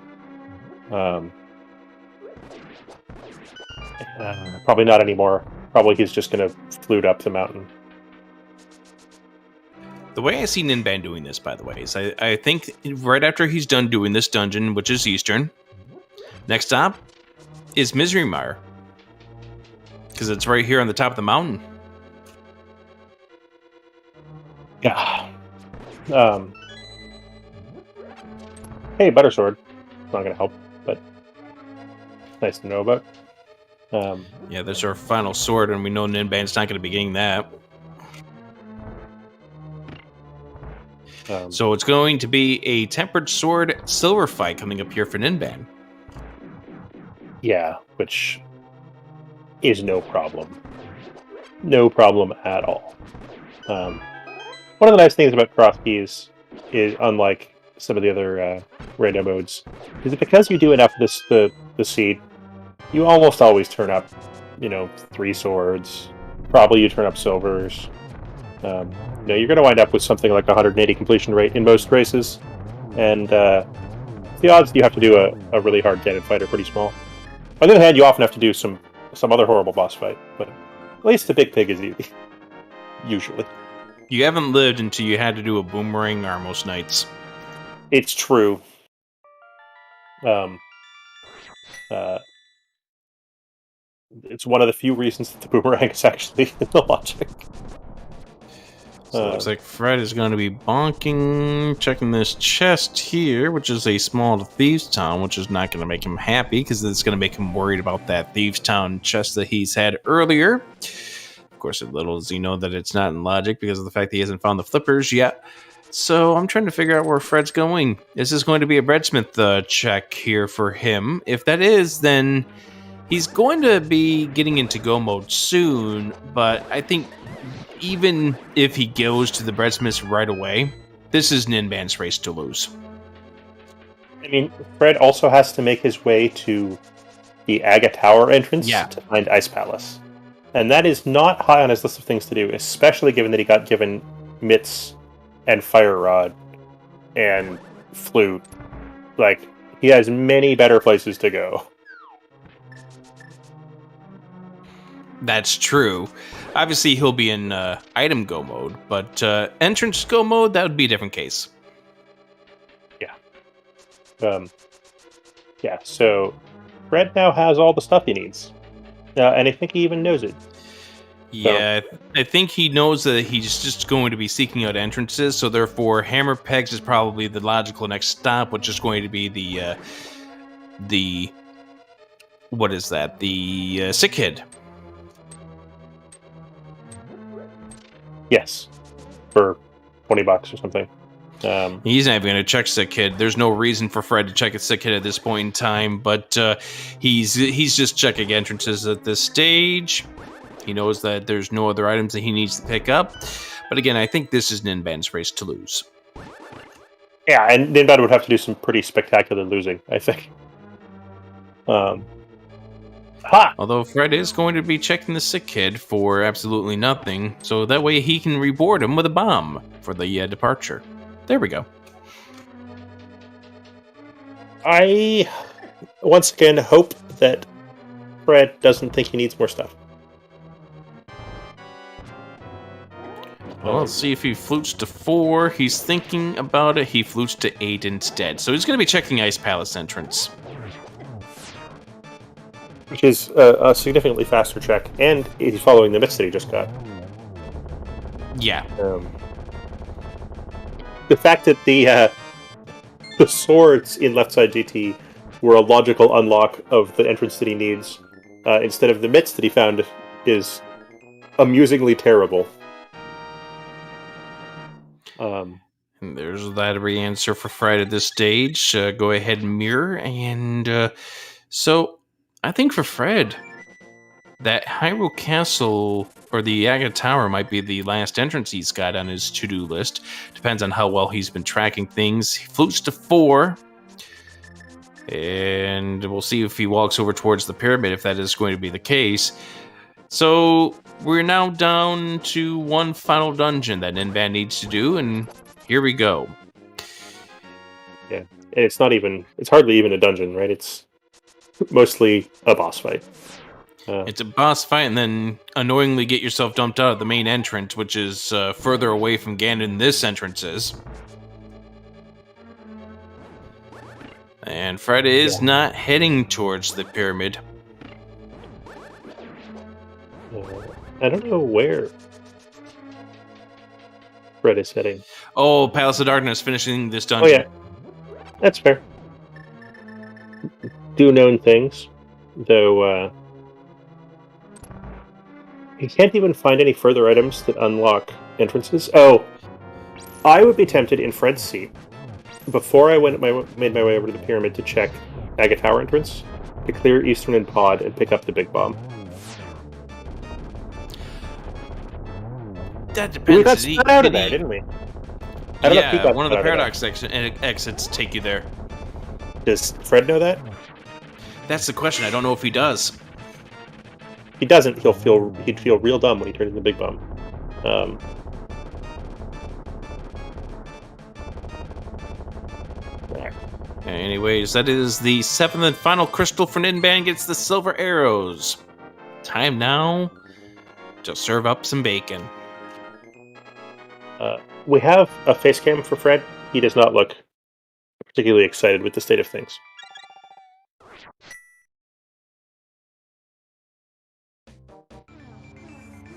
Speaker 2: Probably not anymore. Probably he's just going to flute up the mountain.
Speaker 3: The way I see Ninban doing this, by the way, is I think right after he's done doing this dungeon, which is Eastern, next stop is Misery Mire. Because it's right here on the top of the mountain.
Speaker 2: Yeah. Hey, Buttersword. It's not going to help, but it's nice to know about.
Speaker 3: Yeah, there's our final sword, and we know Ninban's not going to be getting that. So it's going to be a Tempered Sword Silver fight coming up here for Ninban.
Speaker 2: Yeah, which is no problem. No problem at all. One of the nice things about Crosskeys is, unlike some of the other random modes, is that because you do enough of the seed, you almost always turn up, 3 swords. Probably you turn up silvers. You're going to wind up with something like 180 completion rate in most races, and the odds that you have to do a really hard Ganon fight are pretty small. On the other hand, you often have to do some other horrible boss fight, but at least the big pig is easy. Usually.
Speaker 3: You haven't lived until you had to do a boomerang arm most nights.
Speaker 2: It's true. It's one of the few reasons that the boomerang is actually in the logic.
Speaker 3: So it looks like Fred is going to be bonking, checking this chest here, which is a small Thieves' Town, which is not going to make him happy, because it's going to make him worried about that Thieves' Town chest that he's had earlier. Of course, little does he know that it's not in logic because of the fact that he hasn't found the flippers yet. So I'm trying to figure out where Fred's going. Is this going to be a breadsmith check here for him? If that is, then he's going to be getting into go mode soon, but I think even if he goes to the breadsmiths right away, this is Ninban's race to lose.
Speaker 2: I mean, Fred also has to make his way to the Aga Tower entrance to find Ice Palace. And that is not high on his list of things to do, especially given that he got given Mitts and Fire Rod and Flute. Like, he has many better places to go.
Speaker 3: That's true. Obviously, he'll be in item go mode, but entrance go mode, that would be a different case.
Speaker 2: Yeah. So Fred now has all the stuff he needs. And I think he even knows it.
Speaker 3: Yeah, I think he knows that he's just going to be seeking out entrances, so therefore Hammer Pegs is probably the logical next stop, which is going to be the what is that? The Sick Kid.
Speaker 2: Yes, for $20 or something.
Speaker 3: He's not even going to check Sick Kid. There's no reason for Fred to check a Sick Kid at this point in time, but he's just checking entrances at this stage. He knows that there's no other items that he needs to pick up. But again, I think this is Ninban's race to lose.
Speaker 2: Yeah, and Ninban would have to do some pretty spectacular losing, I think. Ha!
Speaker 3: Although Fred is going to be checking the sick kid for absolutely nothing, so that way he can reward him with a bomb for the departure. There we go.
Speaker 2: I, once again, hope that Fred doesn't think he needs more stuff.
Speaker 3: Well, let's see if he flutes to 4. He's thinking about it. He flutes to 8 instead. So he's going to be checking Ice Palace entrance.
Speaker 2: Which is a significantly faster check, and he's following the myths that he just got.
Speaker 3: Yeah.
Speaker 2: The fact that the swords in left side GT were a logical unlock of the entrance that he needs, instead of the myths that he found, is amusingly terrible.
Speaker 3: And there's that answer for Fred at this stage. Go ahead and mirror. And so I think for Fred, that Hyrule Castle or the Agate Tower might be the last entrance he's got on his to-do list. Depends on how well he's been tracking things. He flutes to 4. And we'll see if he walks over towards the pyramid, if that is going to be the case. So we're now down to one final dungeon that Ninban needs to do, and here we go.
Speaker 2: Yeah, and it's hardly even a dungeon, right? It's mostly a boss fight.
Speaker 3: It's a boss fight, and then annoyingly get yourself dumped out of the main entrance, which is further away from Ganon than this entrance is. And Fred is not heading towards the pyramid.
Speaker 2: I don't know where Fred is heading.
Speaker 3: Oh, Palace of Darkness, finishing this dungeon.
Speaker 2: Oh yeah, that's fair. Do known things, though. You can't even find any further items that unlock entrances. Oh, I would be tempted in Fred's seat, before I made my way over to the pyramid to check Agate Tower entrance, to clear Eastern and Pod and pick up the big bomb.
Speaker 3: That depends.
Speaker 2: We got spun out of there, didn't we? I don't know if he got
Speaker 3: one of the
Speaker 2: spun out of
Speaker 3: paradox exits take you there.
Speaker 2: Does Fred know that?
Speaker 3: That's the question. I don't know if he does.
Speaker 2: If he doesn't, he'd feel real dumb when he turned into the big bomb.
Speaker 3: Anyways, that is the 7th and final crystal for Ninban gets the silver arrows. Time now to serve up some bacon.
Speaker 2: We have a face cam for Fred. He does not look particularly excited with the state of things.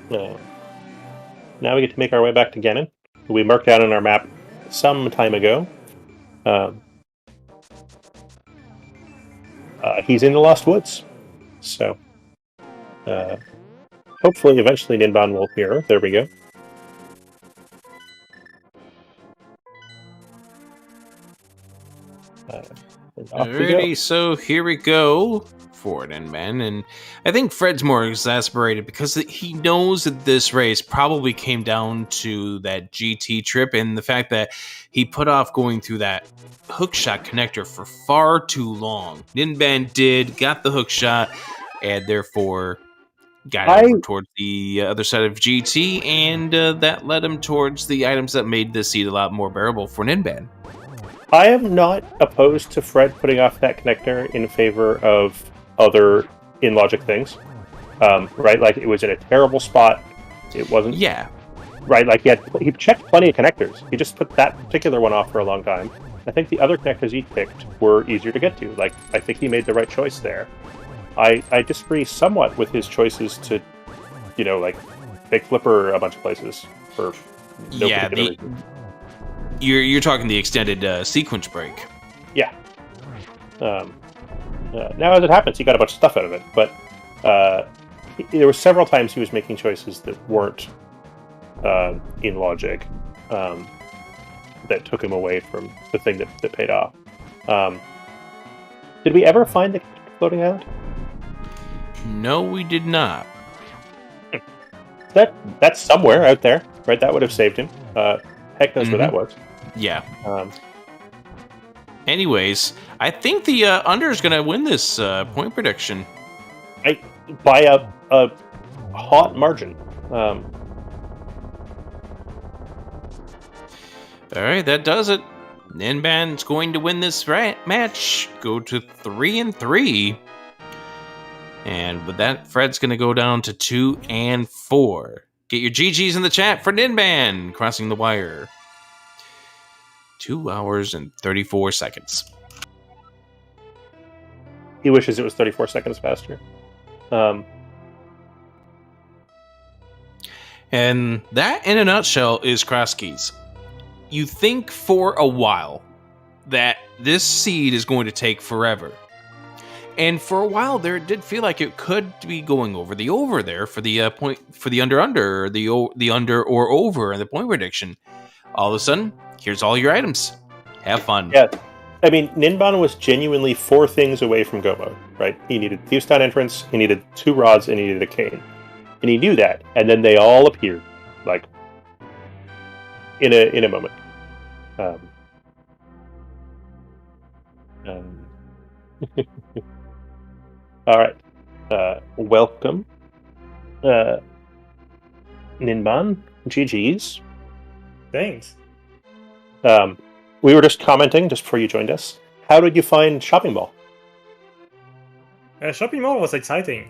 Speaker 2: Now we get to make our way back to Ganon, who we marked out on our map some time ago. He's in the Lost Woods, so hopefully eventually Ninban will appear. There we go.
Speaker 3: Alrighty, so here we go for Ninban, and I think Fred's more exasperated because he knows that this race probably came down to that GT trip and the fact that he put off going through that hookshot connector for far too long. Ninban got the hookshot, and therefore got over towards the other side of GT, and that led him towards the items that made this seat a lot more bearable for Ninban.
Speaker 2: I am not opposed to Fred putting off that connector in favor of other in-logic things. Right? Like, it was in a terrible spot. It wasn't...
Speaker 3: Yeah.
Speaker 2: Right? Like, he checked plenty of connectors. He just put that particular one off for a long time. I think the other connectors he picked were easier to get to. Like, I think he made the right choice there. I disagree somewhat with his choices to, like, big flipper a bunch of places for no particular reason.
Speaker 3: You're talking the extended sequence break.
Speaker 2: Yeah. Now, as it happens, he got a bunch of stuff out of it, but there were several times he was making choices that weren't in logic that took him away from the thing that paid off. Did we ever find the floating island?
Speaker 3: No, we did not.
Speaker 2: That's somewhere out there, right? That would have saved him. Heck knows where that was.
Speaker 3: Yeah. Anyways, I think the under is going to win this point prediction.
Speaker 2: By a hot margin.
Speaker 3: All right, that does it. Ninban's going to win this match. Go to 3-3. And with that, Fred's going to go down to 2-4. Get your GGs in the chat for Ninban crossing the wire. 2 hours and 34 seconds.
Speaker 2: He wishes it was 34 seconds faster.
Speaker 3: And that, in a nutshell, is Crosskeys. You think for a while that this seed is going to take forever. And for a while there, it did feel like it could be going over the over there for the point for the under the under or over and the point prediction. All of a sudden, here's all your items. Have fun.
Speaker 2: Yeah, I mean, Ninban was genuinely 4 things away from go mode, right? He needed Thieves' Town entrance, he needed 2 rods, and he needed a cane, and he knew that. And then they all appeared, like in a moment. All right. Welcome, Ninban. GG's.
Speaker 4: Thanks.
Speaker 2: We were just commenting just before you joined us. How did you find Shopping Mall?
Speaker 4: Shopping mall was exciting.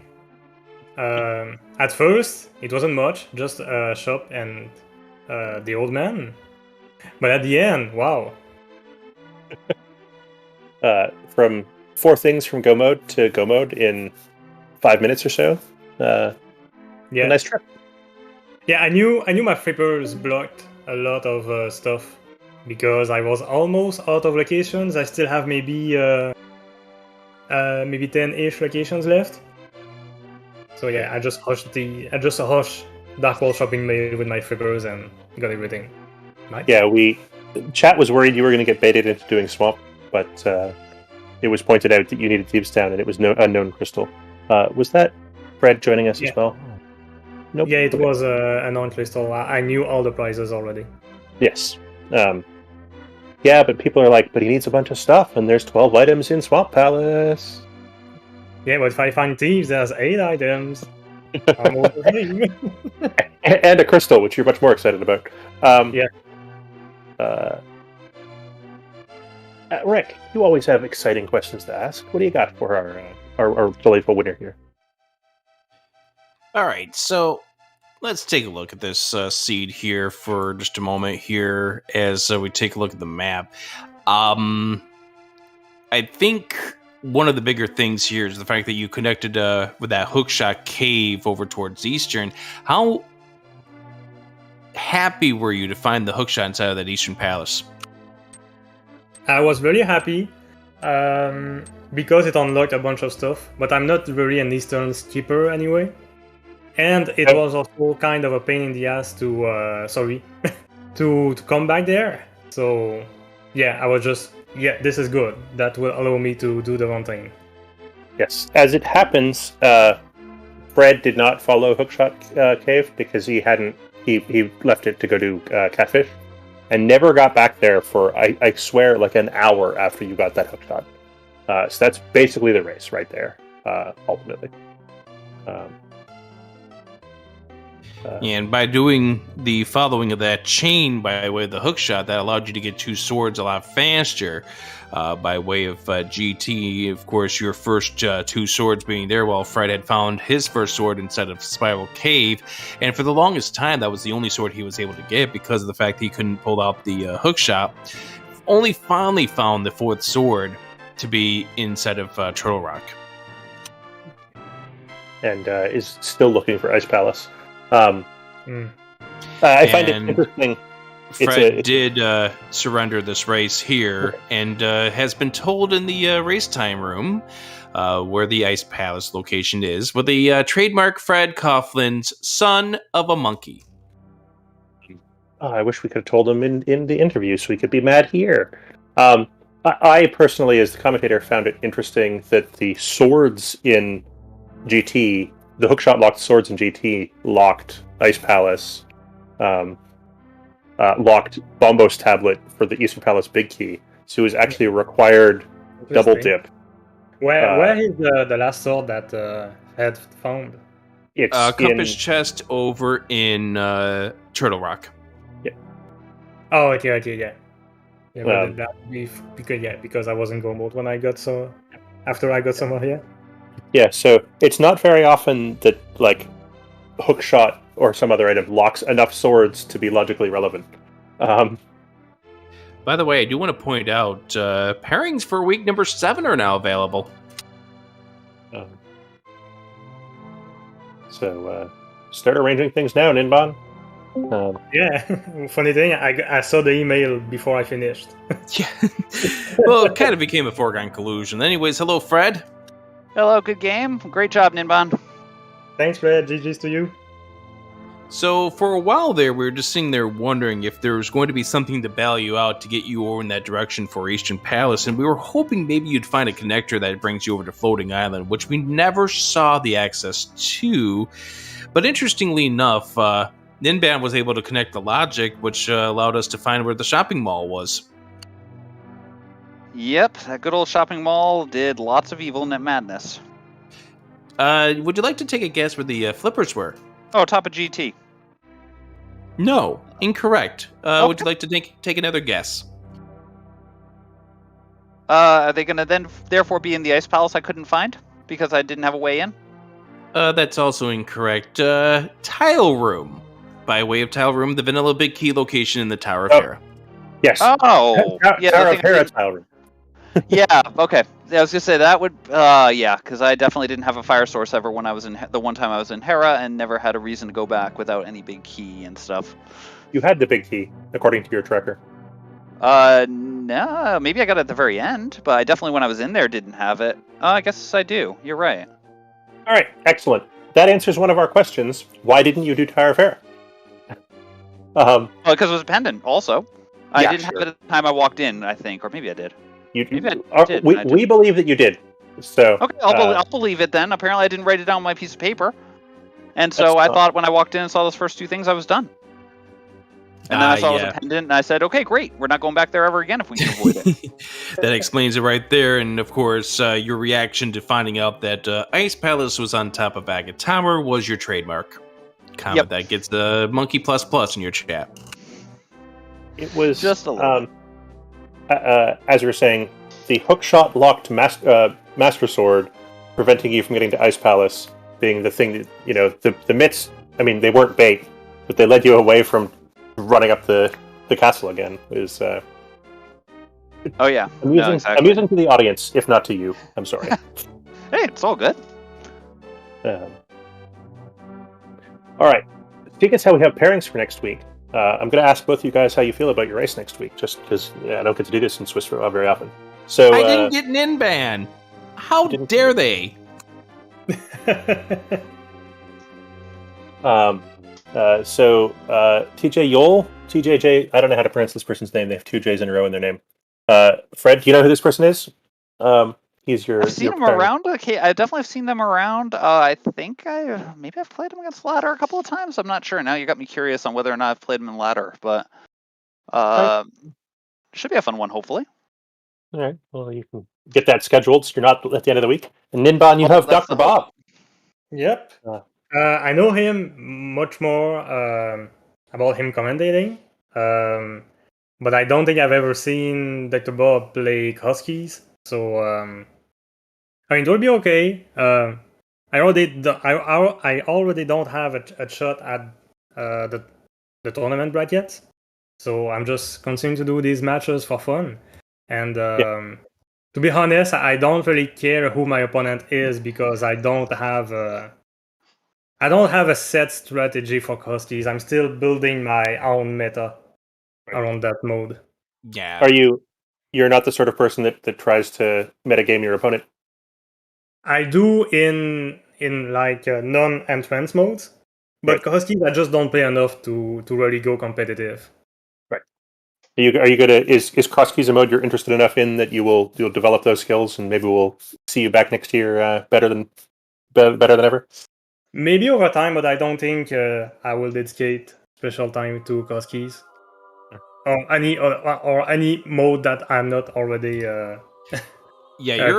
Speaker 4: At first, it wasn't much, just a shop and the old man. But at the end, wow.
Speaker 2: From 4 things from go mode to go mode in 5 minutes or so.
Speaker 4: Yeah,
Speaker 2: A nice trip.
Speaker 4: yeah. I knew my flippers blocked a lot of stuff because I was almost out of locations. I still have maybe 10-ish locations left. So yeah, I just hushed Dark Wall Shopping Mall with my flippers and got everything. Nice.
Speaker 2: Yeah, chat was worried you were going to get baited into doing Swamp, but it was pointed out that you needed Thieves' Town and it was unknown crystal. Was that Fred joining us as well? Nope.
Speaker 4: Yeah, it was a non-crystal. I knew all the prizes already.
Speaker 2: Yes. Yeah, but people are like, but he needs a bunch of stuff, and there's 12 items in Swamp Palace.
Speaker 4: Yeah, but if I find thieves, there's 8 items. I'm okay.
Speaker 2: And a crystal, which you're much more excited about.
Speaker 4: Yeah.
Speaker 2: Rick, you always have exciting questions to ask. What do you got for our delightful winner here?
Speaker 3: All right, so let's take a look at this seed here for just a moment here as we take a look at the map. I think one of the bigger things here is the fact that you connected with that hookshot cave over towards Eastern. How happy were you to find the hookshot inside of that Eastern Palace?
Speaker 4: I was very happy because it unlocked a bunch of stuff, but I'm not really an Eastern skipper anyway. And it was also kind of a pain in the ass to come back there. So yeah, I was just, this is good. That will allow me to do the one thing.
Speaker 2: Yes. As it happens, Fred did not follow Hookshot Cave because he left it to go do Catfish and never got back there for, I swear, like an hour after you got that hookshot. So that's basically the race right there, ultimately.
Speaker 3: And by doing the following of that chain by way of the hookshot, that allowed you to get 2 swords a lot faster by way of GT. Of course, your first 2 swords being there while Fred had found his first sword inside of Spiral Cave. And for the longest time, that was the only sword he was able to get because of the fact he couldn't pull out the hookshot. Only finally found the 4th sword to be inside of Turtle Rock.
Speaker 2: And is still looking for Ice Palace. I find it interesting.
Speaker 3: Fred did surrender this race here and has been told in the race time room where the Ice Palace location is, with the trademark Fred Coughlin's son of a monkey.
Speaker 2: I wish we could have told him in the interview so we could be mad here. I personally, as the commentator, found it interesting that the swords in GT, the hookshot locked swords in GT, locked Ice Palace, locked Bombos Tablet for the Eastern Palace Big Key. So it was actually a required double
Speaker 4: Interesting.
Speaker 2: dip.
Speaker 4: Where is the last sword that had found?
Speaker 2: It's
Speaker 3: Compass
Speaker 2: in
Speaker 3: chest over in Turtle Rock.
Speaker 4: Oh, okay, yeah. Yeah, but
Speaker 2: Um,
Speaker 4: that would be because I wasn't Gold when I got after I got some here.
Speaker 2: yeah. So it's not very often that like hook shot or some other item locks enough swords to be logically relevant.
Speaker 3: By the way, I do want to point out pairings for week number 7 are now available.
Speaker 2: So start arranging things now, Ninban.
Speaker 4: Yeah, funny thing, I saw the email before I finished.
Speaker 3: Yeah. Well, it kind of became a foregone conclusion. Anyways, hello, Fred.
Speaker 5: Hello, good game. Great job, Ninban.
Speaker 4: Thanks, Fred. GG's to you.
Speaker 3: So, for a while there, we were just sitting there wondering if there was going to be something to bail you out to get you over in that direction for Eastern Palace, and we were hoping maybe you'd find a connector that brings you over to Floating Island, which we never saw the access to. But interestingly enough, Ninban was able to connect the logic, which allowed us to find where the shopping mall was.
Speaker 5: Yep, that good old shopping mall did lots of evil and madness.
Speaker 3: Would you like to take a guess where the flippers were?
Speaker 5: Oh, top of GT.
Speaker 3: No, incorrect.
Speaker 5: Okay.
Speaker 3: Would you like to take another guess?
Speaker 5: Are they going to then therefore be in the Ice Palace I couldn't find because I didn't have a way in?
Speaker 3: That's also incorrect. Tile Room. By way of Tile Room, the Vanilla Big Key location in the Tower of Hera.
Speaker 2: Yes.
Speaker 5: Oh, yeah.
Speaker 2: Tower
Speaker 5: I
Speaker 2: of
Speaker 5: think
Speaker 2: Hera Tile Room.
Speaker 5: Yeah, okay. I was gonna say that would, yeah, because I definitely didn't have a fire source ever when I was in the one time I was in Hera, and never had a reason to go back without any big key and stuff.
Speaker 2: You had the big key, according to your tracker.
Speaker 5: No, maybe I got it at the very end, but I definitely when I was in there didn't have it. I guess I do. You're right.
Speaker 2: All right, excellent. That answers one of our questions. Why didn't you do Tower of Hera?
Speaker 5: Well, because it was a pendant. Also, I
Speaker 2: Yeah,
Speaker 5: didn't
Speaker 2: sure.
Speaker 5: have it at the time I walked in. I think, or maybe I did. Maybe I did,
Speaker 2: we,
Speaker 5: and I
Speaker 2: we believe that you did. So
Speaker 5: Okay, I'll believe it then. Apparently, I didn't write it down on my piece of paper, and so
Speaker 2: That's
Speaker 5: I
Speaker 2: not-
Speaker 5: thought when I walked in and saw those first two things, I was done. And then I saw it was
Speaker 3: yeah.
Speaker 5: a pendant, and I said, "Okay, great. We're not going back there ever again if we can avoid it."
Speaker 3: That explains it right there, and of course, your reaction to finding out that Ice Palace was on top of Agate Tower was your trademark comment.
Speaker 5: Yep.
Speaker 3: That gets the monkey plus plus in your chat.
Speaker 2: it was
Speaker 5: Just a little.
Speaker 2: As we were saying, the hookshot locked Master Sword preventing you from getting to Ice Palace being the thing that, the mitts, I mean, they weren't bait, but they led you away from running up the castle again. Is
Speaker 5: Oh yeah,
Speaker 2: amusing,
Speaker 5: no, exactly.
Speaker 2: amusing to the audience, if not to you. I'm sorry.
Speaker 5: Hey, it's all good.
Speaker 2: All right. Seeing as how we have pairings for next week, I'm going to ask both of you guys how you feel about your race next week, just because I don't get to do this in Swiss very often. So
Speaker 3: I didn't get Ninban. How
Speaker 2: didn't-
Speaker 3: dare they?
Speaker 2: TJ Yole, TJJ, I don't know how to pronounce this person's name. They have two J's in a row in their name. Fred, do you know who this person is? He's your.
Speaker 5: I've seen
Speaker 2: your
Speaker 5: them
Speaker 2: parent.
Speaker 5: around. Okay, I definitely have seen them around. I think maybe I've played them against ladder a couple of times. I'm not sure. Now you got me curious on whether or not I've played them in ladder, but should be a fun one, hopefully.
Speaker 2: All right. Well, you can get that scheduled so you're not at the end of the week. And Ninban, you have
Speaker 5: that's
Speaker 2: Dr.
Speaker 5: the hope.
Speaker 2: Bob.
Speaker 4: Yep. I know him much more about him commentating, but I don't think I've ever seen Dr. Bob play Crosskeys. So I mean, it will be okay. I already don't have a shot at the tournament bracket, so I'm just continuing to do these matches for fun. And to be honest, I don't really care who my opponent is because I don't have a set strategy for Crosskeys. I'm still building my own meta around that mode.
Speaker 3: Yeah.
Speaker 2: You're not the sort of person that tries to metagame your opponent?
Speaker 4: I do in like non-entrance modes, but Crosskeys I just don't play enough to really go competitive.
Speaker 2: Right. Are you gonna is Crosskeys a mode you're interested enough in that you'll develop those skills and maybe we'll see you back next year better than ever?
Speaker 4: Maybe over time, but I don't think I will dedicate special time to Crosskeys. or any mode that I'm not already
Speaker 3: Yeah,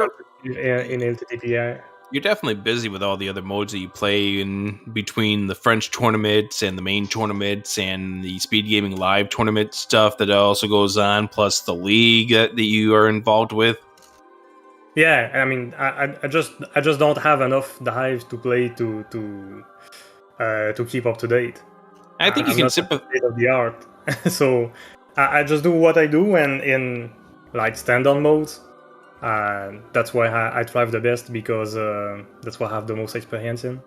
Speaker 4: in ALttPR.
Speaker 3: you're definitely busy with all the other modes that you play in between the French tournaments and the main tournaments and the Speed Gaming Live tournament stuff that also goes on, plus the league that you are involved with.
Speaker 4: Yeah, I mean, I just don't have enough dive to play to keep up to date.
Speaker 3: I think you
Speaker 4: I'm
Speaker 3: can
Speaker 4: not
Speaker 3: state
Speaker 4: state of the art, so I just do what I do, and in like stand-on modes, that's why I thrive the best, because that's what I have the most experience in.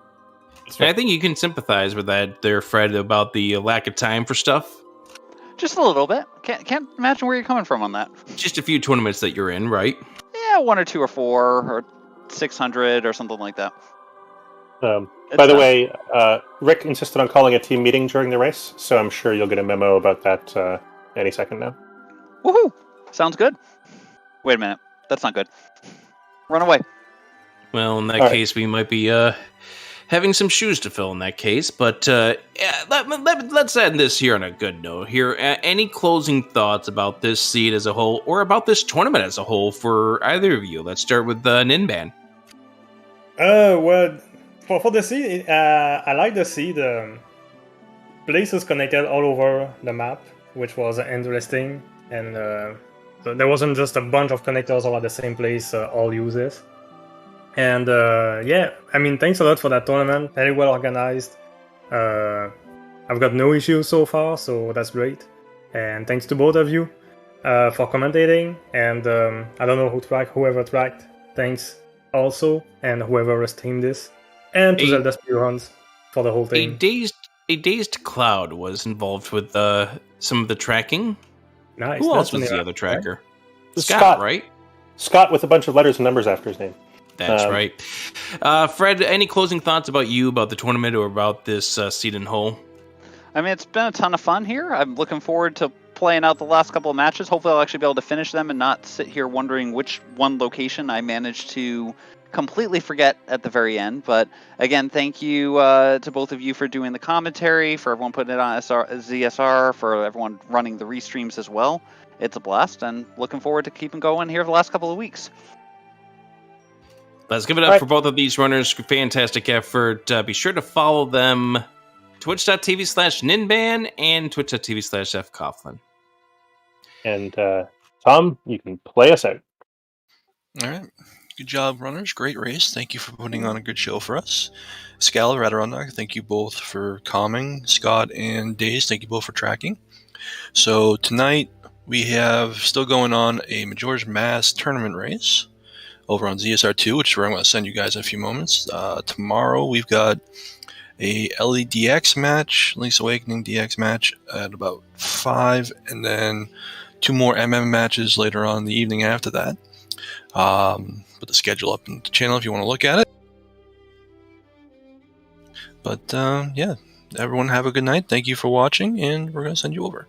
Speaker 3: I think you can sympathize with that there, Fred, about the lack of time for stuff.
Speaker 5: Just a little bit. Can't imagine where you're coming from on that.
Speaker 3: Just a few tournaments that you're in, right?
Speaker 5: Yeah, 1 or 2 or 4 or 600 or something like that.
Speaker 2: By the way, Rick insisted on calling a team meeting during the race, so I'm sure you'll get a memo about that any second now.
Speaker 5: Woohoo! Sounds good. Wait a minute. That's not good. Run away.
Speaker 3: Well, in that
Speaker 2: All
Speaker 3: case, we might be having some shoes to fill in that case. But let's end this here on a good note. Here, any closing thoughts about this seed as a whole, or about this tournament as a whole for either of you? Let's start with Ninban.
Speaker 4: Well, for the seed, I like the seed. Places connected all over the map, which was interesting, and so there wasn't just a bunch of connectors all at the same place, all uses. And yeah, I mean, thanks a lot for that tournament. Very well organized. I've got no issues so far, so that's great. And thanks to both of you for commentating. And I don't know whoever tracked. Thanks also, and whoever streamed this, and to ZeldaSpeedRuns for the whole thing.
Speaker 3: A dazed Cloud was involved with some of the tracking.
Speaker 4: Nice.
Speaker 3: Who else
Speaker 4: That's
Speaker 3: was the
Speaker 4: funny,
Speaker 3: other tracker?
Speaker 2: right?
Speaker 3: Scott, right?
Speaker 2: Scott with a bunch of letters and numbers after his name.
Speaker 3: That's right. Fred, any closing thoughts about the tournament, or about this seed and hole?
Speaker 5: I mean, it's been a ton of fun here. I'm looking forward to playing out the last couple of matches. Hopefully I'll actually be able to finish them and not sit here wondering which one location I managed to completely forget at the very end. But again, thank you to both of you for doing the commentary, for everyone putting it on ZSR, for everyone running the restreams as well. It's a blast, and looking forward to keeping going here the last couple of weeks.
Speaker 3: Let's give it up for both of these runners. Fantastic effort. Be sure to follow them. Twitch.tv/Ninban and Twitch.tv/fcoughlin.
Speaker 2: And Tom, you can play us out.
Speaker 1: All right. Good job, runners. Great race. Thank you for putting on a good show for us. Scala, Radaronda, thank you both for calming. Scott and Daze, thank you both for tracking. So tonight we have still going on a Majora's Mask tournament race over on ZSR2, which is where I'm going to send you guys in a few moments. Tomorrow we've got a LEDX match, Link's Awakening DX match at about 5, and then 2 more MM matches later on in the evening after that. Put the schedule up in the channel if you want to look at it. But yeah, everyone have a good night. Thank you for watching, and we're going to send you over.